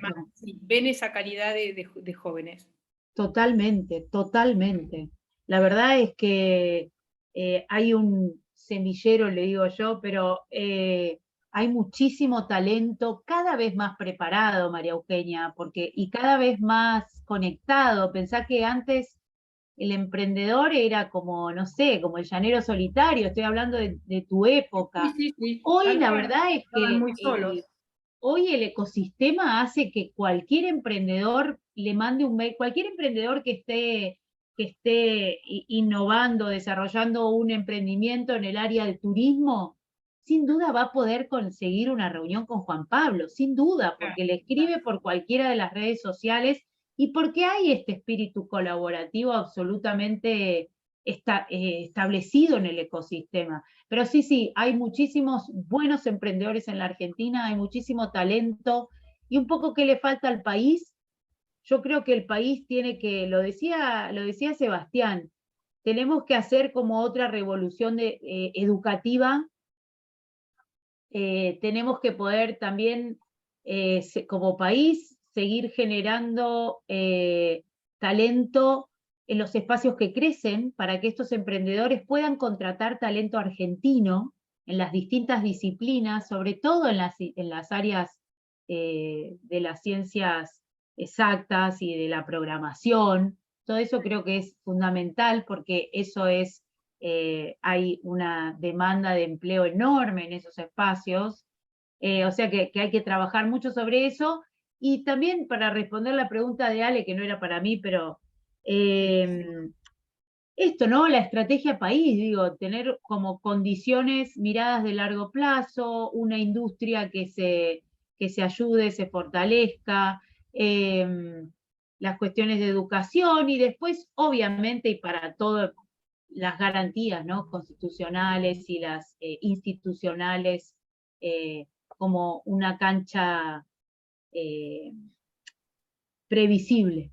¿Ven esa calidad de jóvenes? Totalmente, totalmente. La verdad es que hay un semillero, le digo yo, pero hay muchísimo talento, cada vez más preparado, María Eugenia, y cada vez más conectado. Pensá que antes el emprendedor era como, no sé, como el llanero solitario, estoy hablando de tu época. Sí. Hoy la verdad es que muy solos. Hoy el ecosistema hace que cualquier emprendedor le mande un mail, cualquier emprendedor que esté innovando, desarrollando un emprendimiento en el área del turismo, sin duda va a poder conseguir una reunión con Juan Pablo, sin duda, porque le escribe por cualquiera de las redes sociales y porque hay este espíritu colaborativo absolutamente establecido en el ecosistema. Pero sí, hay muchísimos buenos emprendedores en la Argentina, hay muchísimo talento, y un poco qué le falta al país. Yo creo que el país tiene que, lo decía Sebastián, tenemos que hacer como otra revolución educativa, tenemos que poder también, como país, seguir generando talento en los espacios que crecen para que estos emprendedores puedan contratar talento argentino en las distintas disciplinas, sobre todo en las áreas de las ciencias exactas y de la programación. Todo eso creo que es fundamental porque eso hay una demanda de empleo enorme en esos espacios, o sea que hay que trabajar mucho sobre eso. Y también para responder la pregunta de Ale, que no era para mí, pero esto, ¿no? La estrategia país, digo, tener como condiciones, miradas de largo plazo, una industria que se ayude, se fortalezca, las cuestiones de educación y después, obviamente, y para todas las garantías, ¿no?, constitucionales y las institucionales, como una cancha previsible,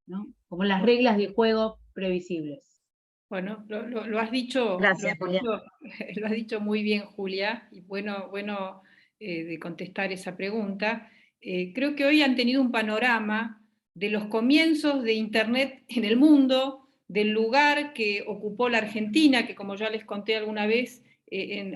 ¿no?, como las reglas de juego previsibles. Bueno, lo has dicho, Gracias, Julia. lo has dicho muy bien, Julia, y bueno de contestar esa pregunta. Creo que hoy han tenido un panorama de los comienzos de Internet en el mundo, del lugar que ocupó la Argentina, que como ya les conté alguna vez,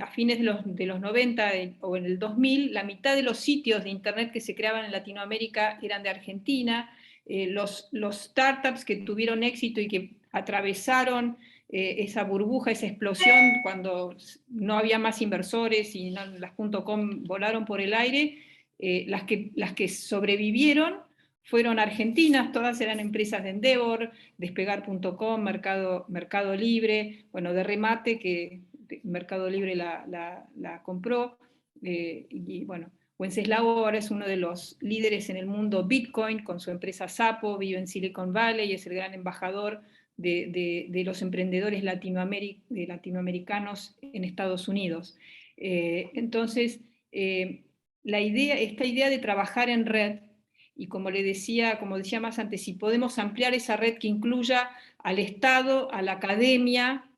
a fines de los 90 o en el 2000, la mitad de los sitios de Internet que se creaban en Latinoamérica eran de Argentina. Los startups que tuvieron éxito y que atravesaron esa burbuja, esa explosión, cuando no había más inversores y las .com volaron por el aire, las que sobrevivieron fueron argentinas, todas eran empresas de Endeavor, Despegar.com, Mercado Libre, bueno, de remate, que Mercado Libre la compró, y bueno, Wenceslao ahora es uno de los líderes en el mundo Bitcoin, con su empresa Sapo, vive en Silicon Valley, es el gran embajador de los emprendedores latinoamericanos en Estados Unidos. Entonces, esta idea de trabajar en red, y como decía más antes, si podemos ampliar esa red que incluya al Estado, a la academia,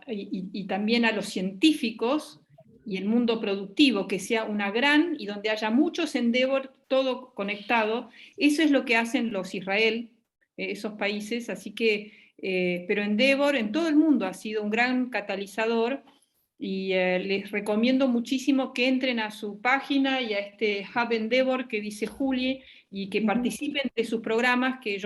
y también a los científicos, y el mundo productivo, que sea una gran, y donde haya muchos Endeavor, todo conectado, eso es lo que hacen los Israel, esos países, así que, pero Endeavor en todo el mundo ha sido un gran catalizador, y les recomiendo muchísimo que entren a su página y a este Hub Endeavor que dice Juli, y que participen de sus programas, que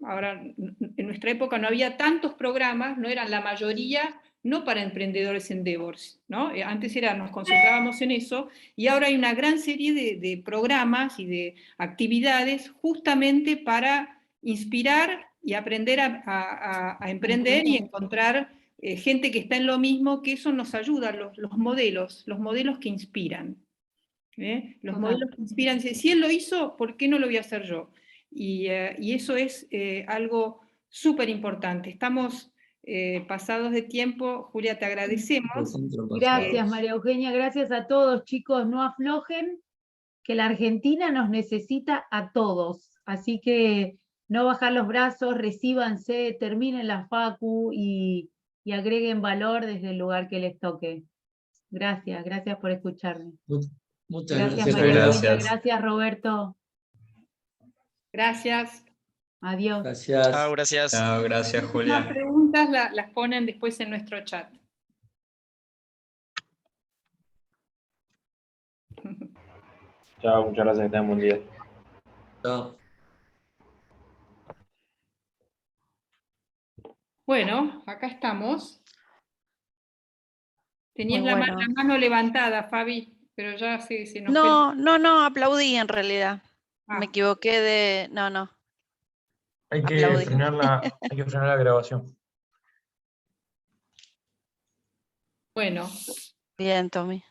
ahora, en nuestra época no había tantos programas, no eran la mayoría, no para emprendedores Endeavor, ¿no? Antes nos concentrábamos en eso, y ahora hay una gran serie de programas y de actividades justamente para inspirar y aprender a emprender y encontrar gente que está en lo mismo, que eso nos ayuda, los modelos que inspiran. Los modelos que inspiran, si él lo hizo, ¿por qué no lo voy a hacer yo? Y eso es algo súper importante. Estamos pasados de tiempo. Julia, te agradecemos. Gracias, María Eugenia, gracias a todos, chicos, no aflojen, que la Argentina nos necesita a todos, así que no bajar los brazos, recíbanse, terminen la facu y agreguen valor desde el lugar que les toque. Gracias por escucharme. Muchas Gracias, gracias. María Eugenia, gracias, Roberto. Gracias. Adiós. Gracias. Chao, gracias. Chao, gracias, Julia. Las preguntas las ponen después en nuestro chat. Chao, muchas gracias, que tengan buen día. Chao. Bueno, acá estamos. Tenías Muy la bueno. mano levantada, Fabi, pero ya se nos fue. No, aplaudí en realidad. Ah. Me equivoqué de... No. Hay que Aplaudí. frenar la grabación. Bueno. Bien, Tommy.